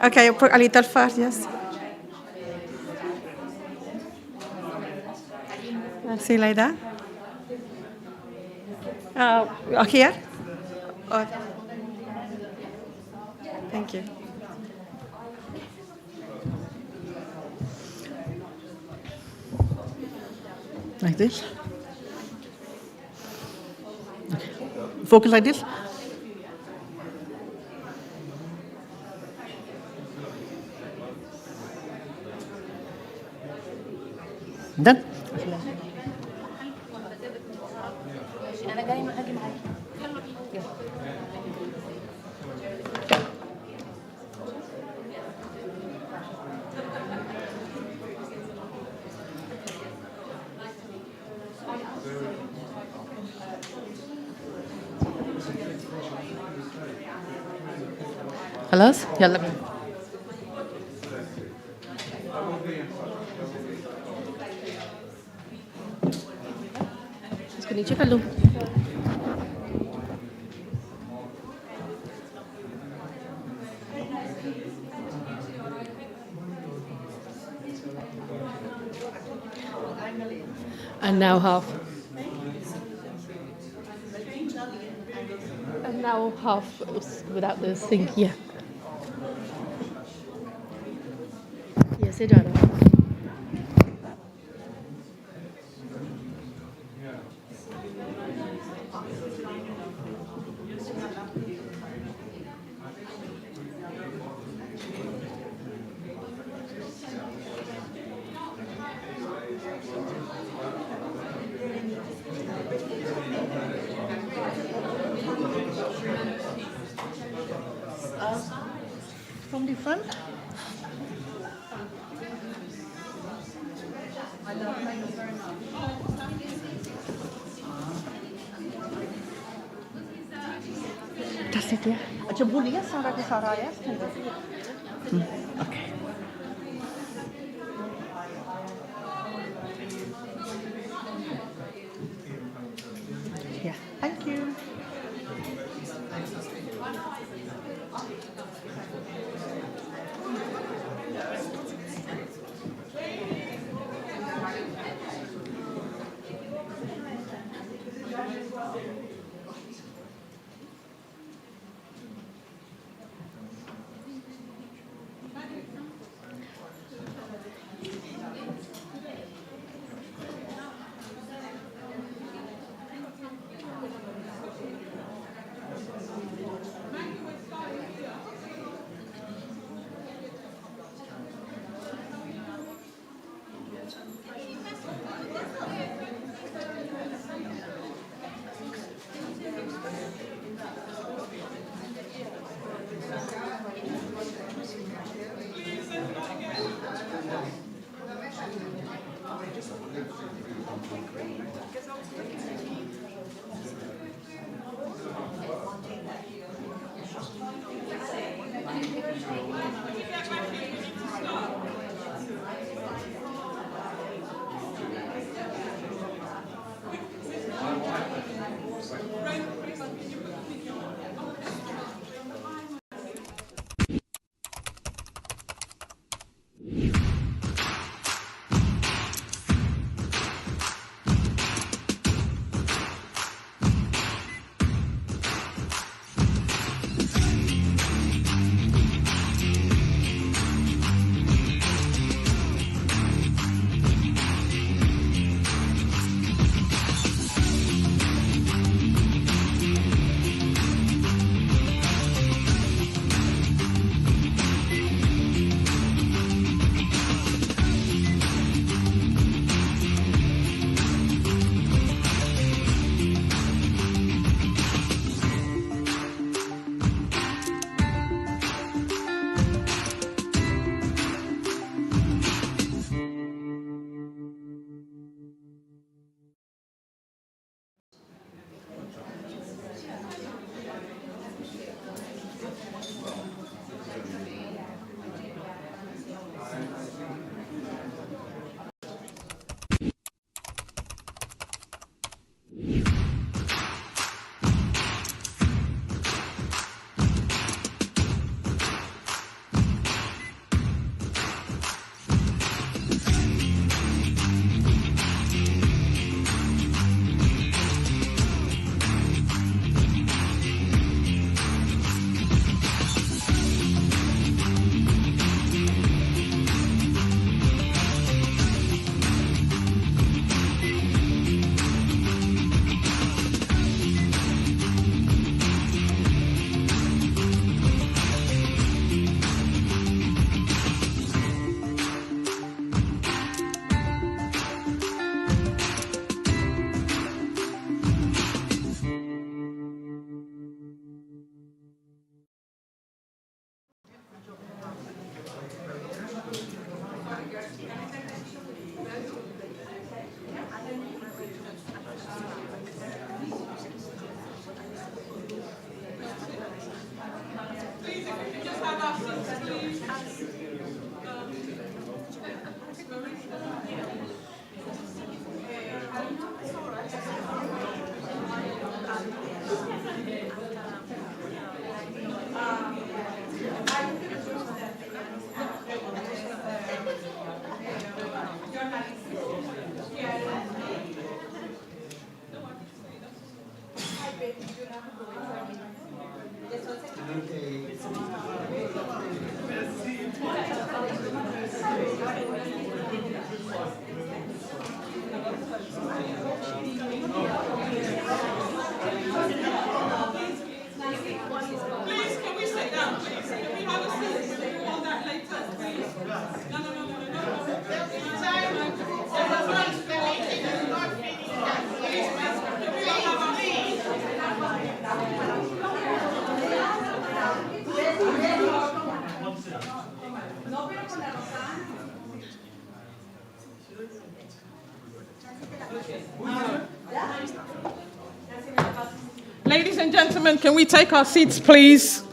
S9: Okay, a little fast, yes. See, like that. Here. Oh. Thank you. Like this. Okay. Focus like this. Done. خلاص يلا بينا.
S1: इसको नीचे कर लूँ. And now half. And now half without the thing. Yeah. Yes, it does.
S9: From the front.
S1: That's it, yeah.
S9: अच्छा बोलिए सारा के सारा आया Okay. Yeah. Thank you.
S19: Ladies and gentlemen, can we take our seats, please?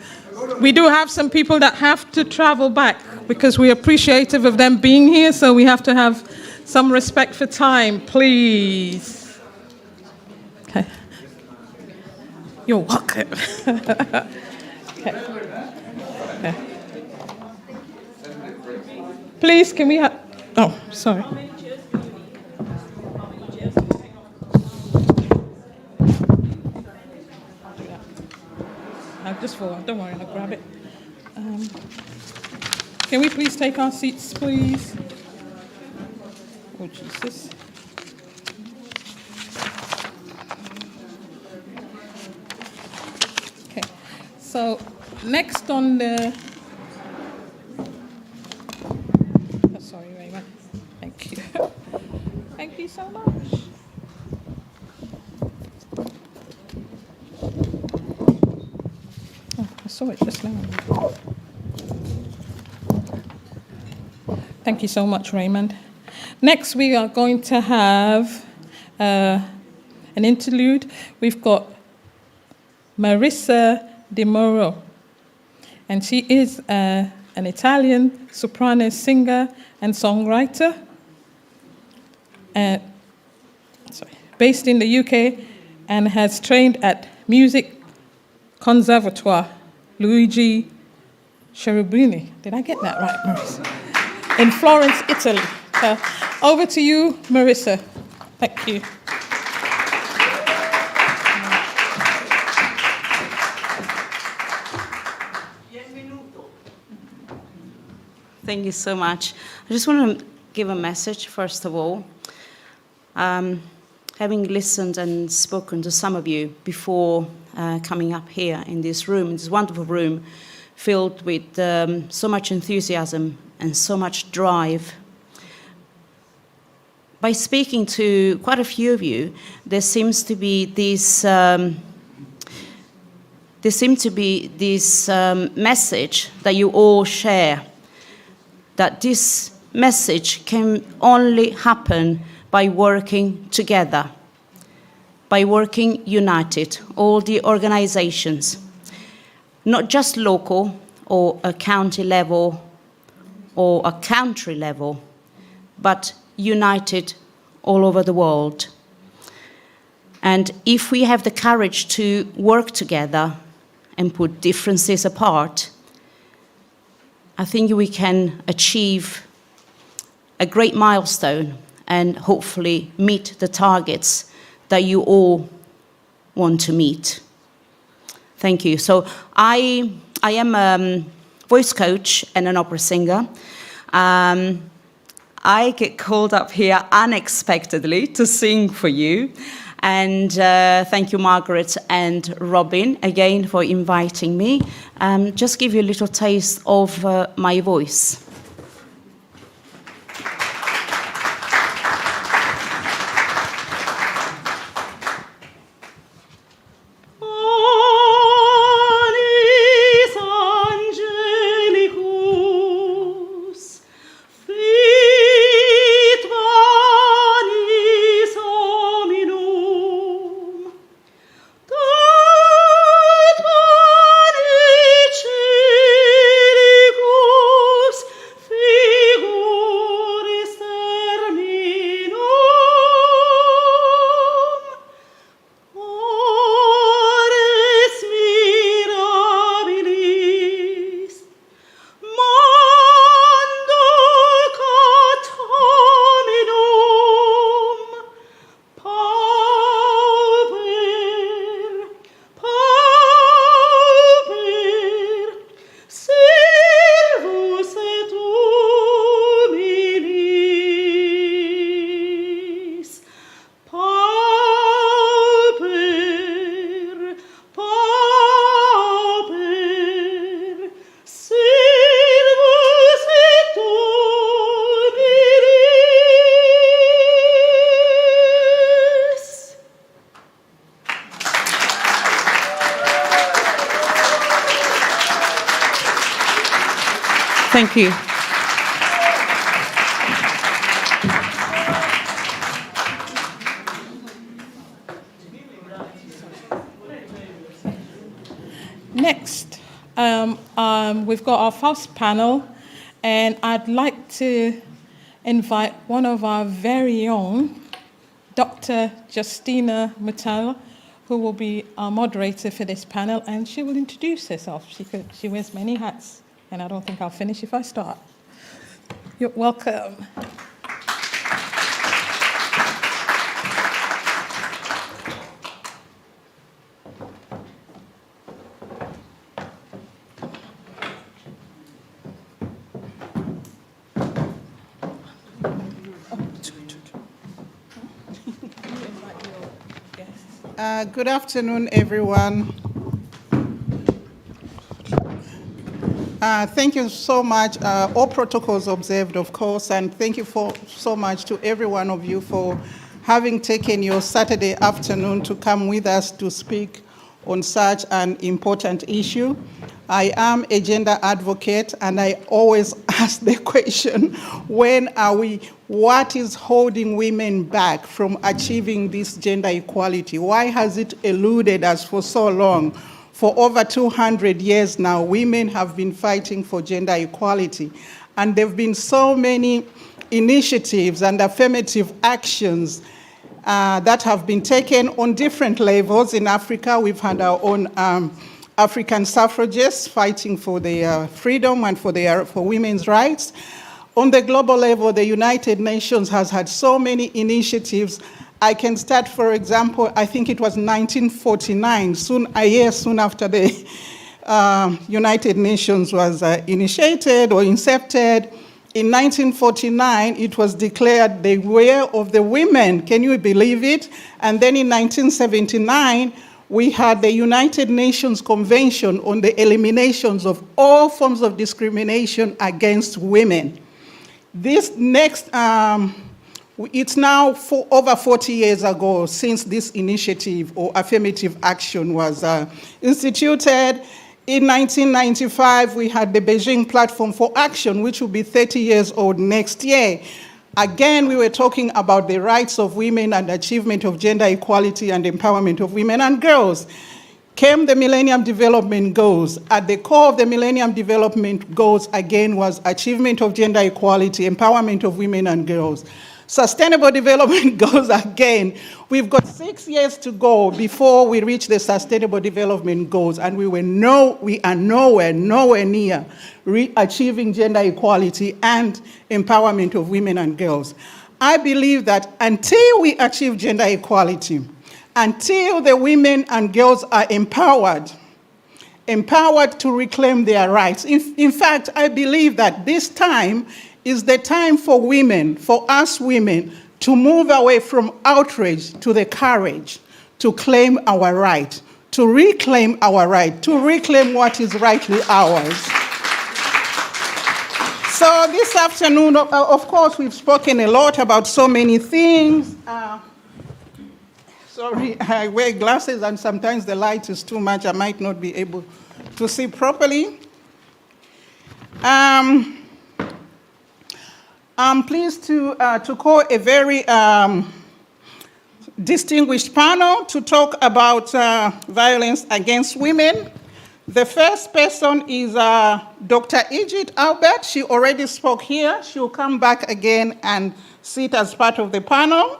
S19: We do have some people that have to travel back because we're appreciative of them being here, so we have to have some respect for time, please. Okay. You're welcome. Okay. Okay. Please, can we have... Oh, sorry. Just for, don't worry, I'll grab it. Can we please take our seats, please? Oh, Jesus. Okay, so next on the... Oh, sorry, Raymond. Thank you. Thank you so much. I saw it just now. Thank you so much, Raymond. Next, we are going to have an interlude. We've got Marisa di Muro, and she is an Italian soprano singer and songwriter, based in the UK, and has trained at Music Conservatoire Luigi Cherubini. Did I get that right, Marisa? In Florence, Italy. Over to you, Marisa. Thank you.
S16: Thank you so much. I just want to give a message, first of all. Having listened and spoken to some of you before coming up here in this room, this wonderful room filled with so much enthusiasm and so much drive. By speaking to quite a few of you, there seems to be this message that you all share, that this message can only happen by working together, by working united, all the organizations, not just local or a county level or a country level, but united all over the world. And if we have the courage to work together and put differences apart, I think we can achieve a great milestone and hopefully meet the targets that you all want to meet. Thank you. So I am a voice coach and an opera singer. I get called up here unexpectedly to sing for you. And thank you, Margaret and Robin, again for inviting me. Just give you a little taste of my voice. Thank you.
S19: Next, we've got our first panel, and I'd like to invite one of our very own, Dr. Justina Mutale, who will be our moderator for this panel, and she will introduce herself. She wears many hats, and I don't think I'll finish if I start. You're welcome.
S9: Good afternoon, everyone. Thank you so much. All protocols observed, of course, and thank you so much to every one of you for having taken your Saturday afternoon to come with us to speak on such an important issue. I am a gender advocate, and I always ask the question, what is holding women back from achieving this gender equality? Why has it eluded us for so long? For over 200 years now, women have been fighting for gender equality, and there have been so many initiatives and affirmative actions that have been taken on different levels. In Africa, we've had our own African suffragists fighting for their freedom and for women's rights. On the global level, the United Nations has had so many initiatives. I can start, for example, I think it was 1949, a year soon after the United Nations was initiated or incepted. In 1949, it was declared the year of the women. Can you believe it? And then in 1979, we had the United Nations Convention on the Eliminations of all forms of discrimination against women. This next, it's now over 40 years ago since this initiative or affirmative action was instituted. In 1995, we had the Beijing Platform for Action, which will be 30 years old next year. Again, we were talking about the rights of women and achievement of gender equality and empowerment of women and girls. Came the Millennium Development Goals. At the core of the Millennium Development Goals, again, was achievement of gender equality, empowerment of women and girls. Sustainable Development Goals, again, we've got 6 years to go before we reach the Sustainable Development Goals, and we are nowhere near achieving gender equality and empowerment of women and girls. I believe that until we achieve gender equality, until the women and girls are empowered to reclaim their rights. In fact, I believe that this time is the time for women, for us women, to move away from outrage to the courage to claim our right, to reclaim our right, to reclaim what is rightly ours. So this afternoon, of course, we've spoken a lot about so many things. Sorry, I wear glasses and sometimes the light is too much. I might not be able to see properly. I'm pleased to call a very distinguished panel to talk about violence against women. The first person is Dr. Ijit Albert. She already spoke here. She'll come back again and sit as part of the panel.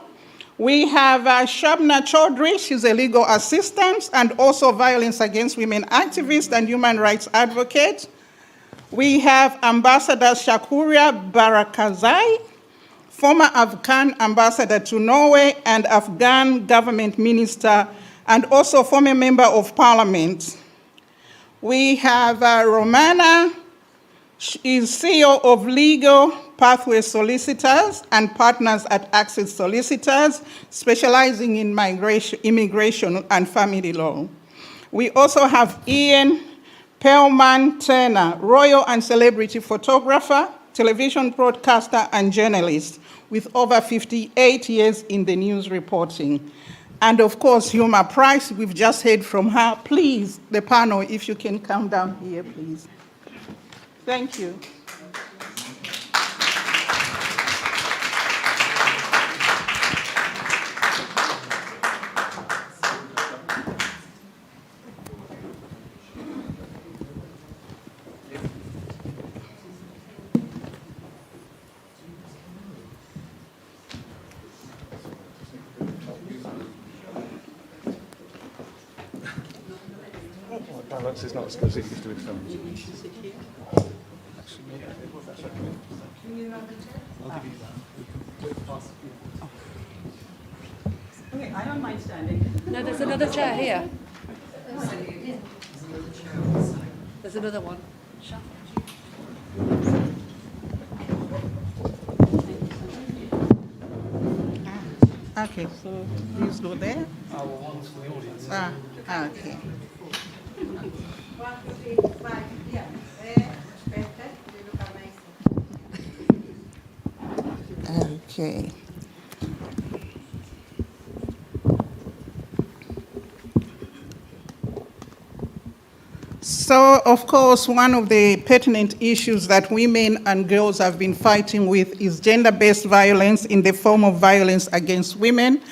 S9: We have Shabna Chaudhry. She's a legal assistant and also violence against women activist and human rights advocate. We have Ambassador Shakuria Barakazai, former Afghan ambassador to Norway and Afghan government minister, and also former member of parliament. We have Romana. She is CEO of Legal Pathway Solicitors and partners at Access Solicitors, specializing in immigration and family law. We also have Ian Perlman Turner, royal and celebrity photographer, television broadcaster, and journalist with over 58 years in the news reporting. And of course, Huma Price, we've just heard from her. Please, the panel, if you can come down here, please. Thank you.
S11: Balance is not as good as it used to with films.
S22: Okay, I don't mind standing.
S17: No, there's another chair here. There's another one.
S9: Okay, so please go there.
S11: Oh, well, one's for the audience.
S9: Okay. Okay. So, of course, one of the pertinent issues that women and girls have been fighting with is gender-based violence in the form of violence against women.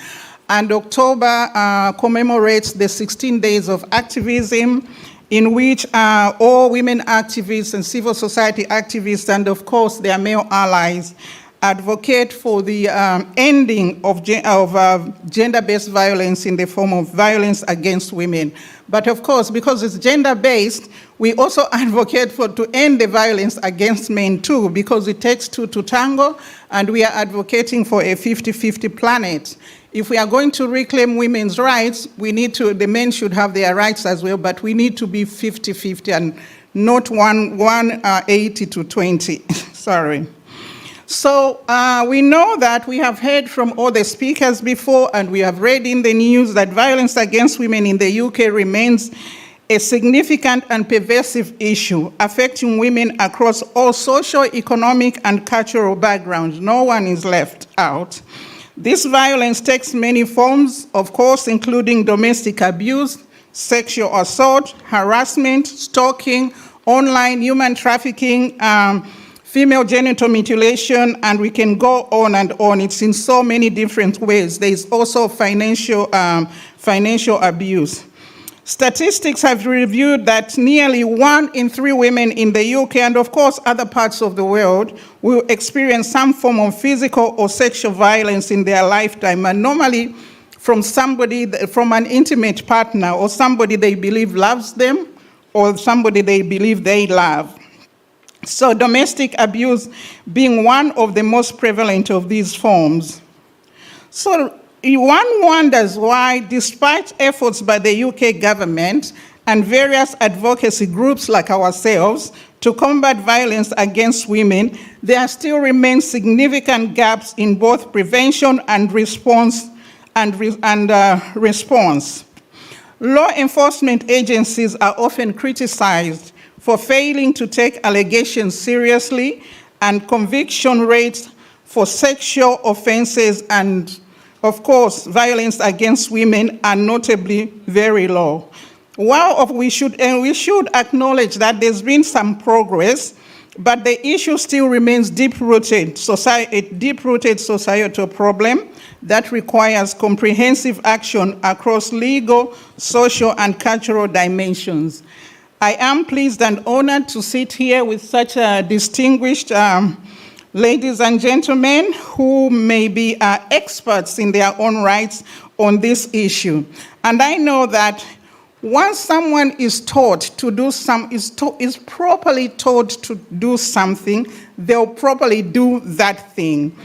S9: And October commemorates the 16 Days of Activism, in which all women activists and civil society activists, and of course their male allies, advocate for the ending of gender-based violence in the form of violence against women. But of course, because it's gender-based, we also advocate to end the violence against men too, because it takes two to tango, and we are advocating for a 50-50 planet. If we are going to reclaim women's rights, the men should have their rights as well, but we need to be 50-50 and not 180 to 20, sorry. So we know that we have heard from all the speakers before, and we have read in the news that violence against women in the UK remains a significant and pervasive issue affecting women across all social, economic, and cultural backgrounds. No one is left out. This violence takes many forms, of course, including domestic abuse, sexual assault, harassment, stalking, online human trafficking, female genital mutilation, and we can go on and on. It's in so many different ways. There is also financial abuse. Statistics have reviewed that nearly 1 in 3 women in the UK, and of course other parts of the world, will experience some form of physical or sexual violence in their lifetime, and normally from an intimate partner or somebody they believe loves them or somebody they believe they love. So domestic abuse being one of the most prevalent of these forms. So one wonders why, despite efforts by the UK government and various advocacy groups like ourselves to combat violence against women, there still remain significant gaps in both prevention and response. Law enforcement agencies are often criticized for failing to take allegations seriously, and conviction rates for sexual offenses and, of course, violence against women are notably very low. While we should acknowledge that there's been some progress, but the issue still remains deep-rooted societal problem that requires comprehensive action across legal, social, and cultural dimensions. I am pleased and honored to sit here with such distinguished ladies and gentlemen who may be experts in their own rights on this issue. And I know that once someone is taught to do is properly taught to do something, they'll properly do that thing.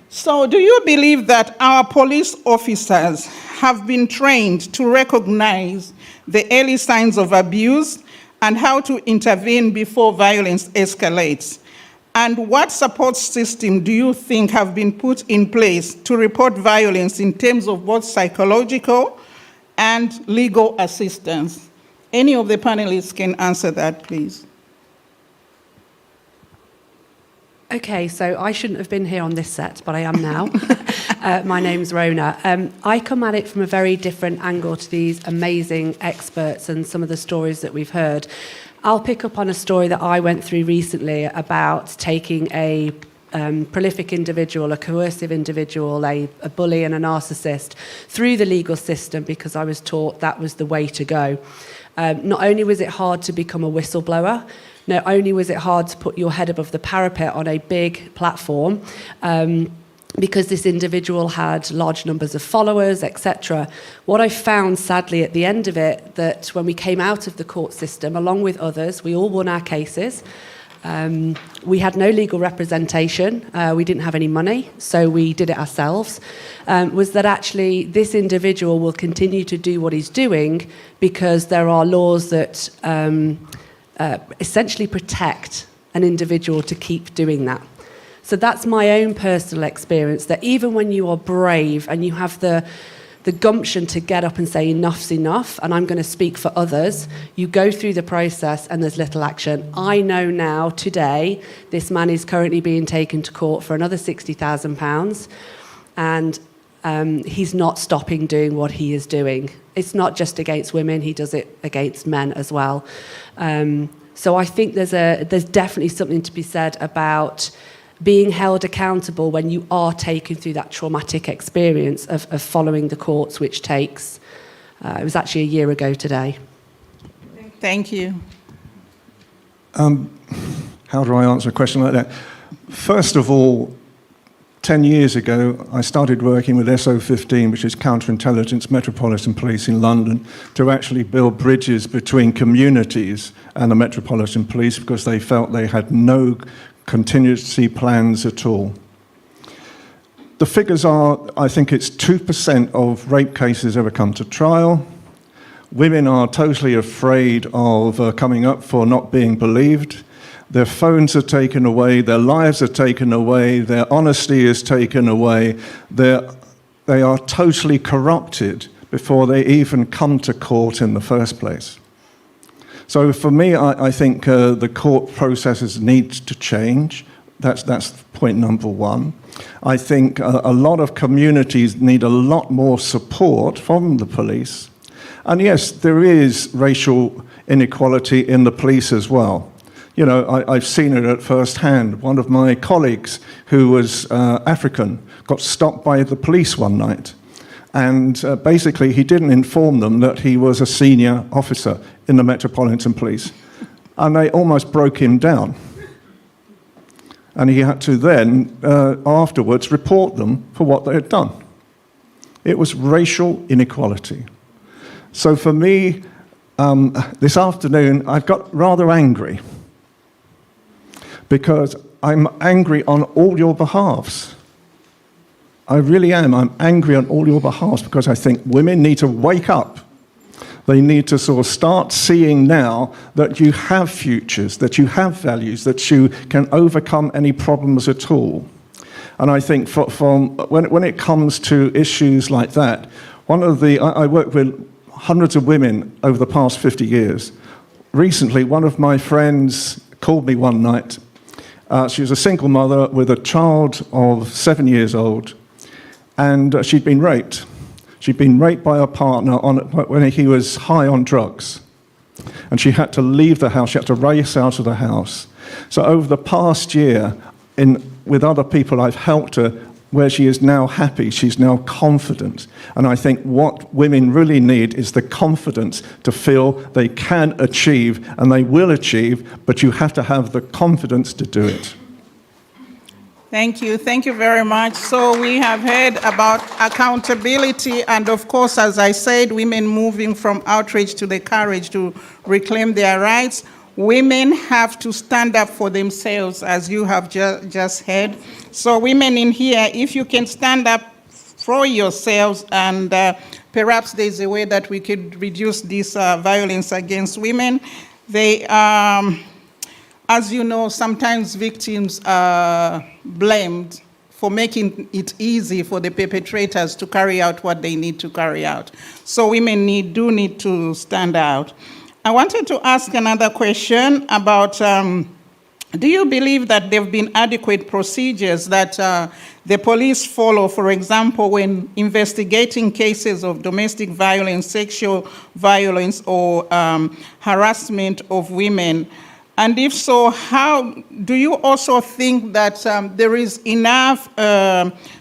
S9: So do you believe that our police officers have been trained to recognize the early signs of abuse and how to intervene before violence escalates? And what support system do you think have been put in place to report violence in terms of both psychological and legal assistance? Any of the panelists can answer that, please.
S17: Okay, so I shouldn't have been here on this set, but I am now. My name's Rhona. I come at it from a very different angle to these amazing experts and some of the stories that we've heard. I'll pick up on a story that I went through recently about taking a prolific individual, a coercive individual, a bully and a narcissist through the legal system because I was taught that was the way to go. Not only was it hard to become a whistleblower, not only was it hard to put your head above the parapet on a big platform, because this individual had large numbers of followers, etc. What I found, sadly, at the end of it, that when we came out of the court system, along with others, we all won our cases. We had no legal representation. We didn't have any money, so we did it ourselves. Was that actually this individual will continue to do what he's doing because there are laws that essentially protect an individual to keep doing that. So that's my own personal experience, that even when you are brave and you have the gumption to get up and say enough's enough, and I'm going to speak for others, you go through the process and there's little action. I know now, today, this man is currently being taken to court for another £60,000, and he's not stopping doing what he is doing. It's not just against women, he does it against men as well. So I think there's definitely something to be said about being held accountable when you are taken through that traumatic experience of following the courts, which takes, it was actually a year ago today.
S9: Thank you.
S11: How do I answer a question like that? First of all, 10 years ago, I started working with SO15, which is Counterintelligence Metropolitan Police in London, to actually build bridges between communities and the Metropolitan Police because they felt they had no contingency plans at all. The figures are, I think it's 2% of rape cases ever come to trial. Women are totally afraid of coming up for not being believed. Their phones are taken away, their lives are taken away, their honesty is taken away. They are totally corrupted before they even come to court in the first place. So for me, I think the court processes need to change. That's point number one. I think a lot of communities need a lot more support from the police. And yes, there is racial inequality in the police as well. You know, I've seen it at first hand. One of my colleagues who was African got stopped by the police one night. And basically, he didn't inform them that he was a senior officer in the Metropolitan Police. And they almost broke him down. And he had to then, afterwards, report them for what they had done. It was racial inequality. So for me, this afternoon, I've got rather angry. Because I'm angry on all your behalves. I really am. I'm angry on all your behalves because I think women need to wake up. They need to sort of start seeing now that you have futures, that you have values, that you can overcome any problems at all. And I think when it comes to issues like that, I work with hundreds of women over the past 50 years. Recently, one of my friends called me one night. She was a single mother with a child of 7 years old. And she'd been raped. She'd been raped by her partner when he was high on drugs. And she had to leave the house. She had to race out of the house. So over the past year, with other people, I've helped her where she is now happy. She's now confident. And I think what women really need is the confidence to feel they can achieve, and they will achieve, but you have to have the confidence to do it.
S9: Thank you. Thank you very much. So we have heard about accountability and, of course, as I said, women moving from outrage to the courage to reclaim their rights. Women have to stand up for themselves, as you have just heard. So women in here, if you can stand up for yourselves, and perhaps there's a way that we could reduce this violence against women. As you know, sometimes victims are blamed for making it easy for the perpetrators to carry out what they need to carry out. So women do need to stand out. I wanted to ask another question about, do you believe that there have been adequate procedures that the police follow, for example, when investigating cases of domestic violence, sexual violence, or harassment of women? And if so, how do you also think that there is enough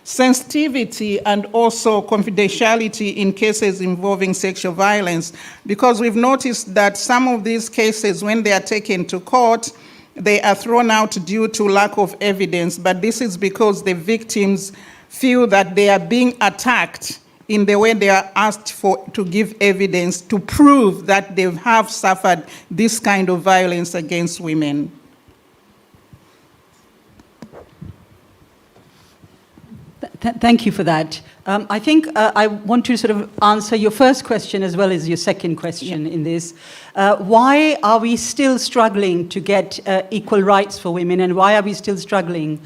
S9: sensitivity and also confidentiality in cases involving sexual violence? Because we've noticed that some of these cases, when they are taken to court, they are thrown out due to lack of evidence, but this is because the victims feel that they are being attacked in the way they are asked to give evidence to prove that they have suffered this kind of violence against women.
S22: Thank you for that. I think I want to sort of answer your first question as well as your second question in this. Why are we still struggling to get equal rights for women, and why are we still struggling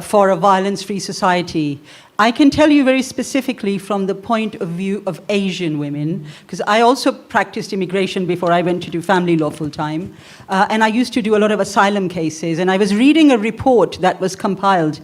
S22: for a violence-free society? I can tell you very specifically from the point of view of Asian women, because I also practiced immigration before I went to do family law full-time, and I used to do a lot of asylum cases, and I was reading a report that was compiled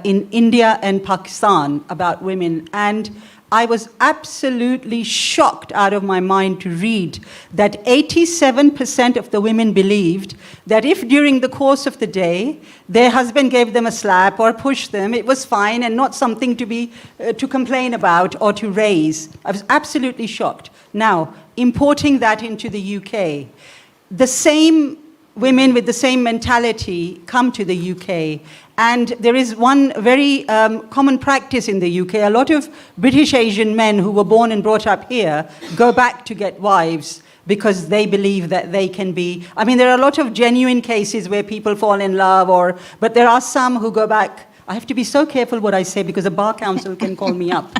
S22: in India and Pakistan about women, and I was absolutely shocked out of my mind to read that 87% of the women believed that if during the course of the day their husband gave them a slap or pushed them, it was fine and not something to complain about or to raise. I was absolutely shocked. Now, importing that into the UK, the same women with the same mentality come to the UK. And there is one very common practice in the UK. A lot of British Asian men who were born and brought up here go back to get wives because they believe that they can be... I mean, there are a lot of genuine cases where people fall in love, but there are some who go back... I have to be so careful what I say because the Bar Council can call me up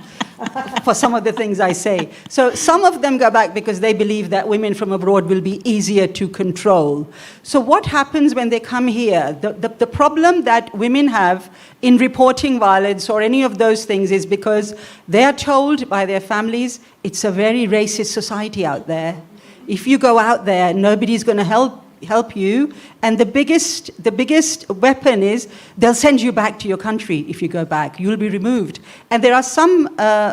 S22: for some of the things I say. So some of them go back because they believe that women from abroad will be easier to control. So what happens when they come here? The problem that women have in reporting violence or any of those things is because they are told by their families, it's a very racist society out there. If you go out there, nobody's going to help you, and the biggest weapon is they'll send you back to your country. If you go back, you'll be removed. And there are some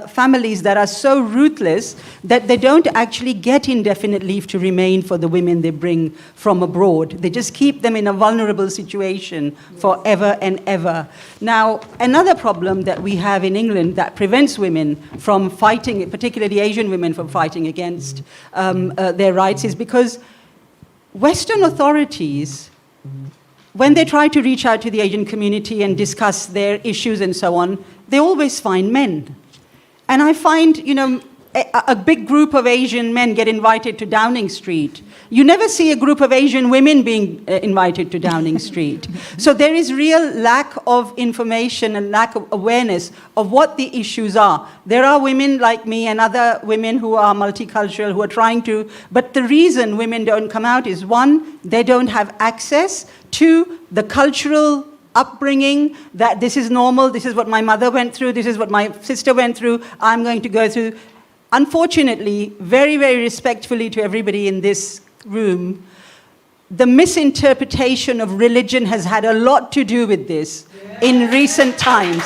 S22: families that are so ruthless that they don't actually get indefinite leave to remain for the women they bring from abroad. They just keep them in a vulnerable situation forever and ever. Now, another problem that we have in England that prevents women from fighting, particularly Asian women, from fighting against their rights is because Western authorities, when they try to reach out to the Asian community and discuss their issues and so on, they always find men. And I find, a big group of Asian men get invited to Downing Street. You never see a group of Asian women being invited to Downing Street. So there is real lack of information and lack of awareness of what the issues are. There are women like me and other women who are multicultural who are trying to, but the reason women don't come out is one, they don't have access to the cultural upbringing, that this is normal, this is what my mother went through, this is what my sister went through, I'm going to go through. Unfortunately, very, very respectfully to everybody in this room, the misinterpretation of religion has had a lot to do with this in recent times.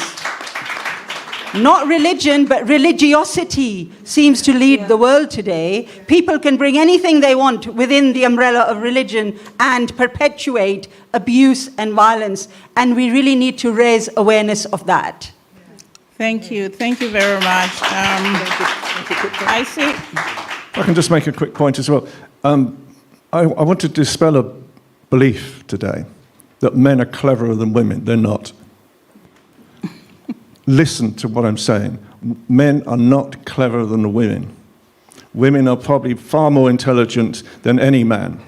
S22: Not religion, but religiosity seems to lead the world today. People can bring anything they want within the umbrella of religion and perpetuate abuse and violence, and we really need to raise awareness of that.
S9: Thank you very much. I see.
S11: If I can just make a quick point as well. I want to dispel a belief today that men are cleverer than women. They're not. Listen to what I'm saying. Men are not cleverer than the women. Women are probably far more intelligent than any man.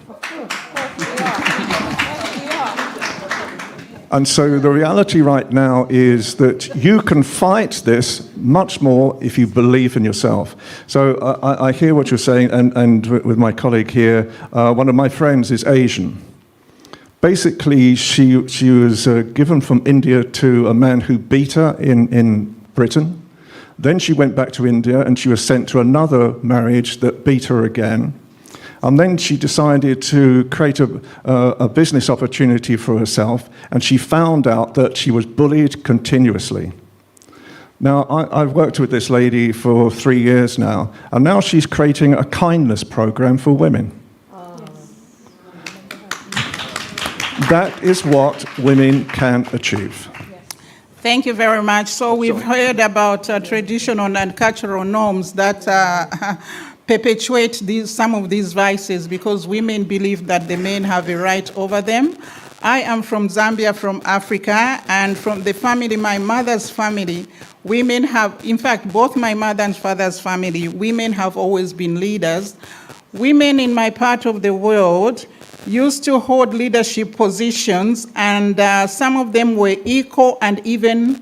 S11: And so the reality right now is that you can fight this much more if you believe in yourself. So I hear what you're saying, and with my colleague here, one of my friends is Asian. Basically, she was given from India to a man who beat her in Britain. Then she went back to India and she was sent to another marriage that beat her again. And then she decided to create a business opportunity for herself, and she found out that she was bullied continuously. Now, I've worked with this lady for 3 years now, and now she's creating a kindness program for women. That is what women can achieve.
S9: Thank you very much. So we've heard about traditional and cultural norms that perpetuate some of these vices because women believe that the men have a right over them. I am from Zambia, from Africa, and from the family, my mother's family, women have, in fact, both my mother and father's family, women have always been leaders. Women in my part of the world used to hold leadership positions, and some of them were equal and even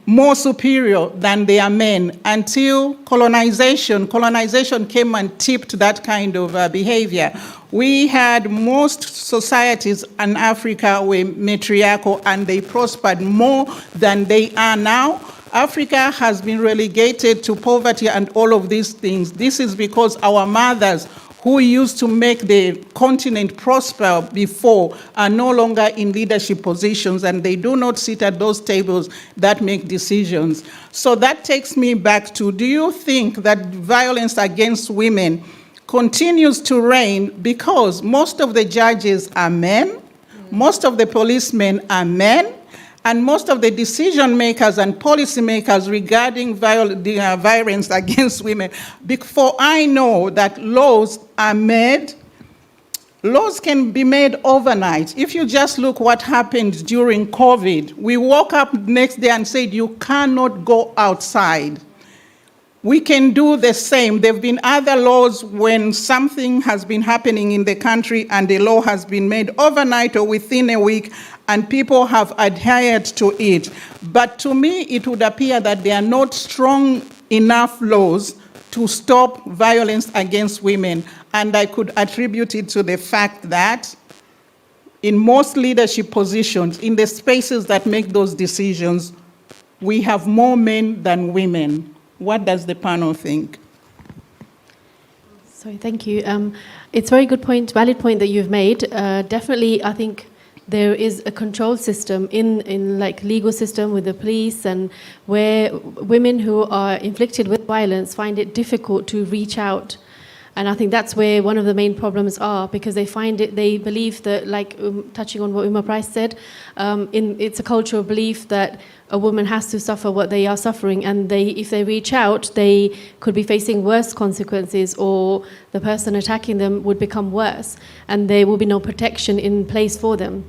S9: more superior than their men until colonization. Colonization came and tipped that kind of behavior. We had most societies in Africa were matriarchal and they prospered more than they are now. Africa has been relegated to poverty and all of these things. This is because our mothers who used to make the continent prosper before are no longer in leadership positions, and they do not sit at those tables that make decisions. So that takes me back to, do you think that violence against women continues to reign because most of the judges are men, most of the policemen are men, and most of the decision makers and policy makers regarding violence against women? For I know that laws are made, laws can be made overnight. If you just look what happened during COVID, we woke up next day and said, you cannot go outside. We can do the same. There have been other laws when something has been happening in the country and the law has been made overnight or within a week, and people have adhered to it. But to me, it would appear that they are not strong enough laws to stop violence against women. And I could attribute it to the fact that in most leadership positions, in the spaces that make those decisions, we have more men than women. What does the panel think?
S1: Sorry, thank you. It's a very good point, valid point that you've made. Definitely, I think there is a control system in like legal system with the police, and where women who are inflicted with violence find it difficult to reach out. And I think that's where one of the main problems are, because they believe that, like touching on what Price said, it's a cultural belief that a woman has to suffer what they are suffering, and if they reach out, they could be facing worse consequences, or the person attacking them would become worse, and there will be no protection in place for them.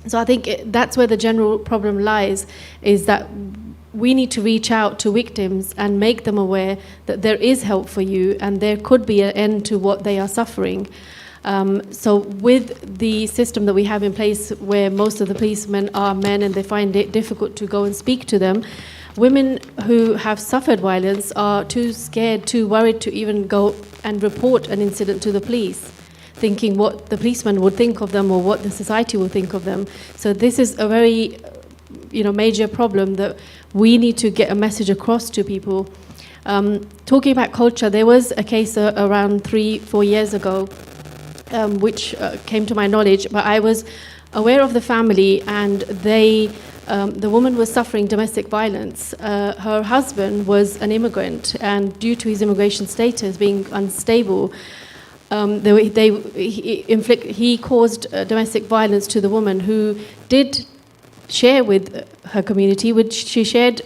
S1: So I think that's where the general problem lies, is that we need to reach out to victims and make them aware that there is help for you and there could be an end to what they are suffering. So with the system that we have in place, where most of the policemen are men and they find it difficult to go and speak to them, women who have suffered violence are too scared, too worried to even go and report an incident to the police, thinking what the policeman would think of them or what the society will think of them. So this is a very major problem that we need to get a message across to people. Talking about culture, there was a case around 3-4 years ago which came to my knowledge, but I was aware of the family, and the woman was suffering domestic violence. Her husband was an immigrant, and due to his immigration status being unstable, he caused domestic violence to the woman, who did share with her community, which she shared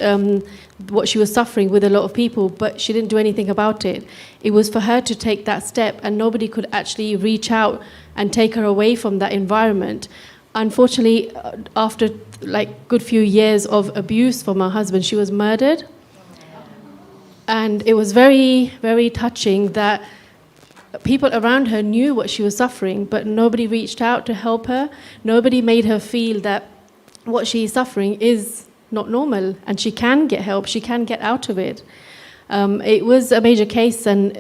S1: what she was suffering with a lot of people, but she didn't do anything about it. It was for her to take that step, and nobody could actually reach out and take her away from that environment. Unfortunately, after like good few years of abuse from her husband, she was murdered. And it was very, very touching that people around her knew what she was suffering, but nobody reached out to help her. Nobody made her feel that what she is suffering is not normal, and she can get help, she can get out of it. It was a major case, and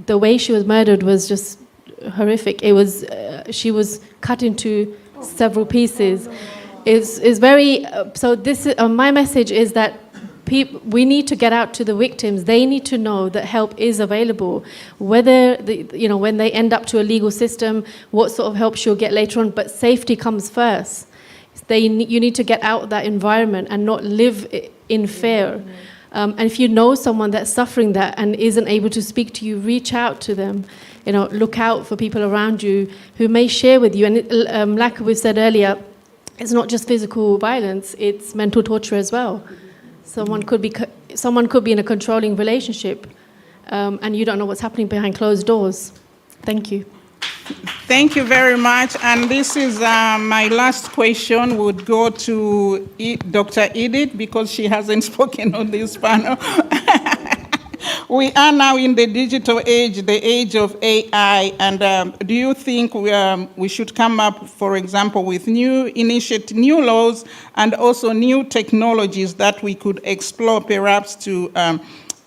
S1: the way she was murdered was just horrific. It was she was cut into several pieces. Is very so. This my message is that we need to get out to the victims. They need to know that help is available. Whether when they end up to a legal system, what sort of help she'll get later on, but safety comes first. You need to get out of that environment and not live in fear. And if you know someone that's suffering that and isn't able to speak to you, reach out to them. Look out for people around you who may share with you. And like we said earlier, it's not just physical violence; it's mental torture as well. Someone could be in a controlling relationship, and you don't know what's happening behind closed doors. Thank you.
S9: Thank you very much. And this is my last question would go to Dr. Edith because she hasn't spoken on this panel. We are now in the digital age, the age of AI, and do you think we should come up, for example, with new laws and also new technologies that we could explore perhaps to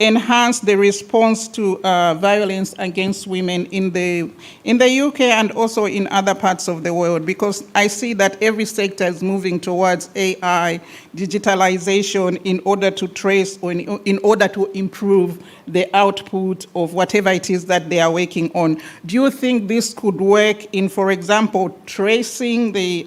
S9: enhance the response to violence against women in the UK and also in other parts of the world? Because I see that every sector is moving towards AI, digitalization in order to trace or in order to improve the output of whatever it is that they are working on. Do you think this could work in, for example, tracing the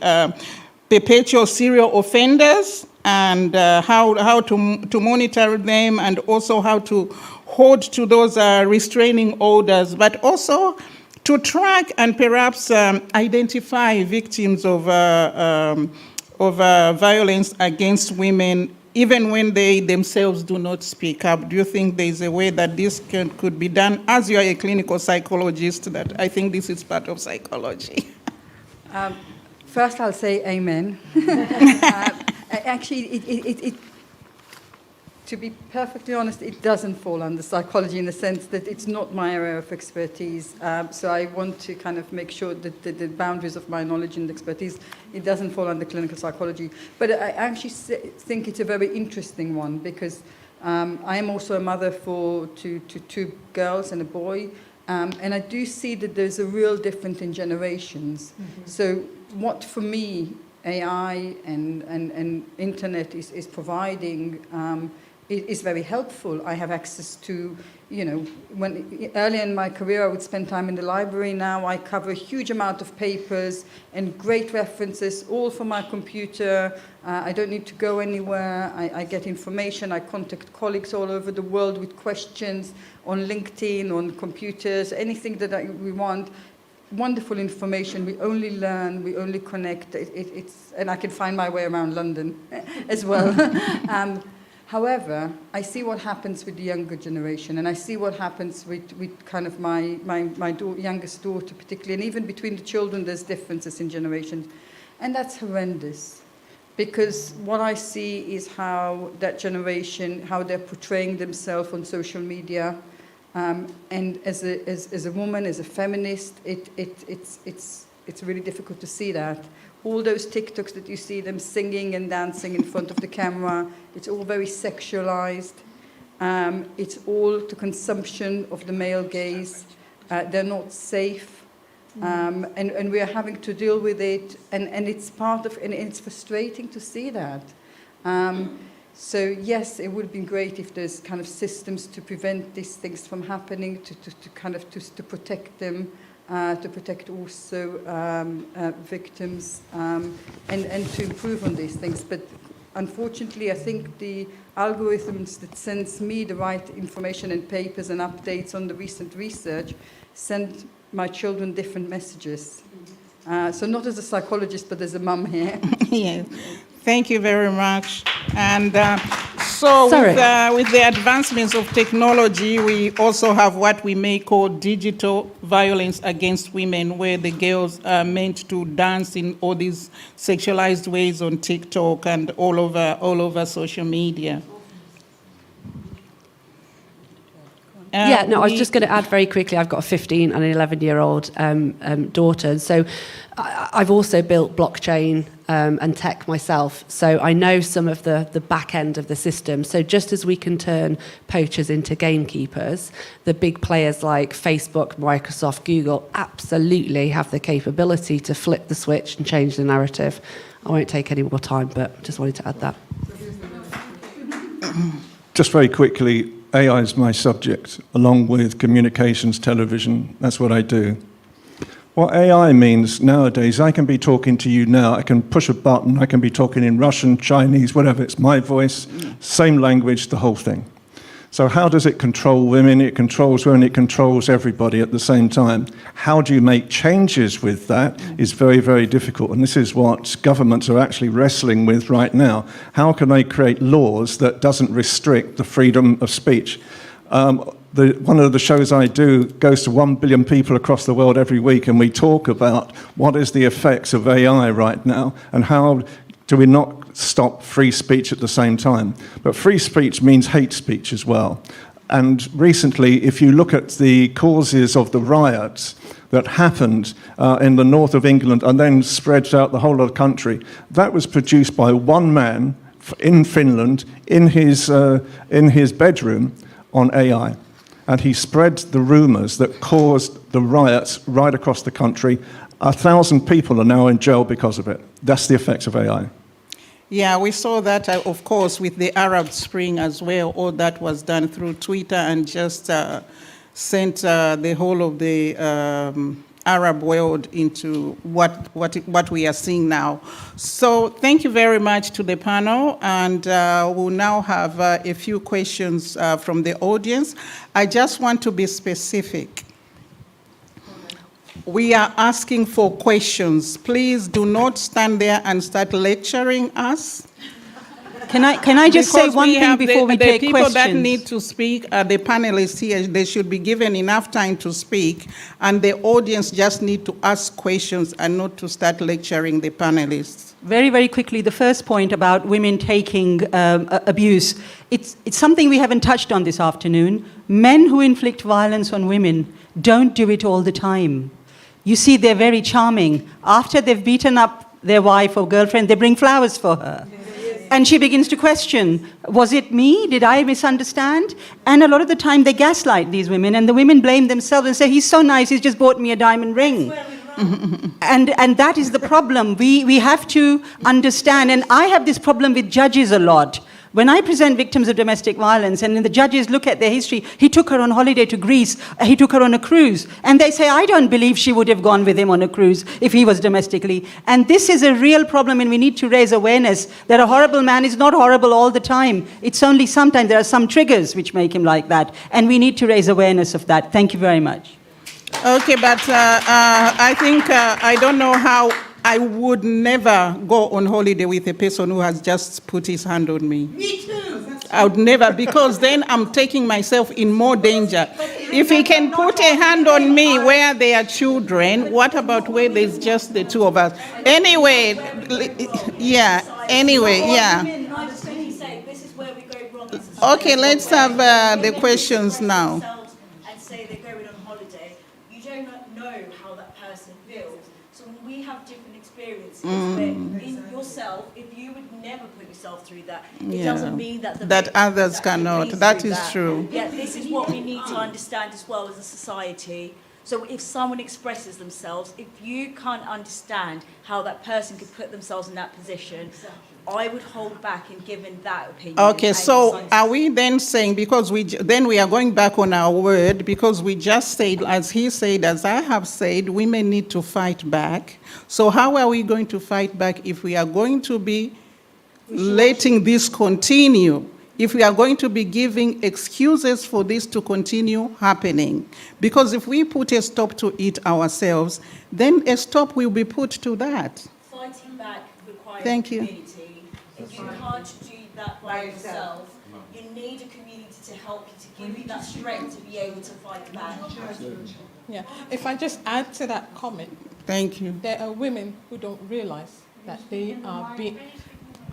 S9: perpetual serial offenders and how to monitor them and also how to hold to those restraining orders, but also to track and perhaps identify victims of violence against women, even when they themselves do not speak up? Do you think there is a way that this could be done? As you are a clinical psychologist, that I think this is part of psychology.
S6: First, I'll say amen. Actually, to be perfectly honest, it doesn't fall under psychology in the sense that it's not my area of expertise. So I want to kind of make sure that the boundaries of my knowledge and expertise, it doesn't fall under clinical psychology. But I actually think it's a very interesting one because I am also a mother for two girls and a boy. And I do see that there's a real difference in generations. Mm-hmm. So what for me AI and internet is providing is very helpful. I have access to, when earlier in my career I would spend time in the library. Now I cover a huge amount of papers and great references, all from my computer. I don't need to go anywhere. I get information. I contact colleagues all over the world with questions on LinkedIn, on computers, anything that we want. Wonderful information. We only learn, we only connect. And I can find my way around London as well. However, I see what happens with the younger generation, and I see what happens with kind of my youngest daughter particularly, and even between the children there's differences in generations. And that's horrendous, because what I see is how that generation, how they're portraying themselves on social media. And as a woman, as a feminist, it's really difficult to see that. All those TikToks that you see them singing and dancing in front of the camera, it's all very sexualized. It's all to consumption of the male gaze. They're not safe. And we are having to deal with it. And it's and it's frustrating to see that. So yes, it would be great if there's kind of systems to prevent these things from happening, to protect them, to protect also victims, and to improve on these things. But unfortunately, I think the algorithms that sends me the right information and papers and updates on the recent research send my children different messages. So not as a psychologist, but as a mum here.
S9: Yeah. Thank you very much. And so with the advancements of technology, we also have what we may call digital violence against women, where the girls are meant to dance in all these sexualized ways on TikTok and all over social media.
S17: I was just going to add very quickly, I've got a 15 and an 11-year-old daughter. So I've also built blockchain and tech myself. So I know some of the back end of the system. So just as we can turn poachers into gamekeepers, the big players like Facebook, Microsoft, Google absolutely have the capability to flip the switch and change the narrative. I won't take any more time, but just wanted to add that.
S11: Just very quickly, AI is my subject, along with communications, television. That's what I do. What AI means nowadays, I can be talking to you now, I can push a button, I can be talking in Russian, Chinese, whatever, it's my voice, same language, the whole thing. So how does it control women? It controls women, it controls everybody at the same time. How do you make changes with that is very, very difficult. And this is what governments are actually wrestling with right now. How can they create laws that doesn't restrict the freedom of speech? one of the shows I do goes to 1 billion people across the world every week, and we talk about what is the effects of AI right now and how do we not stop free speech at the same time. But free speech means hate speech as well. And recently, if you look at the causes of the riots that happened in the north of England and then spread out the whole of the country, that was produced by one man in Finland in his bedroom on AI. And he spread the rumours that caused the riots right across the country. 1,000 people are now in jail because of it. That's the effects of AI.
S9: Yeah, we saw that, of course, with the Arab Spring as well. All that was done through Twitter and just sent the whole of the Arab world into what we are seeing now. So thank you very much to the panel, and we'll now have a few questions from the audience. I just want to be specific. We are asking for questions. Please do not stand there and start lecturing us.
S22: Can I just say one thing before we take questions?
S9: The people that need to speak are the panelists here. They should be given enough time to speak, and the audience just need to ask questions and not to start lecturing the panelists.
S22: Very, very quickly, the first point about women taking abuse. It's something we haven't touched on this afternoon. Men who inflict violence on women don't do it all the time. You see, they're very charming. After they've beaten up their wife or girlfriend, they bring flowers for her. And she begins to question, was it me? Did I misunderstand? And a lot of the time they gaslight these women, and the women blame themselves and say, he's so nice, he's just bought me a diamond ring. And that is the problem. We have to understand, and I have this problem with judges a lot. When I present victims of domestic violence and the judges look at their history, he took her on holiday to Greece, he took her on a cruise, and they say, I don't believe she would have gone with him on a cruise if he was domestically. And this is a real problem, and we need to raise awareness that a horrible man is not horrible all the time. It's only sometimes there are some triggers which make him like that, and we need to raise awareness of that. Thank you very much.
S9: Okay, but I think, I don't know how. I would never go on holiday with a person who has just put his hand on me.
S21: Me too.
S9: I would never, because then I'm taking myself in more danger. If he can put a hand on me where there are children, what about where there's just the two of us? Anyway, yeah, anyway, yeah. Okay, let's have the questions now.
S21: And say they're going on holiday. You do not know how that person feels. So when we have different experiences, in yourself, if you would never put yourself through that, it doesn't mean that
S9: others cannot. That is true.
S21: Yeah, this is what we need to understand as well as a society. So if someone expresses themselves, if you can't understand how that person could put themselves in that position, I would hold back in giving that opinion.
S9: Okay, so are we then saying, because we are going back on our word, because we just said, as he said, as I have said, women need to fight back. So how are we going to fight back if we are going to be letting this continue? If we are going to be giving excuses for this to continue happening? Because if we put a stop to it ourselves, then a stop will be put to that.
S21: Fighting back requires
S9: community.
S21: If you can't do that by yourself, you need a community to help you, to give you that strength to be able to fight back.
S19: Yeah, if I just add to that comment.
S9: Thank you.
S19: There are women who don't realize that they are being...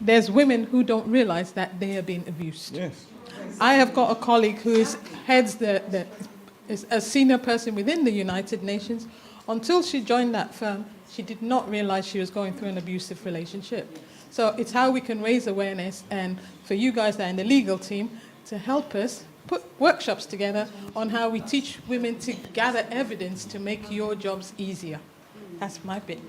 S19: There's women who don't realize that they are being abused.
S11: Yes.
S19: I have got a colleague who is is a senior person within the United Nations. Until she joined that firm, she did not realize she was going through an abusive relationship. So it's how we can raise awareness, and for you guys that are in the legal team to help us put workshops together on how we teach women to gather evidence to make your jobs easier. That's my bit.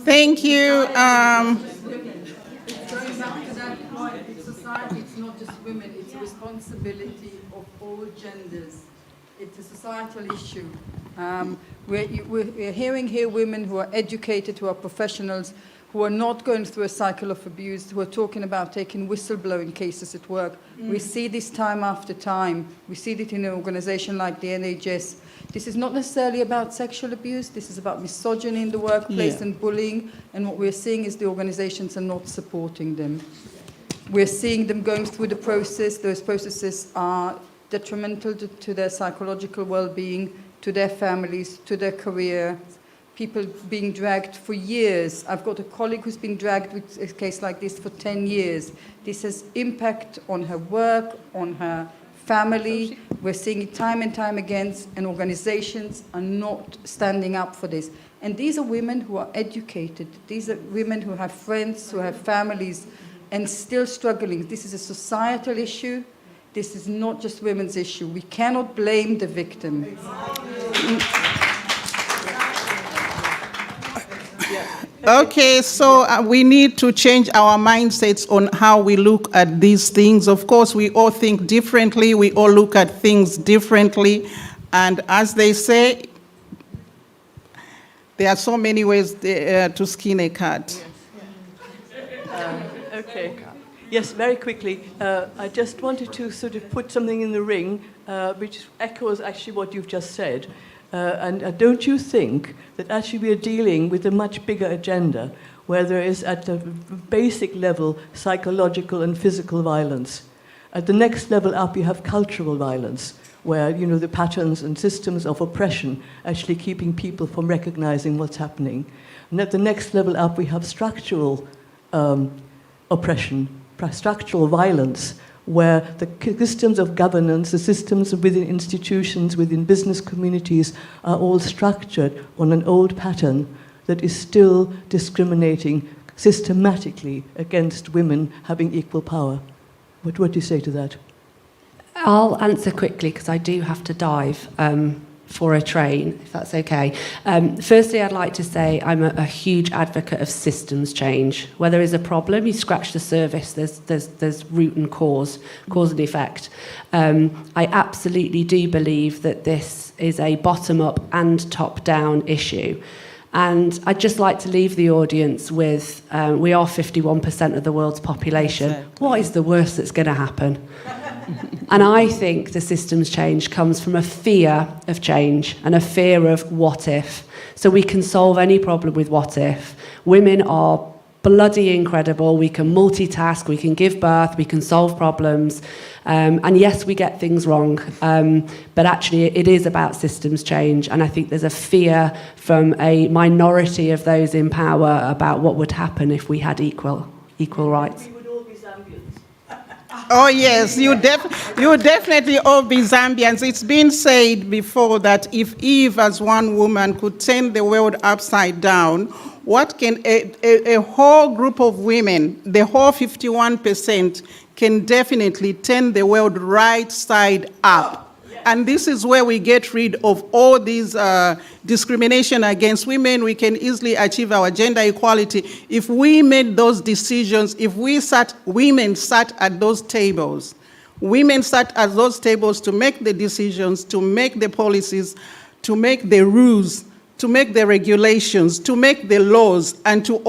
S9: Thank you.
S6: It's going back to that point. It's society, it's not just women, it's a responsibility of all genders. It's a societal issue. We're hearing here women who are educated, who are professionals, who are not going through a cycle of abuse, who are talking about taking whistleblowing cases at work. We see this time after time. We see it in an organization like the NHS. This is not necessarily about sexual abuse. This is about misogyny in the workplace and bullying. And what we're seeing is the organizations are not supporting them. We're seeing them going through the process. Those processes are detrimental to their psychological well-being, to their families, to their career. People being dragged for years. I've got a colleague who's been dragged with a case like this for 10 years. This has impact on her work, on her family. We're seeing it time and time again, and organizations are not standing up for this. And these are women who are educated. These are women who have friends, who have families, and still struggling. This is a societal issue. This is not just women's issue. We cannot blame the victim.
S9: Okay, so we need to change our mindsets on how we look at these things. Of course, we all think differently. We all look at things differently. And as they say, there are so many ways to skin a cat.
S23: Okay. Yes, very quickly. I just wanted to sort of put something in the ring, which echoes actually what you've just said. And don't you think that actually we are dealing with a much bigger agenda, where there is at the basic level psychological and physical violence. At the next level up you have cultural violence, where the patterns and systems of oppression actually keeping people from recognizing what's happening. And at the next level up we have structural oppression, structural violence, where the systems of governance, the systems within institutions, within business communities are all structured on an old pattern that is still discriminating systematically against women having equal power. What do you say to that?
S17: I'll answer quickly because I do have to dive for a train, if that's okay. Firstly, I'd like to say I'm a huge advocate of systems change. Where there is a problem, you scratch the surface. There's root and cause and effect. I absolutely do believe that this is a bottom-up and top-down issue. And I'd just like to leave the audience with, we are 51% of the world's population. Exactly. What is the worst that's going to happen? And I think the systems change comes from a fear of change and a fear of what if. So we can solve any problem with what if. Women are bloody incredible. We can multitask, we can give birth, we can solve problems. And yes, we get things wrong. But actually, it is about systems change. And I think there's a fear from a minority of those in power about what would happen if we had equal rights.
S9: Oh, yes, you definitely all be Zambians. It's been said before that if Eve, as one woman, could turn the world upside down, what can a whole group of women, the whole 51%, can definitely turn the world right side up. And this is where we get rid of all these discrimination against women. We can easily achieve our gender equality if we made those decisions, if women sat at those tables. Women sat at those tables to make the decisions, to make the policies, to make the rules, to make the regulations, to make the laws, and to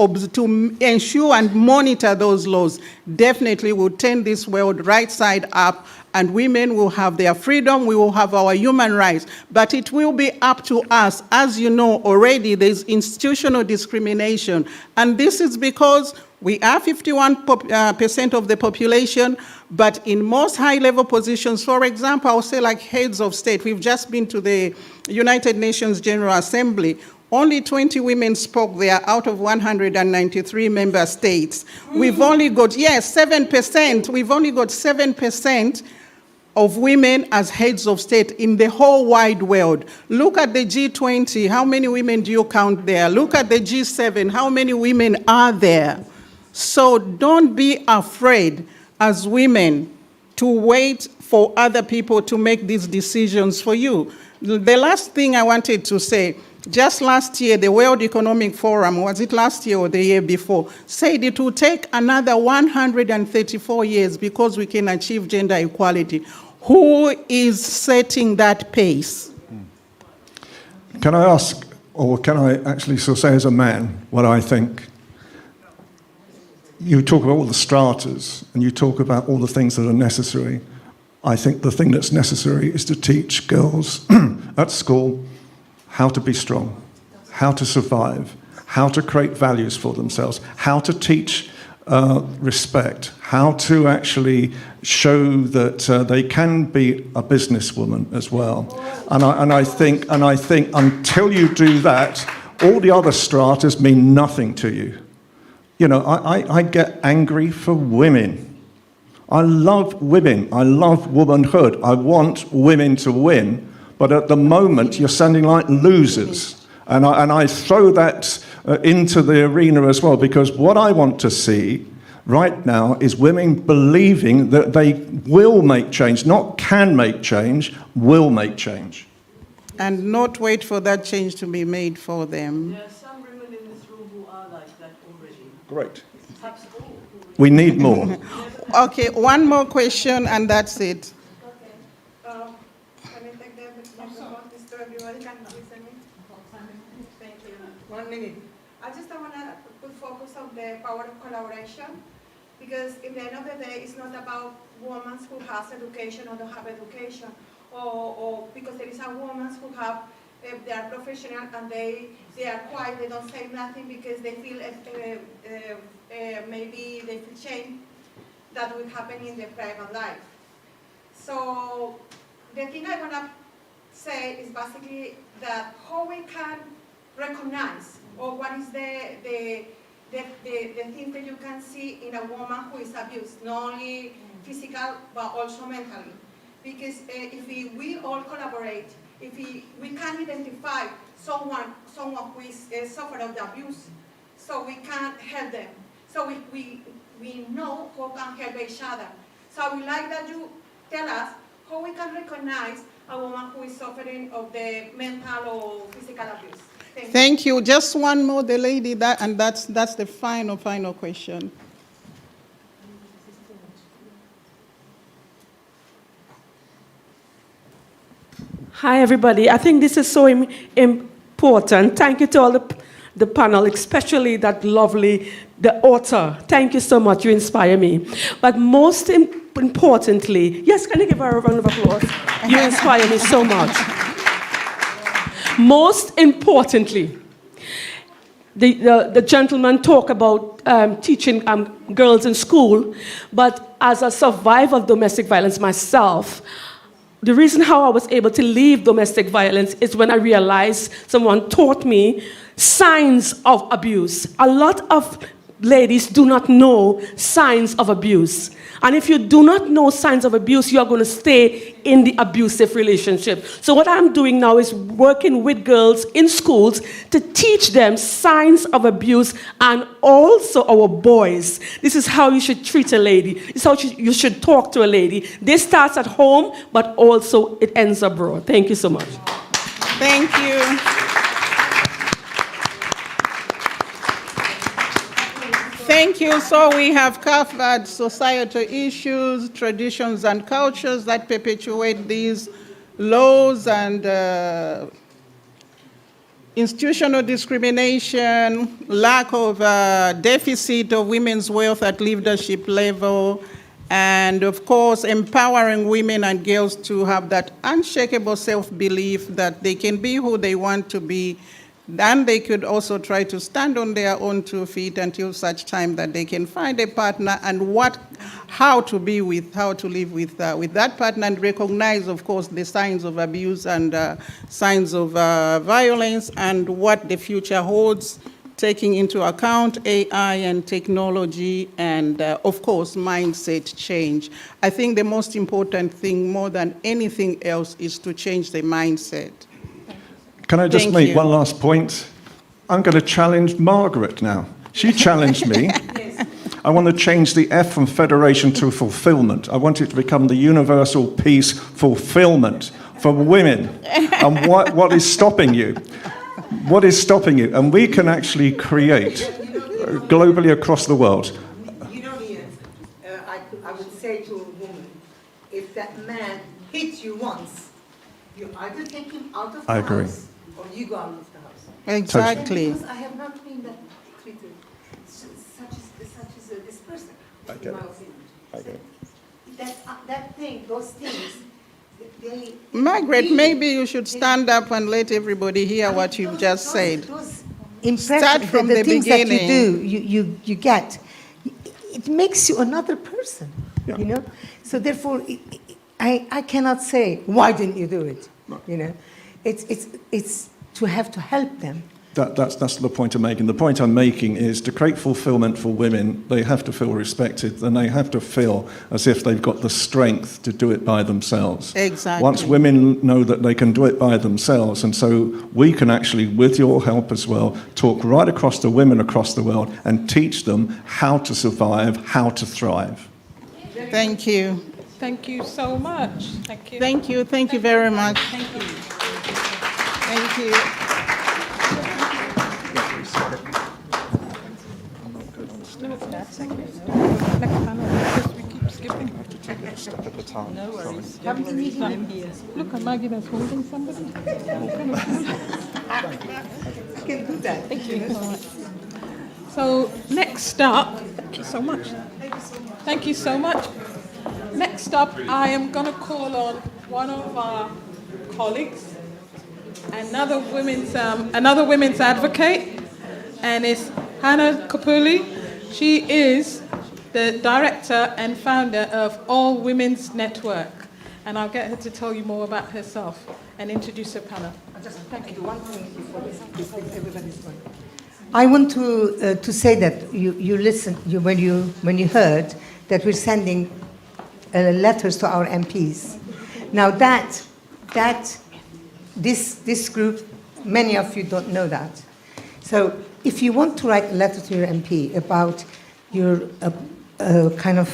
S9: ensure and monitor those laws. Definitely will turn this world right side up, and women will have their freedom, we will have our human rights. But it will be up to us. As you know already, there's institutional discrimination. And this is because we are 51% of the population, but in most high-level positions, for example, I'll say like heads of state, we've just been to the United Nations General Assembly. Only 20 women spoke there out of 193 member states. We've only got, 7%. We've only got 7% of women as heads of state in the whole wide world. Look at the G20, how many women do you count there? Look at the G7, how many women are there? So don't be afraid as women to wait for other people to make these decisions for you. The last thing I wanted to say, just last year, the World Economic Forum, was it last year or the year before, said it will take another 134 years because we can achieve gender equality. Who is setting that pace?
S11: Can I ask, or can I actually sort of say as a man, what I think? You talk about all the stratas, and you talk about all the things that are necessary. I think the thing that's necessary is to teach girls at school how to be strong, how to survive, how to create values for themselves, how to teach respect, how to actually show that they can be a businesswoman as well. And I think until you do that, all the other stratas mean nothing to you. You know, I get angry for women. I love women. I love womanhood. I want women to win. But at the moment, you're sounding like losers. And I throw that into the arena as well, because what I want to see right now is women believing that they will make change, not can make change, will make change.
S9: And not wait for that change to be made for them.
S23: There are some women in this room who are like that already.
S11: Great. We need more.
S9: Okay, one more question and that's it.
S5: Can I take the microphone so everybody can listen me? Thank you. 1 minute. I just want to put focus on the power of collaboration, because in the end of the day, it's not about women who has education or don't have education, or because there is a woman who have, they are professional and they are quiet, they don't say nothing because they feel maybe they feel shame that will happen in their private life. So the thing I want to say is basically that how we can recognize, or what is the thing that you can see in a woman who is abused, not only physical but also mentally. Because if we all collaborate, if we can identify someone who is suffering of the abuse, so we can help them. So we know how can help each other. So I would like that you tell us how we can recognize a woman who is suffering of the mental or physical abuse.
S9: Thank you. Just one more, the lady, that's the final question.
S12: Hi, everybody. I think this is so important. Thank you to all the panel, especially that lovely, the author. Thank you so much. You inspire me. But most importantly, yes, can you give her a round of applause? You inspire me so much. Most importantly, the gentleman talk about teaching girls in school, but as a survivor of domestic violence myself, the reason how I was able to leave domestic violence is when I realized someone taught me signs of abuse. A lot of ladies do not know signs of abuse. And if you do not know signs of abuse, you are going to stay in the abusive relationship. So what I'm doing now is working with girls in schools to teach them signs of abuse, and also our boys. This is how you should treat a lady. This is how you should talk to a lady. This starts at home, but also it ends abroad. Thank you so much.
S9: Thank you. Thank you. So we have covered societal issues, traditions and cultures that perpetuate these laws and institutional discrimination, lack of deficit of women's wealth at leadership level, and of course empowering women and girls to have that unshakable self-belief that they can be who they want to be. Then they could also try to stand on their own 2 feet until such time that they can find a partner and how to live with that partner, and recognize, of course, the signs of abuse and signs of violence and what the future holds, taking into account AI and technology and, of course, mindset change. I think the most important thing, more than anything else, is to change the mindset.
S11: Can I just make one last point? I'm going to challenge Margaret now. She challenged me. I want to change the F from federation to fulfillment. I want it to become the universal peace fulfillment for women. And what is stopping you? What is stopping you? And we can actually create globally across the world.
S18: You know, I would say to a woman, if that man hits you once, you either take him out of the house, or you go out of the house.
S9: Exactly.
S18: Because I have not been that treated such as this person, in my opinion. That thing, those things, they...
S9: Margaret, maybe you should stand up and let everybody hear what you've just said.
S18: Start
S9: from the
S18: things
S9: beginning.
S18: that you do, you get. it makes you another person, you know? So therefore, I cannot say, why didn't you do it? You know, it's to have to help them.
S11: That's the point I'm making. The point I'm making is to create fulfillment for women, they have to feel respected, and they have to feel as if they've got the strength to do it by themselves.
S9: Exactly.
S11: Once women know that they can do it by themselves, and so we can actually, with your help as well, talk right across to women across the world and teach them how to survive, how to thrive.
S9: Thank you.
S19: Thank you so much. Thank you.
S9: Thank you. Thank you very much.
S19: Thank you.
S9: Thank you.
S19: No worries. Look, Maggie is holding somebody.
S18: I can do that.
S19: Thank you. All right. So next up, thank you so much. Thank you so much. Next up, I am going to call on one of our colleagues, another women's advocate, and it's Hannah Kupoluyi. She is the director and founder of All Women's Network, and I'll get her to tell you more about herself and introduce her panel.
S18: I'll just do one thing before this everybody's going. I want to say that you listened when you heard that we're sending letters to our MPs. Now this group, many of you don't know that. So if you want to write a letter to your MP about your kind of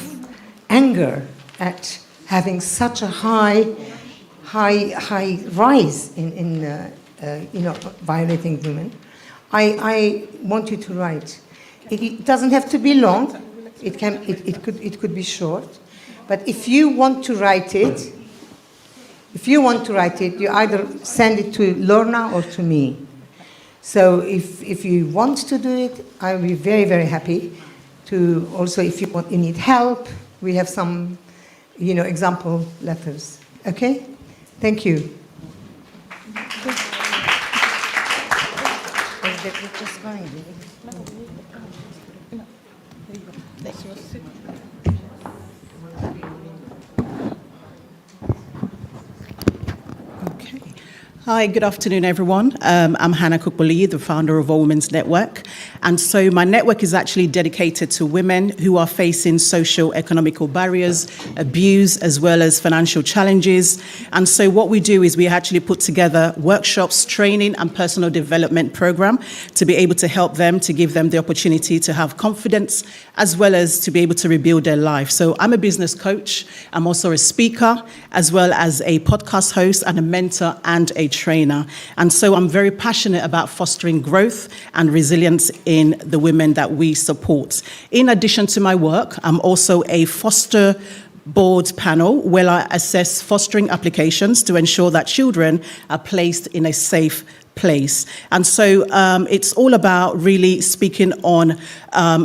S18: anger at having such a high rise in violating women, I want you to write. It doesn't have to be long. It could be short. But if you want to write it, you either send it to Lorna or to me. So if you want to do it, I'll be very, very happy to also, if you need help, we have some, example letters. Okay? Thank you.
S7: Just going.
S8: Hi, good afternoon, everyone. I'm Hannah Kupoluyi, the founder of All Women's Network. And so my network is actually dedicated to women who are facing socio-economical barriers, abuse, as well as financial challenges. And so what we do is we actually put together workshops, training, and personal development program to be able to help them, to give them the opportunity to have confidence, as well as to be able to rebuild their life. So I'm a business coach. I'm also a speaker, as well as a podcast host and a mentor and a trainer. And so I'm very passionate about fostering growth and resilience in the women that we support. In addition to my work, I'm also a foster board panel where I assess fostering applications to ensure that children are placed in a safe place. And so it's all about really speaking on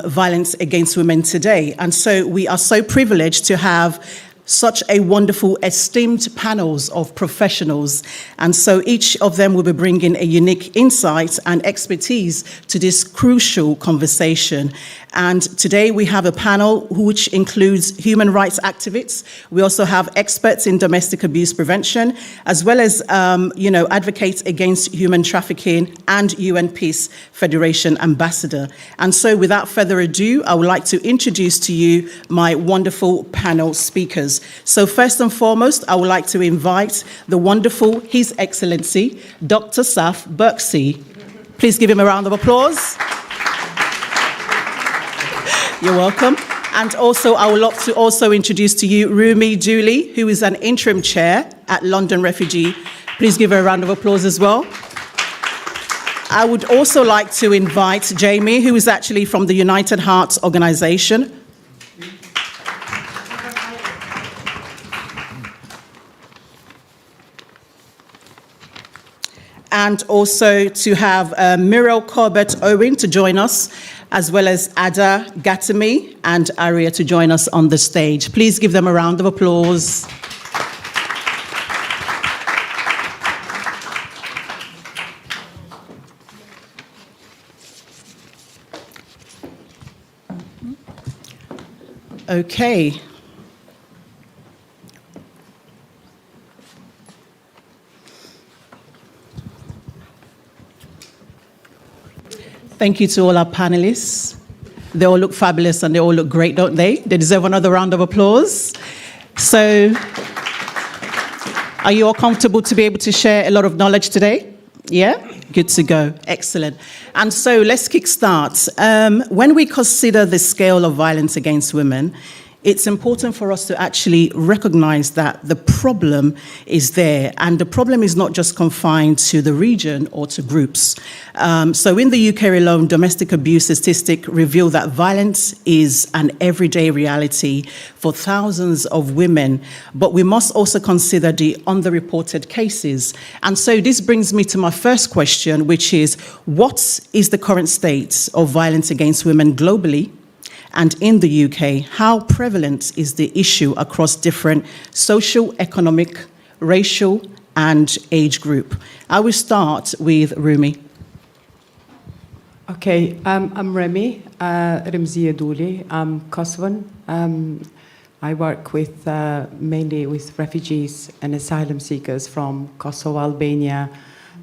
S8: violence against women today. And so we are so privileged to have such a wonderful, esteemed panels of professionals. And so each of them will be bringing a unique insight and expertise to this crucial conversation. And today we have a panel which includes human rights activists. We also have experts in domestic abuse prevention, as well as, advocates against human trafficking and UN Peace Federation ambassador. And so without further ado, I would like to introduce to you my wonderful panel speakers. So first and foremost, I would like to invite the wonderful His Excellency, Dr. Saf Berksey. Please give him a round of applause. You're welcome. And also, I would love to also introduce to you Rumi Dooley, who is an interim chair at London Refugee. Please give her a round of applause as well. I would also like to invite Jamie, who is actually from the United Hearts organization. And also to have Muro Corbett-Owen to join us, as well as Ada Gatami and Aria to join us on the stage. Please give them a round of applause. Okay. Thank you to all our panelists. They all look fabulous and they all look great, don't they? They deserve another round of applause. So, are you all comfortable to be able to share a lot of knowledge today? Yeah? Good to go. Excellent. And so let's kickstart. When we consider the scale of violence against women, it's important for us to actually recognize that the problem is there. And the problem is not just confined to the region or to groups. So in the UK alone, domestic abuse statistics reveal that violence is an everyday reality for thousands of women. But we must also consider the underreported cases. And so this brings me to my first question, which is, what is the current state of violence against women globally? And in the UK, how prevalent is the issue across different social, economic, racial, and age group? I will start with Rumi.
S13: Okay, I'm Remy, Remziya Douli. I'm Kosovan. I work with mainly with refugees and asylum seekers from Kosovo, Albania,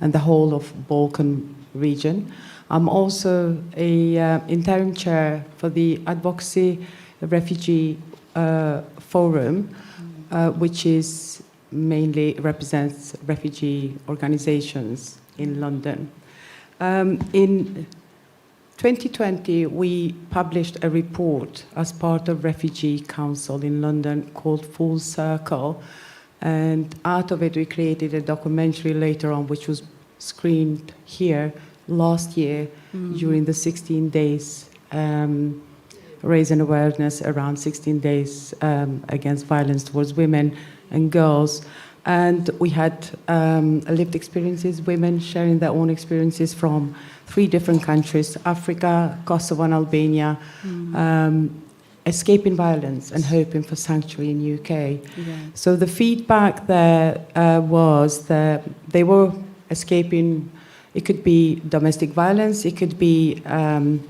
S13: and the whole of Balkan region. I'm also an interim chair for the Advocacy Refugee Forum, which is mainly represents refugee organizations in London. In 2020, we published a report as part of Refugee Council in London called Full Circle, and out of it we created a documentary later on, which was screened here last year during the 16 days, raising awareness around 16 days against violence towards women and girls. And we had lived experiences, women sharing their own experiences from 3 different countries, Africa, Kosovo, and Albania, escaping violence and hoping for sanctuary in UK. Yeah. So the feedback there was that they were escaping. It could be domestic violence, it could be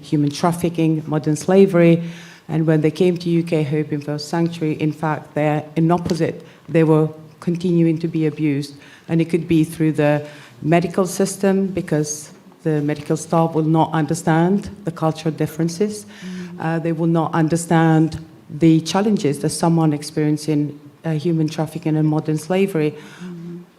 S13: human trafficking, modern slavery, and when they came to UK hoping for sanctuary, in fact, they're in opposite. They were continuing to be abused, and it could be through the medical system because the medical staff will not understand the cultural differences. They will not understand the challenges that someone experiencing human trafficking and modern slavery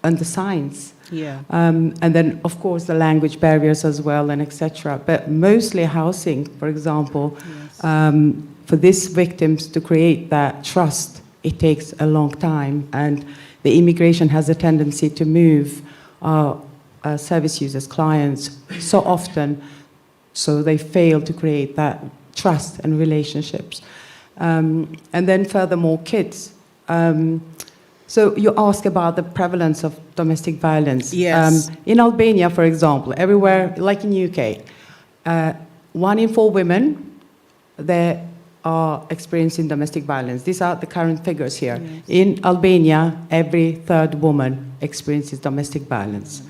S13: and the signs. Yeah. And then, of course, the language barriers as well, and etc. But mostly housing, for example, for these victims to create that trust, it takes a long time, and the immigration has a tendency to move service users, clients, so often, so they fail to create that trust and relationships. And then, furthermore, kids. So you ask about the prevalence of domestic violence. Yes. In Albania, for example, everywhere, like in UK, 1 in 4 women, they are experiencing domestic violence. These are the current figures here. Yes. In Albania, every 3rd woman experiences domestic violence.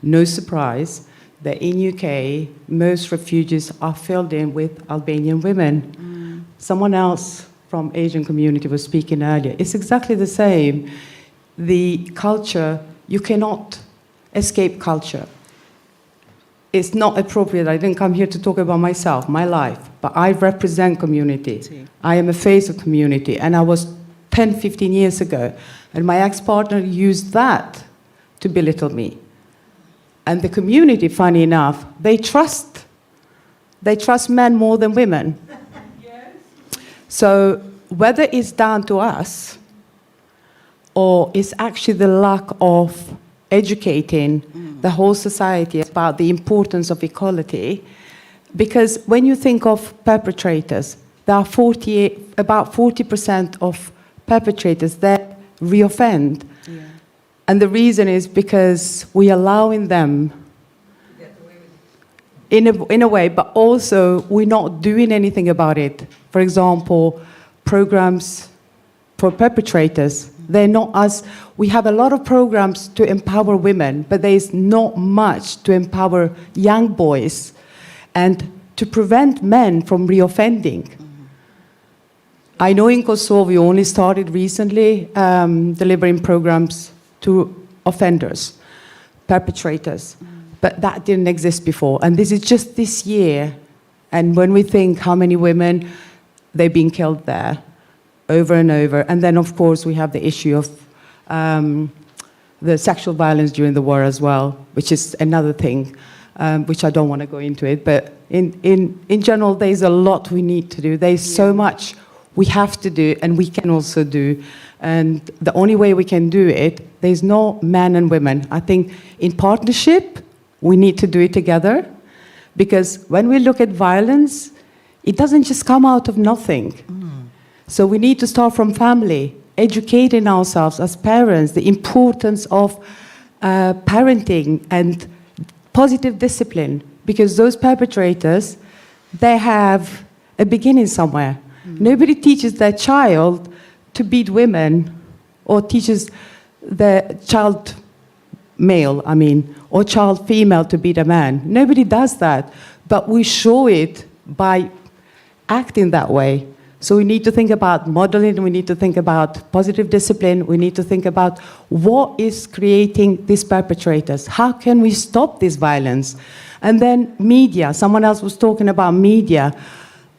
S13: No surprise that in UK, most refugees are filled in with Albanian women. Someone else from Asian community was speaking earlier. It's exactly the same. The culture, you cannot escape culture. It's not appropriate. I didn't come here to talk about myself, my life, but I represent community. I am a face of community, and I was 10, 15 years ago, and my ex-partner used that to belittle me. And the community, funny enough, they trust men more than women. So whether it's down to us or it's actually the lack of educating the whole society about the importance of equality, because when you think of perpetrators, there are about 40% of perpetrators that reoffend. Yeah. And the reason is because we're allowing them in a way, but also we're not doing anything about it. For example, programs for perpetrators, they're not as, we have a lot of programs to empower women, but there is not much to empower young boys and to prevent men from reoffending. I know in Kosovo we only started recently delivering programs to offenders, perpetrators, but that didn't exist before. And this is just this year. And when we think how many women, they've been killed there over and over. And then, of course, we have the issue of the sexual violence during the war as well, which is another thing, which I don't want to go into it. But in general, there's a lot we need to do. There's so much we have to do, and we can also do. And the only way we can do it, there's no men and women. I think in partnership, we need to do it together. Because when we look at violence, it doesn't just come out of nothing. So we need to start from family, educating ourselves as parents, the importance of parenting and positive discipline. Because those perpetrators, they have a beginning somewhere. Nobody teaches their child to beat women, or teaches the child male, or child female to beat a man. Nobody does that, but we show it by acting that way. So we need to think about modeling, we need to think about positive discipline, we need to think about what is creating these perpetrators. How can we stop this violence? And then media, someone else was talking about media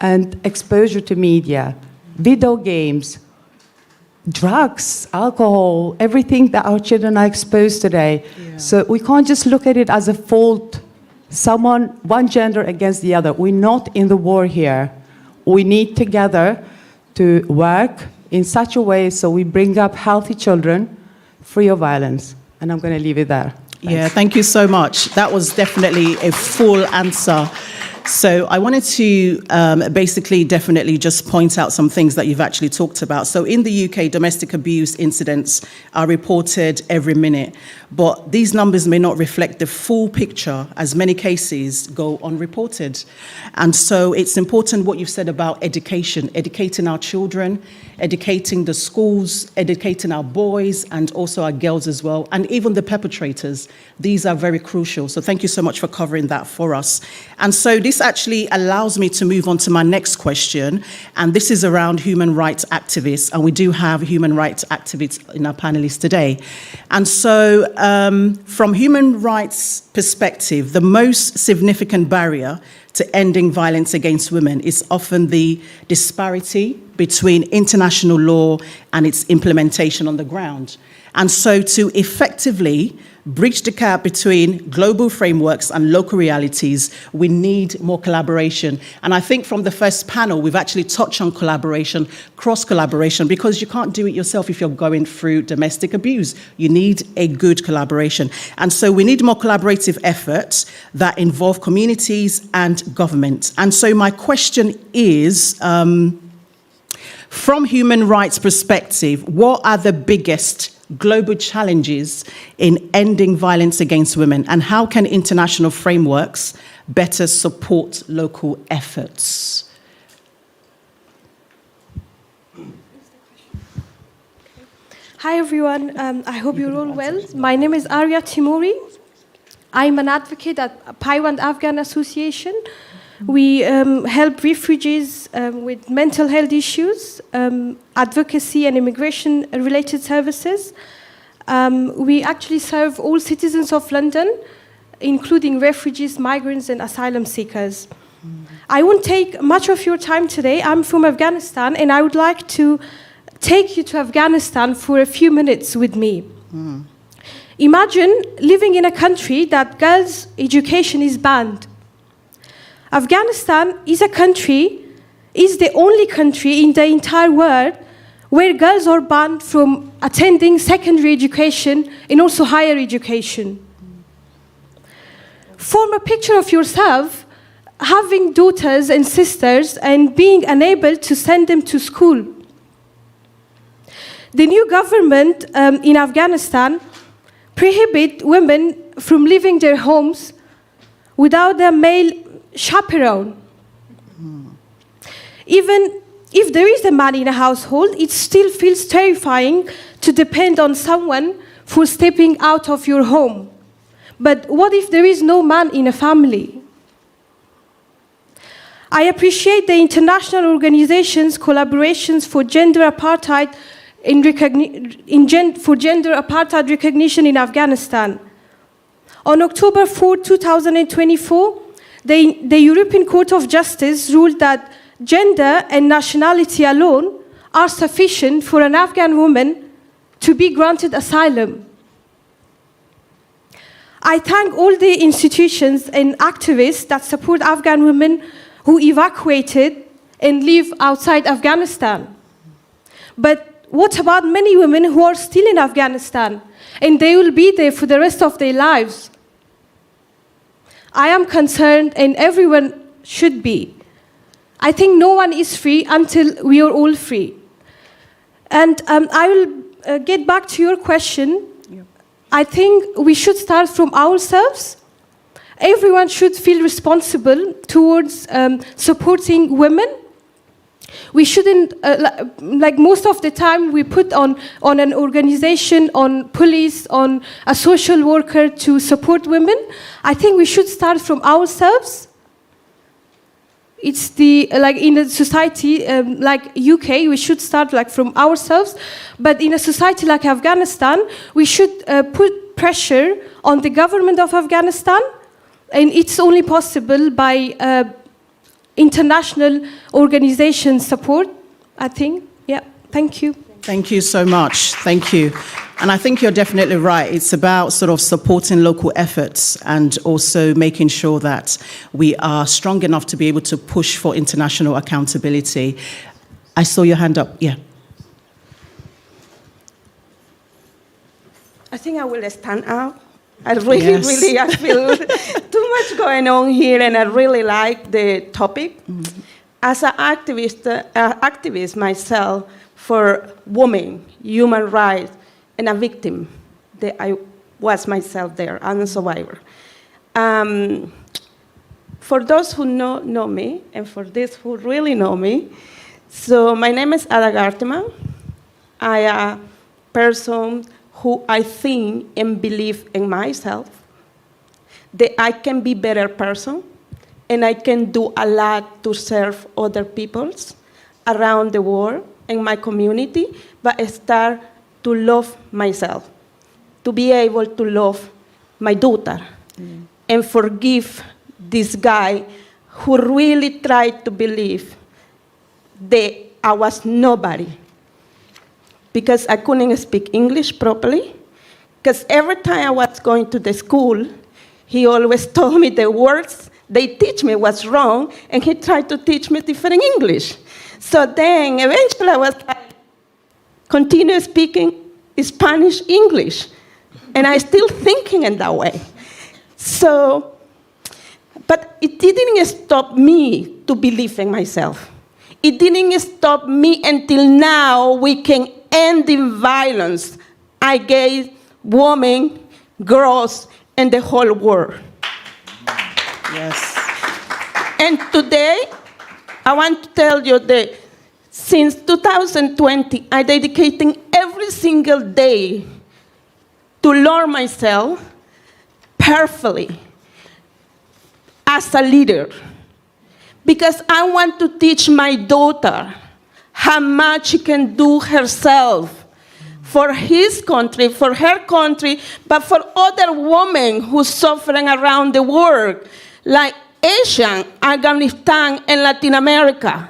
S13: and exposure to media, video games, drugs, alcohol, everything that our children are exposed today. So we can't just look at it as a fault, one gender against the other. We're not in the war here. We need together to work in such a way so we bring up healthy children free of violence. And I'm going to leave it there. Thanks.
S8: Yeah, thank you so much. That was definitely a full answer. So I wanted to basically definitely just point out some things that you've actually talked about. So in the UK, domestic abuse incidents are reported every minute, but these numbers may not reflect the full picture as many cases go unreported. And so it's important what you've said about education, educating our children, educating the schools, educating our boys and also our girls as well, and even the perpetrators. These are very crucial. So thank you so much for covering that for us. And so this actually allows me to move on to my next question, and this is around human rights activists, and we do have human rights activists in our panelists today. And so from human rights perspective, the most significant barrier to ending violence against women is often the disparity between international law and its implementation on the ground. And so to effectively bridge the gap between global frameworks and local realities, we need more collaboration. And I think from the first panel, we've actually touched on collaboration, cross-collaboration, because you can't do it yourself if you're going through domestic abuse. You need a good collaboration. And so we need more collaborative efforts that involve communities and government. And so my question is, from human rights perspective, what are the biggest global challenges in ending violence against women, and how can international frameworks better support local efforts?
S4: Hi everyone, I hope you're all well. My name is Arya Timuri. I'm an advocate at Paiwan Afghan Association. We help refugees with mental health issues, advocacy and immigration-related services. We actually serve all citizens of London, including refugees, migrants, and asylum seekers. I won't take much of your time today. I'm from Afghanistan, and I would like to take you to Afghanistan for a few minutes with me. Imagine living in a country that girls' education is banned. Afghanistan is the only country in the entire world where girls are banned from attending secondary education and also higher education. Form a picture of yourself having daughters and sisters and being unable to send them to school. The new government in Afghanistan prohibits women from leaving their homes without a male chaperone. Even if there is a man in a household, it still feels terrifying to depend on someone for stepping out of your home. But what if there is no man in a family? I appreciate the international organizations' collaborations for gender apartheid for gender apartheid recognition in Afghanistan. On October 4, 2024, the European Court of Justice ruled that gender and nationality alone are sufficient for an Afghan woman to be granted asylum. I thank all the institutions and activists that support Afghan women who evacuated and live outside Afghanistan. But what about many women who are still in Afghanistan and they will be there for the rest of their lives? I am concerned, and everyone should be. I think no one is free until we are all free. And I will get back to your question. I think we should start from ourselves. Everyone should feel responsible towards supporting women. We shouldn't, like most of the time, we put on an organization, on police, on a social worker to support women. I think we should start from ourselves. It's like in a society like UK, we should start like from ourselves. But in a society like Afghanistan, we should put pressure on the government of Afghanistan. And it's only possible by international organization support, I think. Yeah, thank you.
S8: Thank you so much. Thank you. And I think you're definitely right. It's about sort of supporting local efforts and also making sure that we are strong enough to be able to push for international accountability. I saw your hand up. Yeah.
S12: I think I will stand out. I really, I feel too much going on here, and I really like the topic. Mm-hmm. As an activist myself for women, human rights, and a victim, that I was myself there, I'm a survivor. For those who know me, and for those who really know me, so my name is Ada Garteman. I am a person who I think and believe in myself, that I can be a better person, and I can do a lot to serve other peoples around the world in my community, but I start to love myself, to be able to love my daughter, and forgive this guy who really tried to believe that I was nobody, because I couldn't speak English properly, because every time I was going to the school, he always told me the words they teach me was wrong, and he tried to teach me different English. So then eventually I was like, continue speaking Spanish, English, and I still thinking in that way. So, but it didn't stop me to believe in myself. It didn't stop me until now we can end the violence against women, girls, and the whole world.
S8: Yes.
S12: And today, I want to tell you that since 2020, I'm dedicating every single day to learn myself perfectly as a leader, because I want to teach my daughter how much she can do herself for his country, for her country, but for other women who are suffering around the world, like Asia, Afghanistan, and Latin America.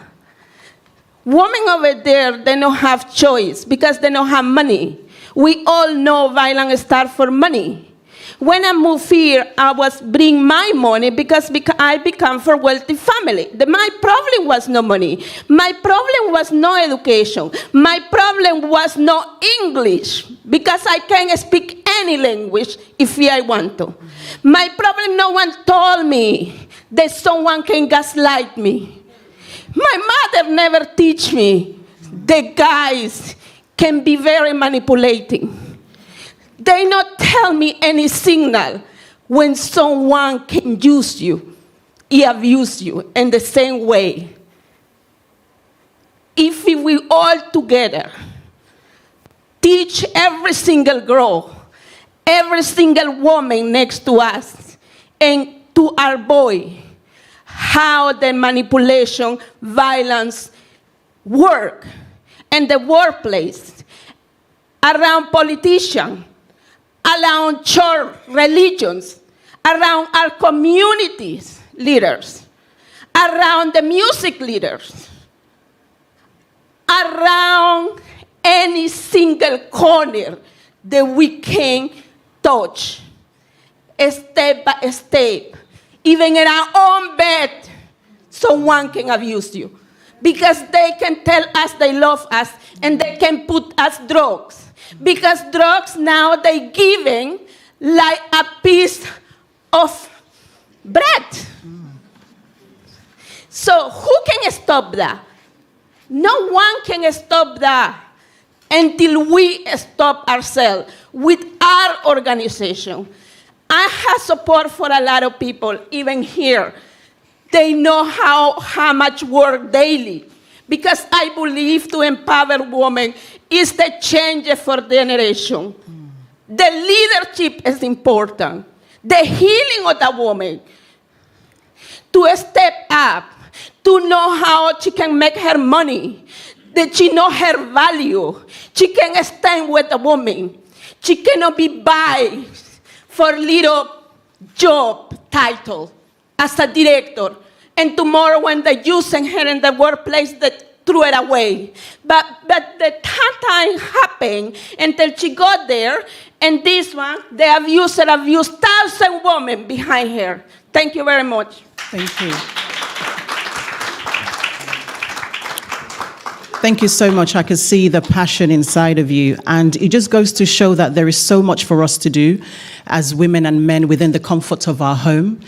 S12: Women over there, they don't have choice because they don't have money. We all know violence starts for money. When I moved here, I was bring my money because I become from wealthy family. My problem was no money. My problem was no education. My problem was no English, because I can speak any language if I want to. My problem, no one told me that someone can gaslight me. My mother never teach me that guys can be very manipulating. They not tell me any signal when someone can use you, abuse you in the same way. If we all together teach every single girl, every single woman next to us, and to our boy, how the manipulation, violence work in the workplace, around politicians, around church religions, around our communities leaders, around the music leaders, around any single corner that we can touch, step by step. Even in our own bed, someone can abuse you because they can tell us they love us and they can put us drugs. Because drugs now they giving like a piece of bread. So who can stop that? No one can stop that until we stop ourselves with our organization. I have support for a lot of people, even here. They know how much work daily. Because I believe to empower women is the change for generation. The leadership is important. The healing of the woman. To step up. To know how she can make her money. That she know her value. She can stand with a woman. She cannot be bought for little job title as a director. And tomorrow when they using her in the workplace, they threw it away. But the time happened until she got there, and this one, the abuser abused 1,000 women behind her. Thank you very much.
S8: Thank you. Thank you so much. I can see the passion inside of you. And it just goes to show that there is so much for us to do as women and men within the comfort of our home.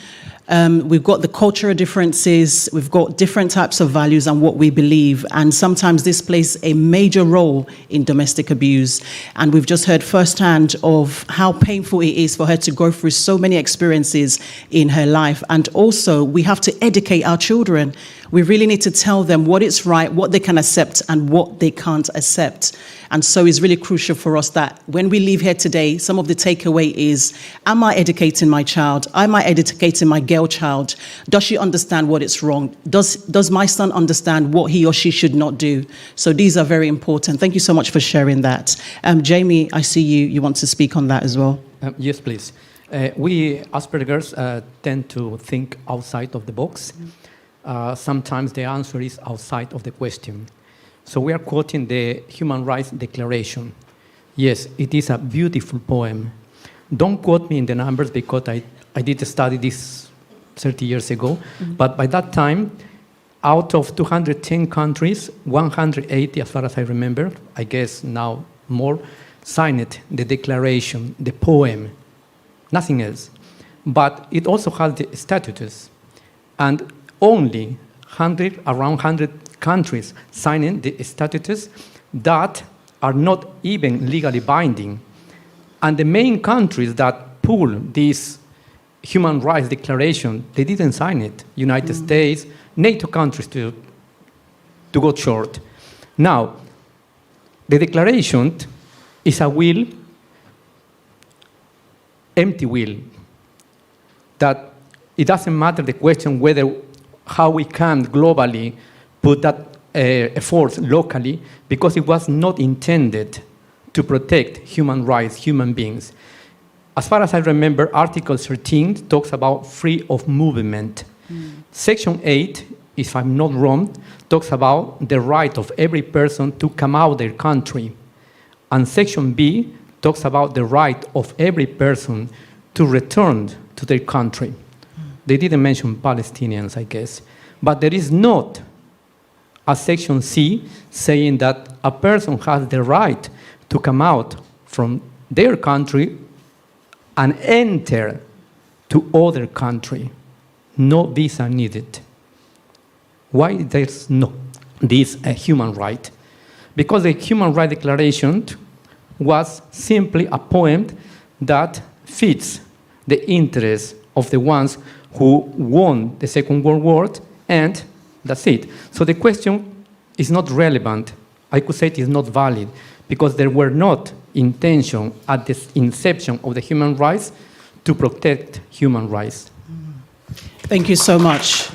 S8: We've got the cultural differences, we've got different types of values and what we believe, and sometimes this plays a major role in domestic abuse. And we've just heard firsthand of how painful it is for her to go through so many experiences in her life. And also, we have to educate our children. We really need to tell them what is right, what they can accept, and what they can't accept. And so it's really crucial for us that when we leave here today, some of the takeaway is, am I educating my child? Am I educating my girl child? Does she understand what is wrong? Does my son understand what he or she should not do? So these are very important. Thank you so much for sharing that. Jamie, I see you want to speak on that as well.
S10: Yes, please. We Asperger's tend to think outside of the box. Sometimes the answer is outside of the question. So we are quoting the Human Rights Declaration. Yes, it is a beautiful poem. Don't quote me in the numbers because I did study this 30 years ago. But by that time, out of 210 countries, 180, as far as I remember, I guess now more, signed the declaration, the poem, nothing else. But it also has the statutes. And only around 100 countries signing the statutes that are not even legally binding. And the main countries that pull this Human Rights Declaration, they didn't sign it. United States, NATO countries to go short. Now, the declaration is a will, empty will, that it doesn't matter the question how we can globally put that effort locally, because it was not intended to protect human rights, human beings. As far as I remember, Article 13 talks about free of movement. Section 8, if I'm not wrong, talks about the right of every person to come out of their country. And Section B talks about the right of every person to return to their country. They didn't mention Palestinians, I guess. But there is not a Section C saying that a person has the right to come out from their country and enter to other country. No visa needed. Why there's no this a human right? Because the Human Rights Declaration was simply a poem that fits the interests of the ones who won the Second World War, and that's it. So the question is not relevant. I could say it is not valid, because there were not intention at the inception of the human rights to protect human rights.
S8: Thank you so much.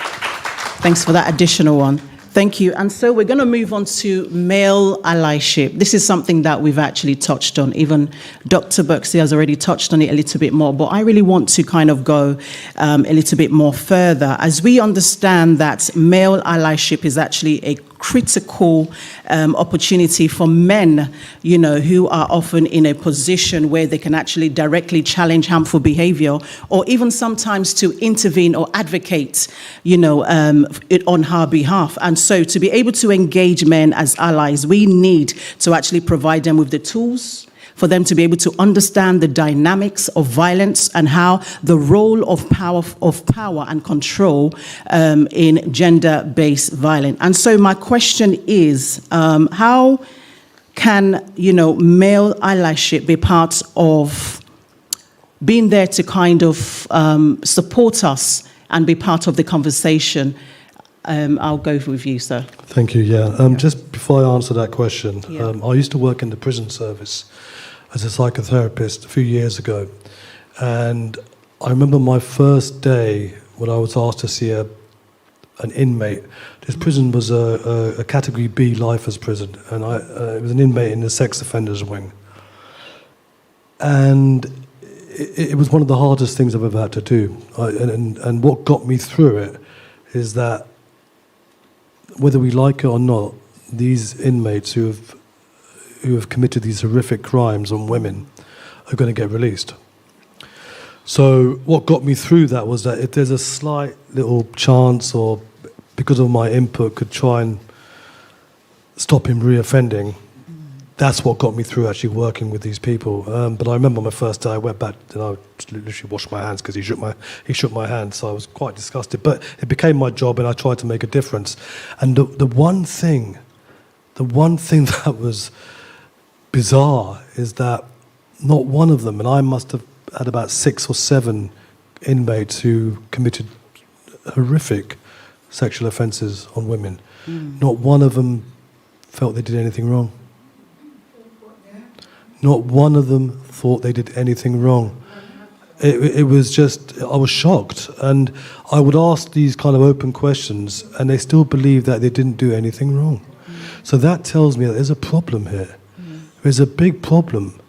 S8: Thanks for that additional one. Thank you. And so we're going to move on to male allyship. This is something that we've actually touched on. Even Dr. Birksey has already touched on it a little bit more, but I really want to kind of go a little bit more further. As we understand that male allyship is actually a critical opportunity for men, you know, who are often in a position where they can actually directly challenge harmful behavior, or even sometimes to intervene or advocate, you know, it on her behalf. And so to be able to engage men as allies, we need to actually provide them with the tools for them to be able to understand the dynamics of violence and how the role of power and control in gender-based violence. And so my question is, how can, you know, male allyship be part of being there to kind of support us and be part of the conversation? I'll go with you, sir.
S2: Thank you, just before I answer that question, I used to work in the prison service as a psychotherapist a few years ago. And I remember my first day when I was asked to see an inmate. This prison was a Category B lifers prison, and it was an inmate in the sex offenders wing. And it was one of the hardest things I've ever had to do. And what got me through it is that whether we like it or not, these inmates who have committed these horrific crimes on women are going to get released. So what got me through that was that if there's a slight little chance, or because of my input could try and stop him reoffending, that's what got me through actually working with these people. But I remember my first day, I went back and I literally washed my hands because he shook my hand, so I was quite disgusted. But it became my job, and I tried to make a difference. And the one thing that was bizarre is that not one of them, and I must have had about 6 or 7 inmates who committed horrific sexual offences on women, not one of them felt they did anything wrong. Not one of them thought they did anything wrong. It was just, I was shocked. And I would ask these kind of open questions, and they still believe that they didn't do anything wrong. So that tells me that there's a problem here. There's a big problem.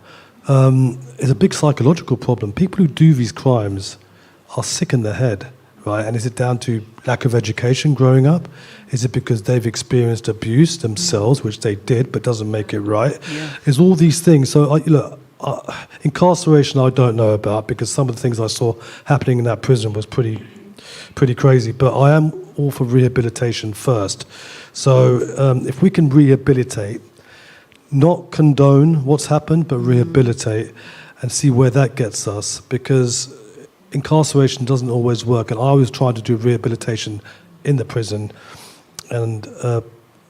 S2: It's a big psychological problem. People who do these crimes are sick in the head, right? And is it down to lack of education growing up? Is it because they've experienced abuse themselves, which they did, but doesn't make it right? It's all these things. So, incarceration I don't know about, because some of the things I saw happening in that prison was pretty crazy. But I am all for rehabilitation first. So if we can rehabilitate, not condone what's happened, but rehabilitate and see where that gets us, because incarceration doesn't always work. And I was trying to do rehabilitation in the prison, and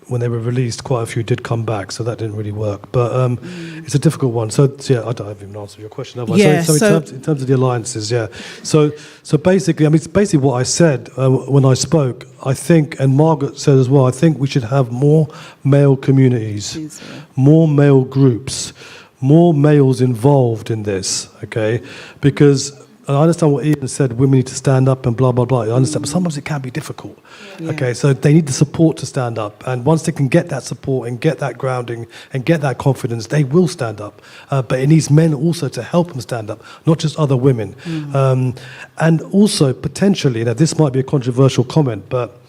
S2: when they were released, quite a few did come back, so that didn't really work. But it's a difficult one. So yeah, I don't even answer your question, have I?
S8: Yeah,
S2: so in terms of the alliances, yeah. So basically, I mean, it's basically what I said when I spoke. I think, and Margaret said as well, I think we should have more male communities, more male groups, more males involved in this, okay? Because and I understand what Ian said, women need to stand up and blah, blah, blah. I understand, but sometimes it can be difficult. Okay, so they need the support to stand up. And once they can get that support and get that grounding and get that confidence, they will stand up. But it needs men also to help them stand up, not just other women. And also, potentially, now this might be a controversial comment, but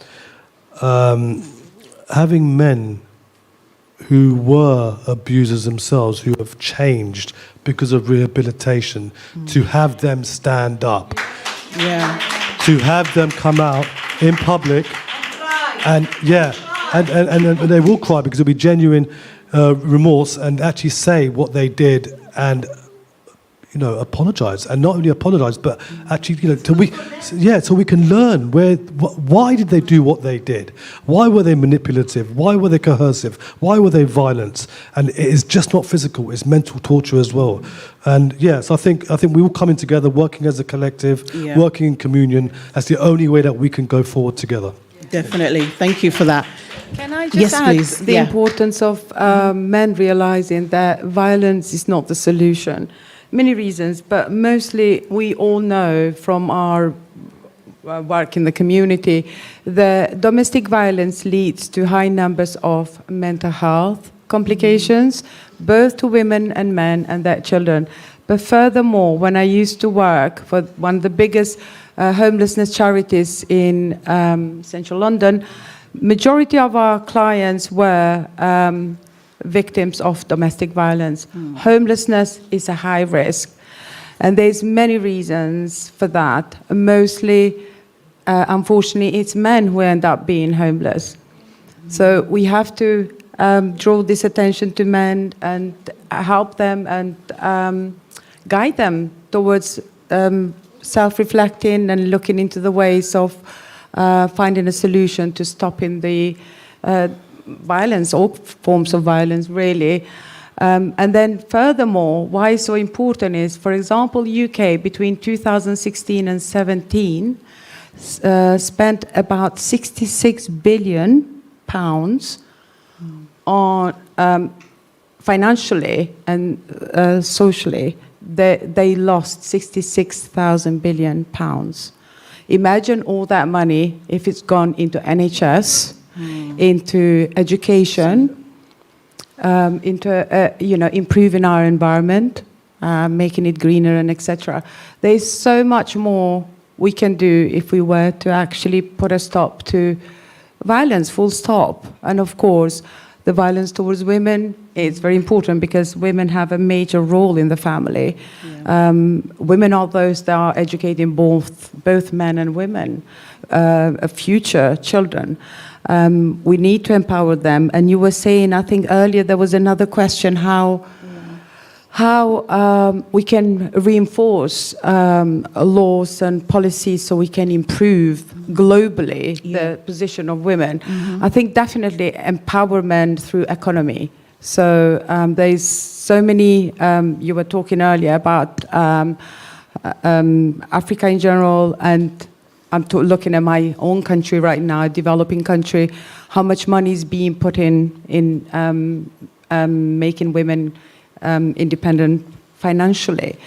S2: having men who were abusers themselves, who have changed because of rehabilitation, to have them stand up, to have them come out in public, and they will cry because it'll be genuine remorse, and actually say what they did, and apologize, and not only apologize, but actually, so we can learn why did they do what they did? Why were they manipulative? Why were they coercive? Why were they violent? And it is just not physical; it's mental torture as well. And so I think we all coming together, working as a collective, working in communion. That's the only way that we can go forward together.
S8: Definitely, thank you for that.
S13: Can I just add the importance of men realizing that violence is not the solution? Many reasons, but mostly we all know from our work in the community, the domestic violence leads to high numbers of mental health complications, both to women and men and their children. But furthermore, when I used to work for one of the biggest homelessness charities in central London, majority of our clients were victims of domestic violence. Homelessness is a high risk, and there's many reasons for that. Mostly, unfortunately, it's men who end up being homeless. So we have to draw this attention to men and help them and guide them towards self-reflecting and looking into the ways of finding a solution to stopping the violence, all forms of violence, really. And then furthermore, why it's so important is, for example, UK between 2016 and 17 spent about £66 billion on financially and socially. They lost 66,000 billion pounds. Imagine all that money if it's gone into NHS, into education, into improving our environment, making it greener, and etc. There's so much more we can do if we were to actually put a stop to violence, full stop. And of course, the violence towards women is very important because women have a major role in the family. Women are those that are educating both men and women, future children. We need to empower them. And you were saying, I think earlier there was another question, how we can reinforce laws and policies so we can improve globally the position of women. I think definitely empowerment through economy. So there's so many, you were talking earlier about Africa in general, and I'm looking at my own country right now, a developing country, how much money is being put in making women independent financially.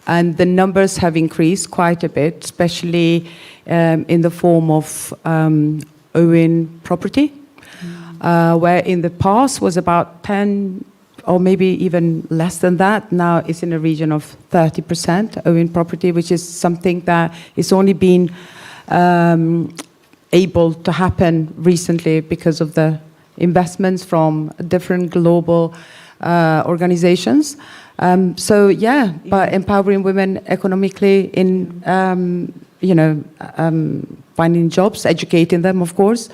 S13: And the numbers have increased quite a bit, especially in the form of owning property, where in the past was about 10 or maybe even less than that. Now it's in a region of 30% owning property, which is something that is only been able to happen recently because of the investments from different global organizations. By empowering women economically in, finding jobs, educating them, of course.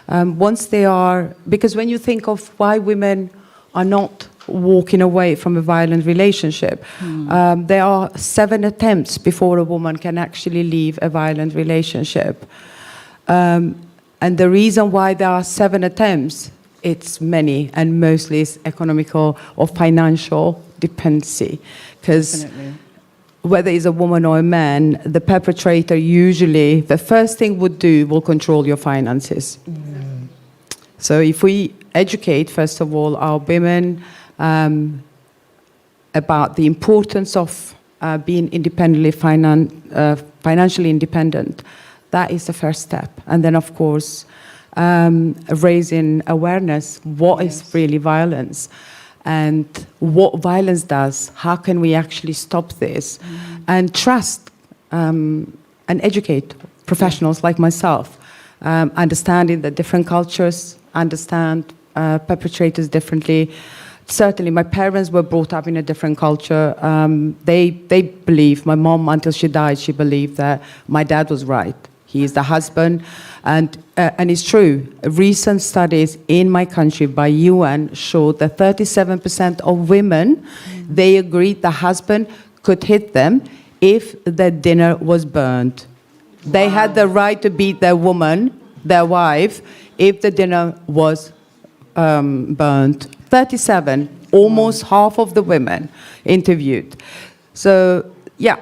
S13: Once they are, because when you think of why women are not walking away from a violent relationship, there are 7 attempts before a woman can actually leave a violent relationship. And the reason why there are 7 attempts, it's many, and mostly it's economical or financial dependency. Because whether it's a woman or a man, the perpetrator usually, the first thing will control your finances. So if we educate, first of all, our women about the importance of being financially independent, that is the first step. And then, of course, raising awareness, what is really violence and what violence does, how can we actually stop this, and trust and educate professionals like myself, understanding the different cultures, understand perpetrators differently. Certainly, my parents were brought up in a different culture. They believe, my mom, until she died, she believed that my dad was right. He is the husband, and it's true. Recent studies in my country by UN showed that 37% of women, they agreed the husband could hit them if their dinner was burned. They had the right to beat their woman, their wife, if the dinner was burned. 37, almost half of the women interviewed. So, yeah.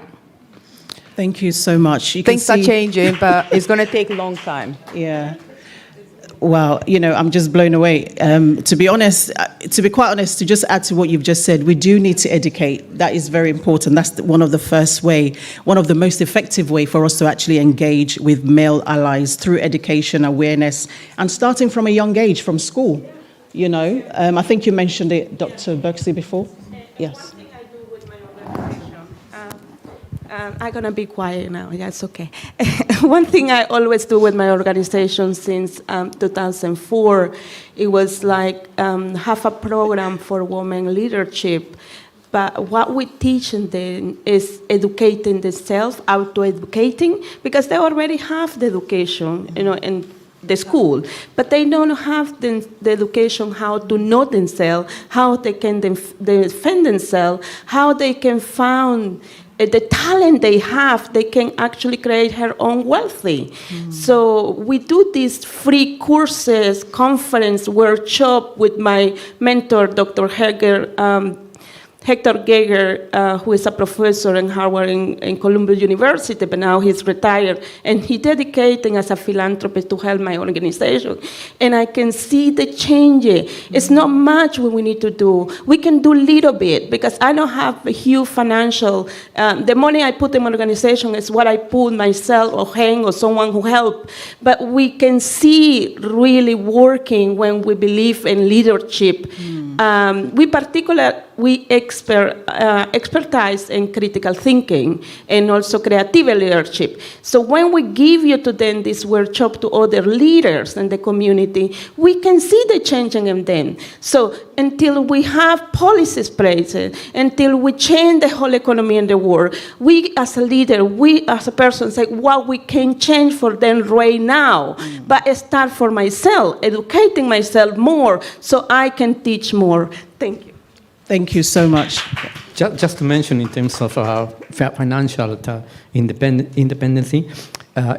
S8: Thank you so much.
S13: Things are changing, but it's going to take a long time.
S8: Yeah. Well, I'm just blown away. To be honest, to be quite honest, to just add to what you've just said, we do need to educate. That is very important. That's one of the most effective way for us to actually engage with male allies through education, awareness, and starting from a young age, from school. You know, I think you mentioned it, Dr. Birksey, before. Yes.
S12: I'm going to be quiet now. Yeah, it's okay. One thing I always do with my organization since 2004, it was like have a program for women leadership. But what we teach them is educating themselves, auto-educating, because they already have the education, you know, in the school, but they don't have the education how to know themselves, how they can defend themselves, how they can find the talent they have, they can actually create her own wealthy. So we do these free courses, conference, workshop with my mentor, Dr. Hector Geiger, who is a professor in Harvard and Columbia University, but now he's retired, and he dedicating as a philanthropist to help my organization. And I can see the change. It's not much what we need to do. We can do a little bit, because I don't have a huge financial, the money I put in my organization is what I put myself or Heng or someone who helped. But we can see really working when we believe in leadership. We expertise in critical thinking and also creative leadership. So when we give you to them this workshop to other leaders in the community, we can see the changing in them. So until we have policies placed, until we change the whole economy in the world, we as a leader, we as a person say what we can change for them right now. But I start for myself, educating myself more so I can teach more. Thank you.
S8: Thank you so much.
S10: Just to mention in terms of financial independency,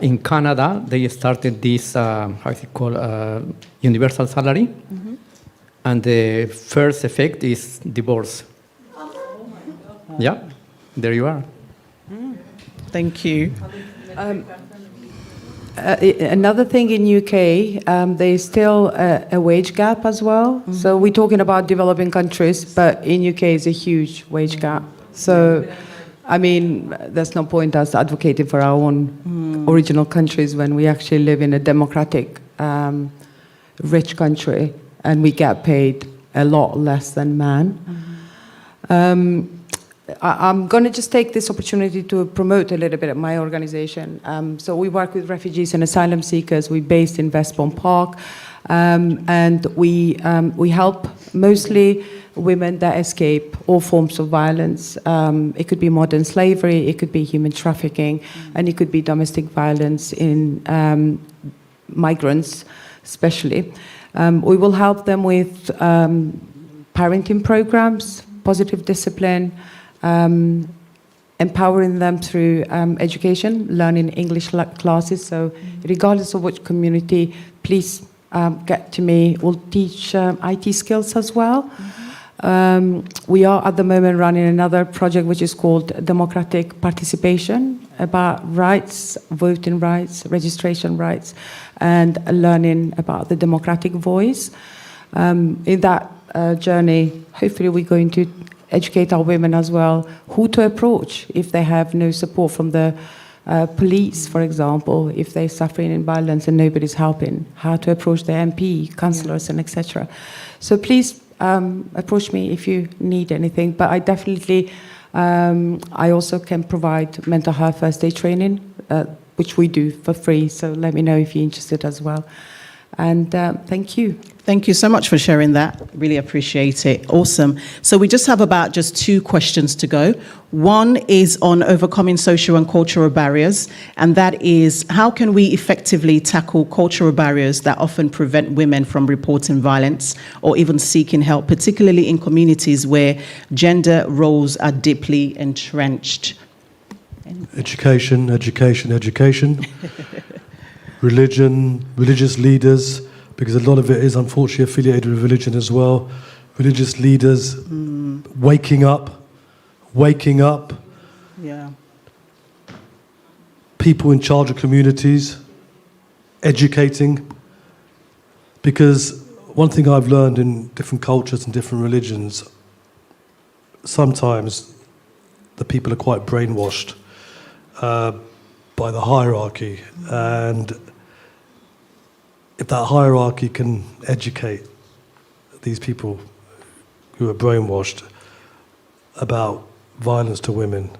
S10: in Canada, they started this, how is it called, universal salary. And the first effect is divorce. Yeah, there you are.
S8: Thank you.
S13: Another thing in UK, there's still a wage gap as well. So we're talking about developing countries, but in UK is a huge wage gap. So, I mean, there's no point us advocating for our own original countries when we actually live in a democratic, rich country, and we get paid a lot less than men. I'm going to just take this opportunity to promote a little bit of my organization. So we work with refugees and asylum seekers. We're based in Westbourne Park, and we help mostly women that escape all forms of violence. It could be modern slavery, it could be human trafficking, and it could be domestic violence in migrants, especially. We will help them with parenting programs, positive discipline, empowering them through education, learning English classes. So regardless of which community, please get to me. We'll teach IT skills as well. We are at the moment running another project which is called Democratic Participation, about rights, voting rights, registration rights, and learning about the democratic voice. In that journey, hopefully we're going to educate our women as well who to approach if they have no support from the police, for example, if they're suffering in violence and nobody's helping, how to approach the MP, councillors, and etc. So please approach me if you need anything. But I definitely, I also can provide mental health first aid training, which we do for free. So let me know if you're interested as well. And thank you.
S8: Thank you so much for sharing that. Really appreciate it. Awesome. So we just have about just 2 questions to go. One is on overcoming social and cultural barriers, and that is how can we effectively tackle cultural barriers that often prevent women from reporting violence or even seeking help, particularly in communities where gender roles are deeply entrenched?
S2: Education, education, education. Religion, religious leaders, because a lot of it is unfortunately affiliated with religion as well. Religious leaders waking up.
S8: Yeah.
S2: People in charge of communities, educating. Because one thing I've learned in different cultures and different religions, sometimes the people are quite brainwashed by the hierarchy, and if that hierarchy can educate these people who are brainwashed about violence to women,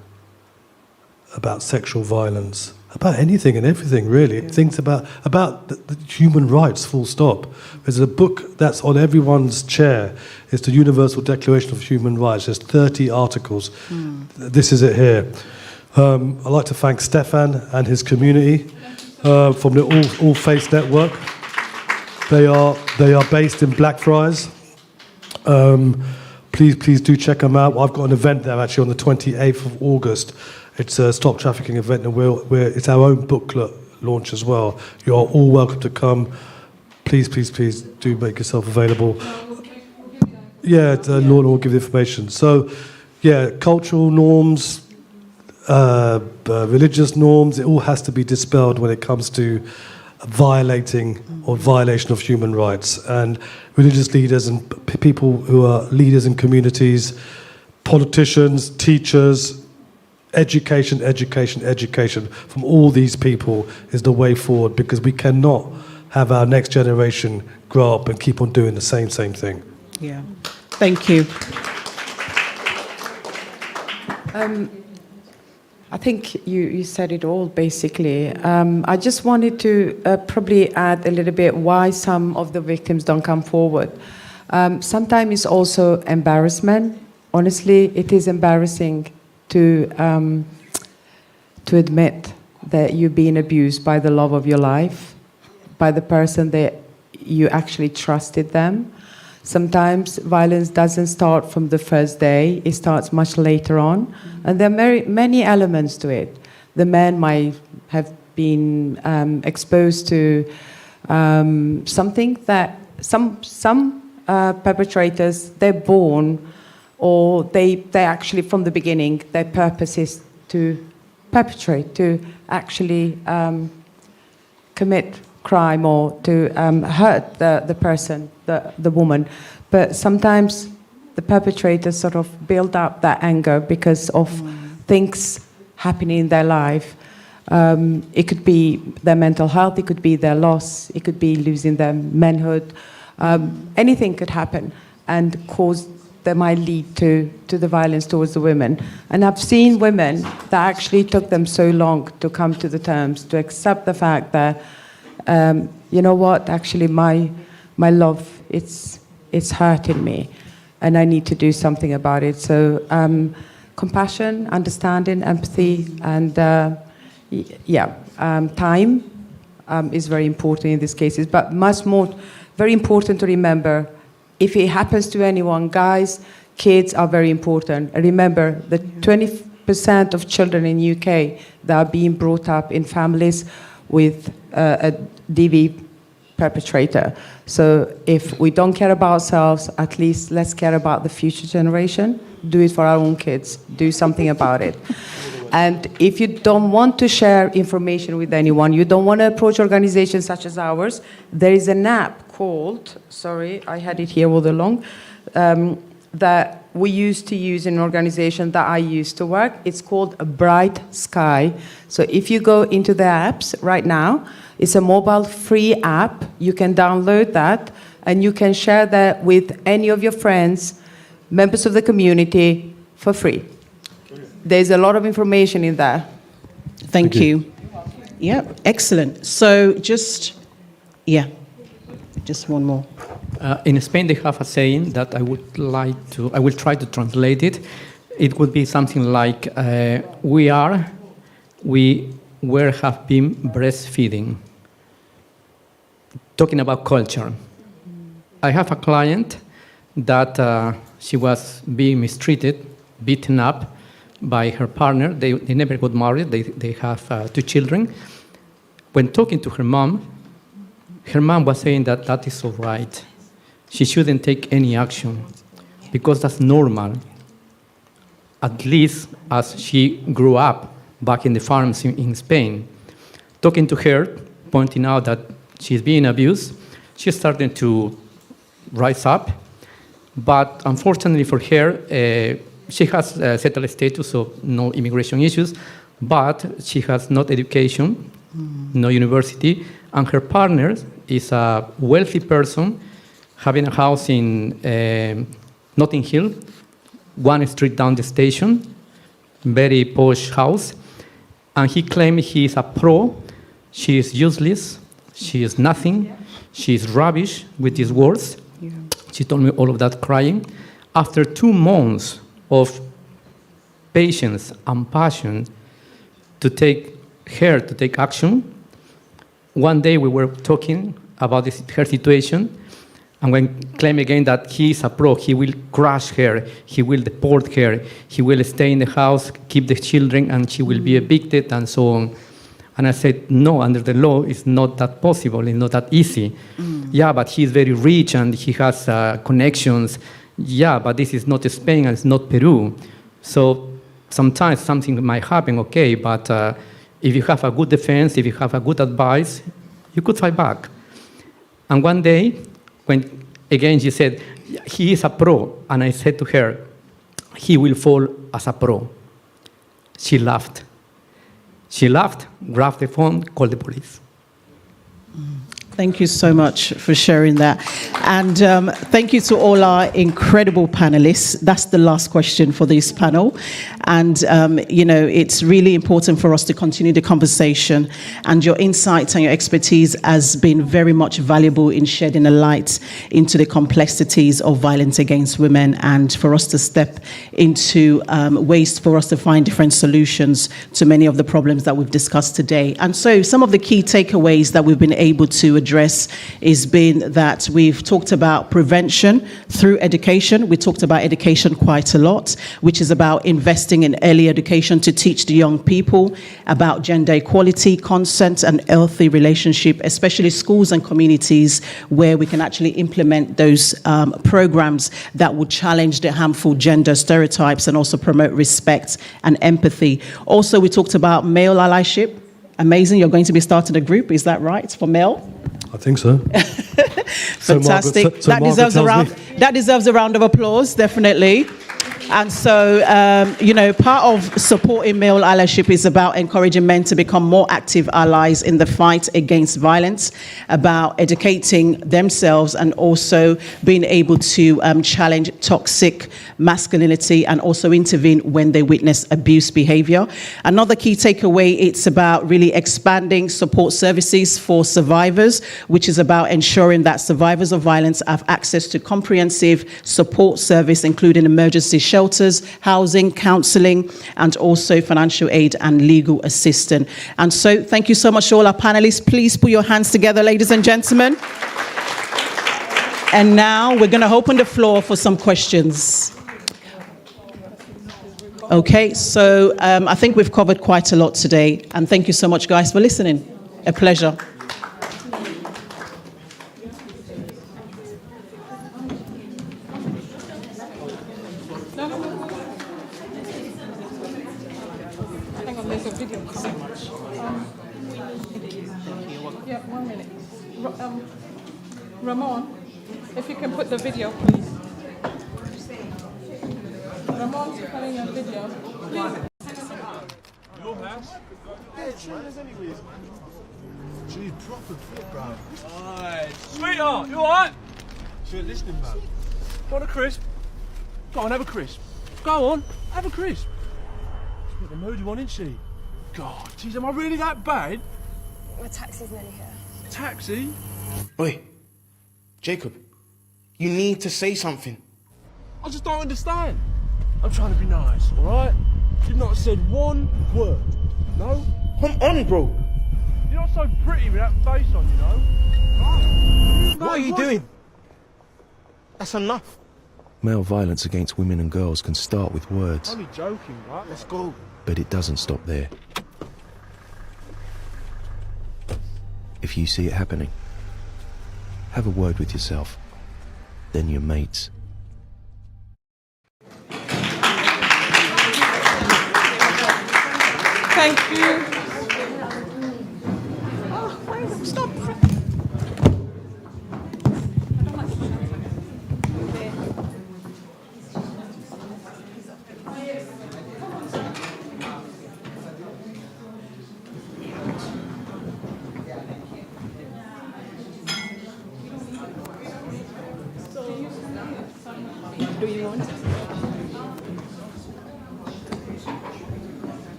S2: about sexual violence, about anything and everything, really. Yeah. Things about the human rights, full stop. There's a book that's on everyone's chair. It's the Universal Declaration of Human Rights. There's 30 articles. This is it here. I'd like to thank Stefan and his community from the All Faiths Network. They are based in Blackfriars. Please do check them out. I've got an event there actually on the 28th of August. It's a stop trafficking event, and it's our own booklet launch as well. You are all welcome to come. Please do make yourself available. Yeah, Lorna will give the information. So, yeah, cultural norms, religious norms, it all has to be dispelled when it comes to violating or violation of human rights. And religious leaders and people who are leaders in communities, politicians, teachers, education from all these people is the way forward, because we cannot have our next generation grow up and keep on doing the same thing.
S8: Yeah, thank you.
S13: I think you said it all, basically. I just wanted to probably add a little bit why some of the victims don't come forward. Sometimes it's also embarrassment. Honestly, it is embarrassing to admit that you're being abused by the love of your life, by the person that you actually trusted them. Sometimes violence doesn't start from the first day, it starts much later on. And there are many elements to it. The man might have been exposed to something that some perpetrators, they're born, or they actually, from the beginning, their purpose is to perpetrate, to actually commit crime or to hurt the person, the woman. But sometimes the perpetrators sort of build up that anger because of things happening in their life. It could be their mental health, it could be their loss, it could be losing their manhood. Anything could happen and cause that might lead to the violence towards the women. And I've seen women that actually took them so long to come to the terms, to accept the fact that, you know what, actually my love, it's hurting me, and I need to do something about it. So compassion, understanding, empathy, and time is very important in these cases. But much more, very important to remember, if it happens to anyone, guys, kids are very important. And remember that 20% of children in UK that are being brought up in families with a DV perpetrator. So if we don't care about ourselves, at least let's care about the future generation. Do it for our own kids. Do something about it. And if you don't want to share information with anyone, you don't want to approach organizations such as ours, there is an app called, sorry, I had it here all along, that we used to use in an organization that I used to work. It's called Bright Sky. So if you go into the apps right now, it's a mobile free app. You can download that and you can share that with any of your friends, members of the community, for free. There's a lot of information in there.
S8: Thank you. Yeah, excellent. So just one more.
S10: In Spain, they have a saying that I will try to translate it. It would be something like, we have been breastfeeding. Talking about culture. I have a client that she was being mistreated, beaten up by her partner. They never got married. They have 2 children. When talking to her mom was saying that is all right. She shouldn't take any action because that's normal. At least as she grew up back in the farms in Spain. Talking to her, pointing out that she's being abused, she started to rise up. But unfortunately for her, she has settled status, so no immigration issues, but she has no education, no university, and her partner is a wealthy person having a house in Notting Hill, one street down the station, very posh house, and he claimed he is a pro. She is useless, she is nothing, she is rubbish with these words. Yeah. She told me all of that crying. After 2 months of patience and passion to take action, one day we were talking about her situation, and when claim again that he is a pro, he will crush her, he will deport her, he will stay in the house, keep the children, and she will be evicted, and so on. And I said, no, under the law, it's not that possible, it's not that easy. Yeah, but he's very rich and he has connections. Yeah, but this is not Spain and it's not Peru. So sometimes something might happen, okay, but if you have a good defense, if you have a good advice, you could fight back. And one day, when again she said, he is a pro, and I said to her, he will fall as a pro. She laughed. She laughed, grabbed the phone, called the police.
S8: Thank you so much for sharing that. And thank you to all our incredible panelists. That's the last question for this panel. And, it's really important for us to continue the conversation. And your insights and your expertise has been very much valuable in shedding a light into the complexities of violence against women, and for us to step into ways for us to find different solutions to many of the problems that we've discussed today. And so some of the key takeaways that we've been able to address is been that we've talked about prevention through education. We talked about education quite a lot, which is about investing in early education to teach the young people about gender equality, consent, and healthy relationship, especially schools and communities where we can actually implement those programs that would challenge the harmful gender stereotypes and also promote respect and empathy. Also, we talked about male allyship. Amazing, you're going to be starting a group, is that right, for male?
S2: I think so.
S8: Fantastic. That deserves a round of applause, definitely. And so, part of supporting male allyship is about encouraging men to become more active allies in the fight against violence, about educating themselves and also being able to challenge toxic masculinity and also intervene when they witness abuse behavior. Another key takeaway, it's about really expanding support services for survivors, which is about ensuring that survivors of violence have access to comprehensive support service, including emergency shelters, housing, counselling, and also financial aid and legal assistance. And so thank you so much to all our panelists. Please put your hands together, ladies and gentlemen. And now we're going to open the floor for some questions. Okay, so I think we've covered quite a lot today. And thank you so much, guys, for listening. A pleasure.
S19: Ramon, if you can put the video, please. Ramon's putting a video.
S14: Your house? Yeah, trainers anyways. Gee, proper fit, bro. Alright. Sweetheart, you alright? She ain't listening, man. Want a crisp? Go on, have a crisp. Go on, have a crisp. She's got the mood you want, isn't she? God, geez, am I really that bad?
S15: The taxi's nearly here.
S14: Taxi?
S20: Oi, Jacob, you need to say something.
S14: I just don't understand. I'm trying to be nice, alright? You've not said one word, no?
S20: Come on, bro.
S14: You're not so pretty with that face on, you know?
S20: What are you doing? That's enough.
S24: Male violence against women and girls can start with words.
S14: I'm only joking, right? Let's go.
S24: But it doesn't stop there. If you see it happening, have a word with yourself, then your mates.
S19: Thank you.
S8: Oh, wait, stop.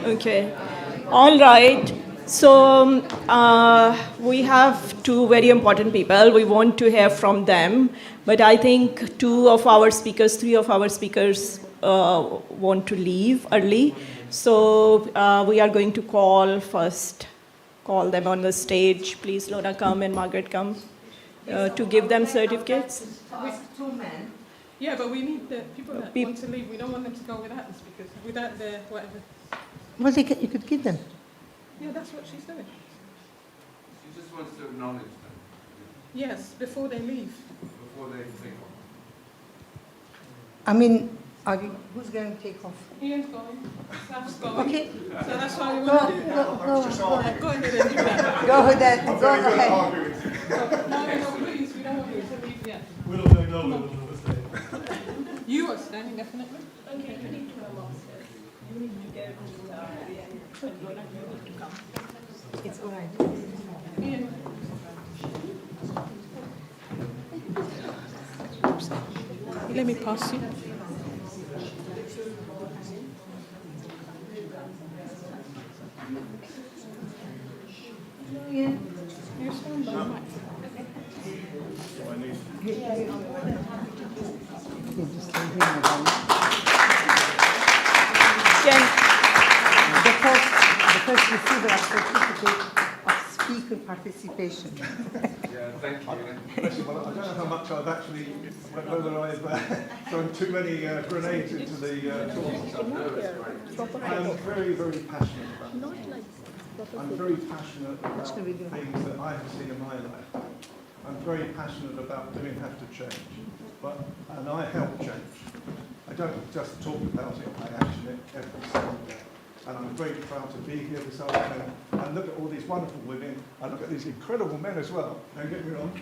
S1: Okay. All right. So we have two very important people. We want to hear from them. But I think three of our speakers want to leave early. So we are going to call them on the stage. Please, Lorna, come, and Margaret, come to give them certificates.
S5: Two men.
S19: Yeah, but we need the people that want to leave. We don't want them to go without the speakers, without the whatever.
S18: Well, you could give them.
S19: Yeah, that's what she's doing.
S3: She just wants to acknowledge them.
S19: Yes, before they leave.
S3: Before they take off.
S18: I mean, who's going to take off?
S19: Ian's going. Saf's going.
S18: Okay.
S19: So that's why we want to do that. Go ahead and do that.
S18: Go ahead. Go ahead.
S19: No, please, we don't want you to leave yet.
S14: We're not going to know whether we're staying.
S19: You are staying, definitely.
S1: Okay, you need to come upstairs. You need to get
S18: It's all right.
S19: Ian. Let me pass you.
S18: Yeah.
S19: You're standing by the mic.
S18: The first receiver of certificate of speaker participation.
S3: Yeah, thank you.
S11: I don't know how much I've actually, whether I've thrown too many grenades into the talk. I'm very, very passionate about this. I'm very passionate about things that I have seen in my life. I'm very passionate about doing have to change, and I help change. I don't just talk about it, I action it every single day. And I'm very proud to be here this afternoon and look at all these wonderful women. I look at these incredible men as well, don't get me wrong.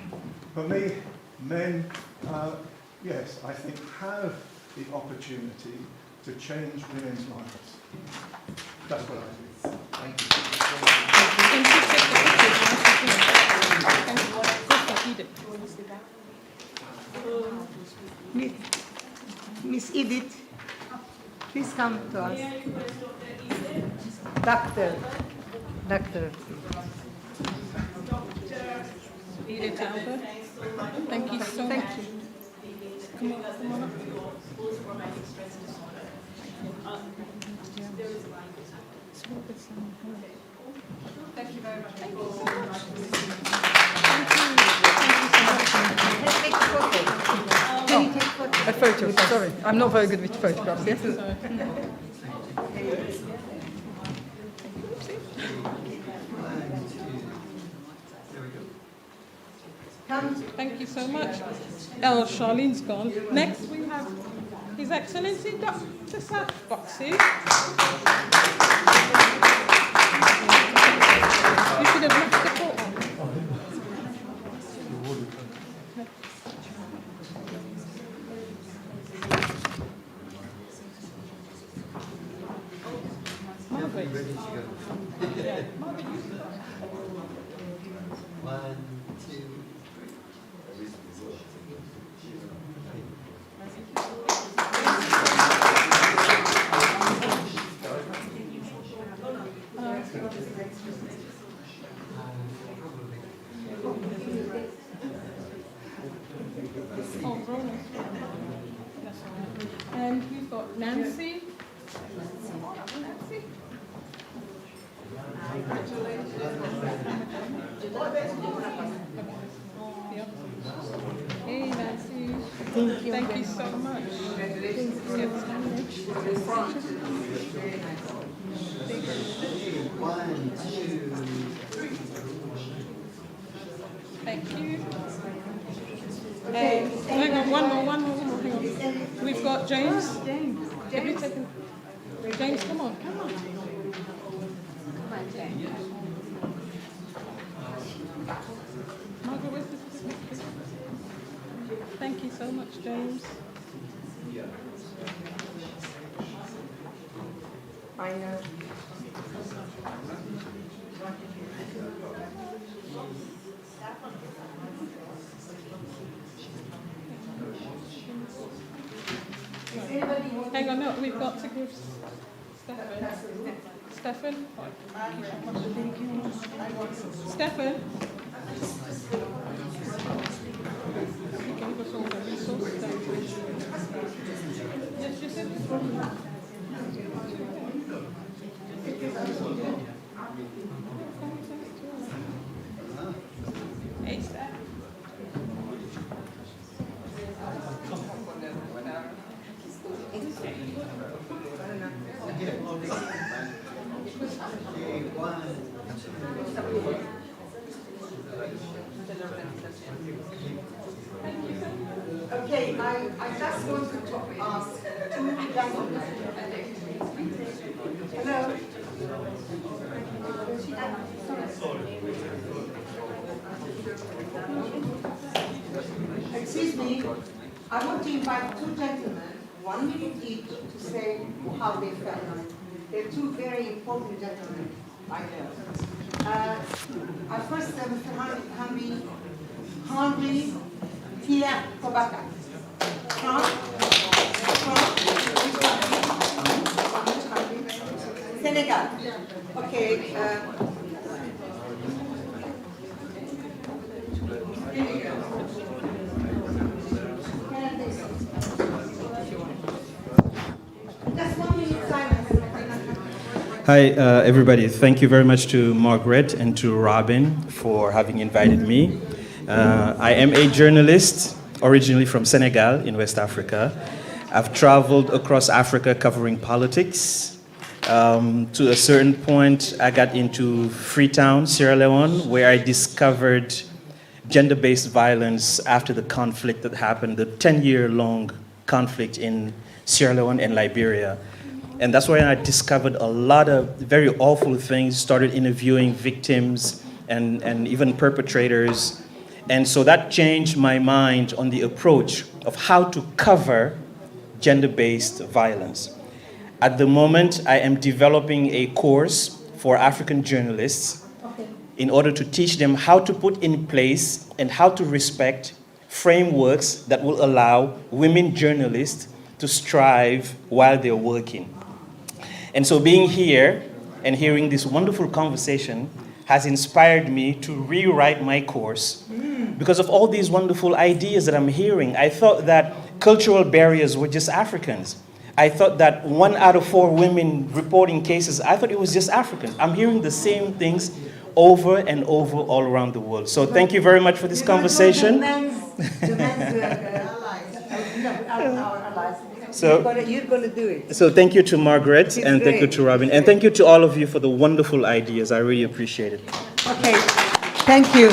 S11: For me, men, yes, I think have the opportunity to change women's lives. That's what I do. Thank you.
S18: Miss Edith, please come to us. Doctor.
S19: Edith Albert. Thank you so much. Come on up.
S5: Thank you very much.
S19: Thank you so much.
S6: A photo, sorry. I'm not very good with photographs. Yes?
S19: Thank you so much. Charlene's gone. Next we have His Excellency Dr. Saf Boxy. You should have left the court on. Margaret. Yeah. Margaret, you should go.
S16: 1, 2.
S19: Oh, Rhona. That's all right. And we've got Nancy. Nancy. Hey, Nancy. Thank you so much. Thank you. Hang on, one more. Hang on. We've got James. James, come on. Margaret, where's this? Thank you so much, James.
S18: I know.
S19: Hang on, no, we've got to give Stefan. Stefan. You gave us all the resources. Yes, you said. Hey, Steph.
S18: Okay, I just wanted to ask two gentlemen. Hello. Excuse me, I want to invite two gentlemen, 1 minute each, to say how they felt. They're two very important gentlemen, I know. First, Mr. Henry Tia Kobaka. From Senegal. Okay.
S16: Hi, everybody. Thank you very much to Margaret and to Robin for having invited me. I am a journalist, originally from Senegal in West Africa. I've traveled across Africa covering politics. To a certain point, I got into Freetown, Sierra Leone, where I discovered gender-based violence after the conflict that happened, the 10-year-long conflict in Sierra Leone and Liberia. And that's where I discovered a lot of very awful things, started interviewing victims and even perpetrators. And so that changed my mind on the approach of how to cover gender-based violence. At the moment, I am developing a course for African journalists in order to teach them how to put in place and how to respect frameworks that will allow women journalists to strive while they're working. And so being here and hearing this wonderful conversation has inspired me to rewrite my course because of all these wonderful ideas that I'm hearing. I thought that cultural barriers were just Africans. I thought that 1 out of 4 women reporting cases, I thought it was just Africans. I'm hearing the same things over and over all around the world. So thank you very much for this conversation. So,
S18: you're going to do it.
S16: So thank you to Margaret and thank you to Robin and thank you to all of you for the wonderful ideas. I really appreciate it.
S18: Okay, thank you.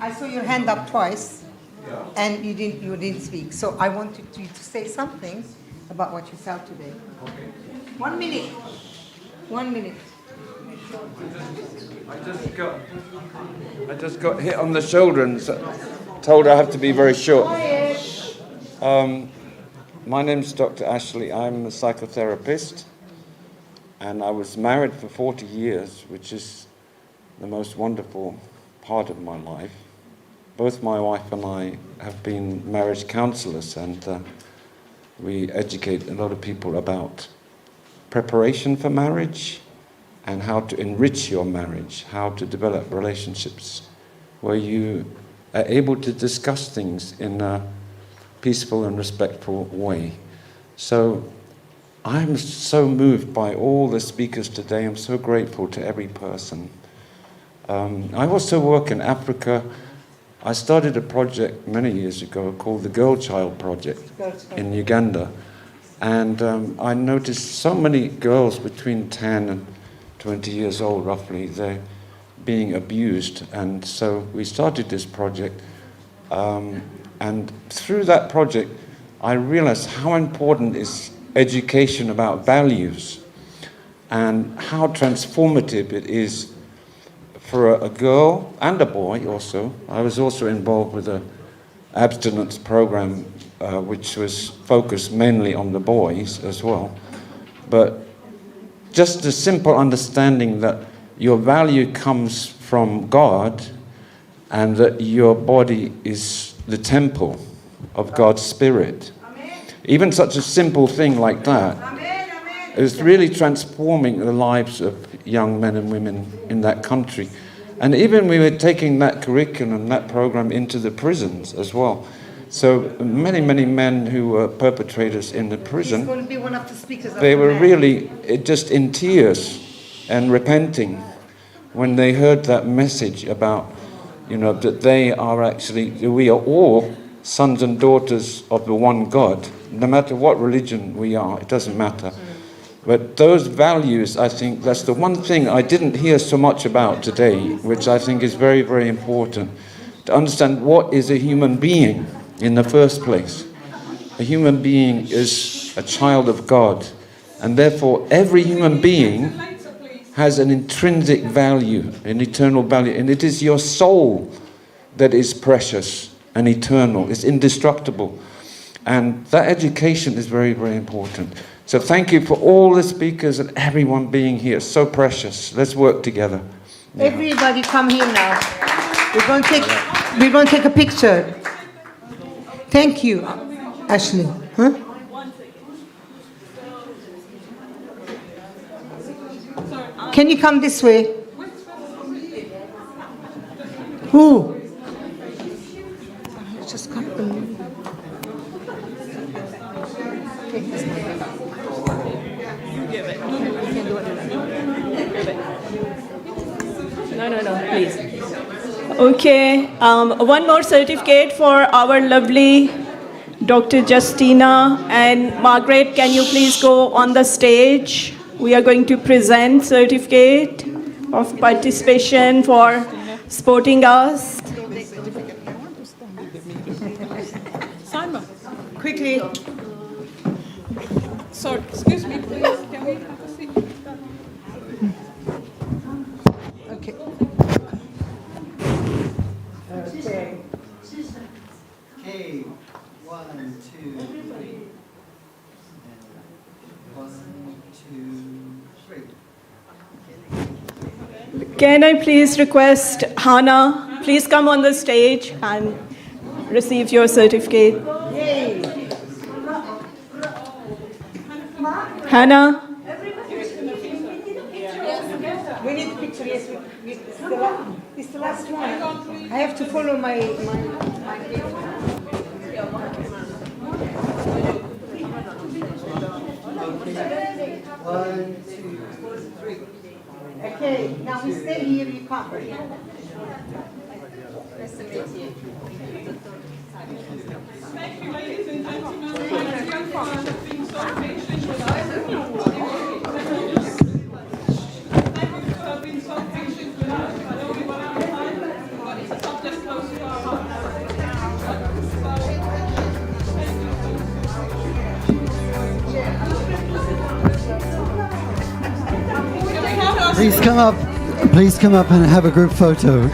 S18: I saw your hand up twice, and you didn't speak. So I wanted you to say something about what you felt today.
S3: Okay.
S18: 1 minute. 1 minute.
S3: I just got hit on the shoulder and told I have to be very short. My name's Dr. Ashley. I'm a psychotherapist, and I was married for 40 years, which is the most wonderful part of my life. Both my wife and I have been marriage counselors, and we educate a lot of people about preparation for marriage and how to enrich your marriage, how to develop relationships where you are able to discuss things in a peaceful and respectful way. So I'm so moved by all the speakers today. I'm so grateful to every person. I also work in Africa. I started a project many years ago called the Girl Child Project in Uganda. And I noticed so many girls between 10 and 20 years old, roughly, they're being abused. And so we started this project. And through that project, I realized how important is education about values. and how transformative it is for a girl and a boy also. I was also involved with an abstinence program which was focused mainly on the boys as well. But just the simple understanding that your value comes from God and that your body is the temple of God's Spirit. Even such a simple thing like that is really transforming the lives of young men and women in that country. And even we were taking that curriculum, that program into the prisons as well. So many, many men who were perpetrators in the prison,
S18: He's going to be one of the speakers
S3: they
S18: of
S3: were
S18: the
S3: really just in tears and repenting when they heard that message about, that they are actually, we are all sons and daughters of the one God. No matter what religion we are, it doesn't matter. But those values, I think, that's the one thing I didn't hear so much about today, which I think is very, very important. To understand what is a human being in the first place. A human being is a child of God, and therefore every human being has an intrinsic value, an eternal value, and it is your soul that is precious and eternal, it's indestructible. And that education is very, very important. So thank you for all the speakers and everyone being here. So precious. Let's work together. Yeah.
S18: Everybody come here now. We're going to take a picture. Thank you, Ashley. Huh? Can you come this way? Who? Just come.
S1: No, please. Okay, one more certificate for our lovely Dr. Justina and Margaret. Can you please go on the stage? We are going to present certificate of participation for supporting us.
S19: Simon,
S18: quickly.
S19: Sorry, excuse me, please. Can we have a seat?
S18: Okay.
S17: Okay. 1, 2, 3. 1, 2, 3.
S1: Can I please request Hannah, please come on the stage and receive your certificate. Hannah?
S18: We need a picture, yes. It's the last one. I have to follow my 1, 2, 3. Okay, now we stay here, you come. Nice to meet you.
S19: Thank you, ladies and gentlemen. Thank you for being so patient with us. Thank you for being so patient with us. I know we were out of time, but it's a subject close to our hearts.
S17: Please come up and have a group photo.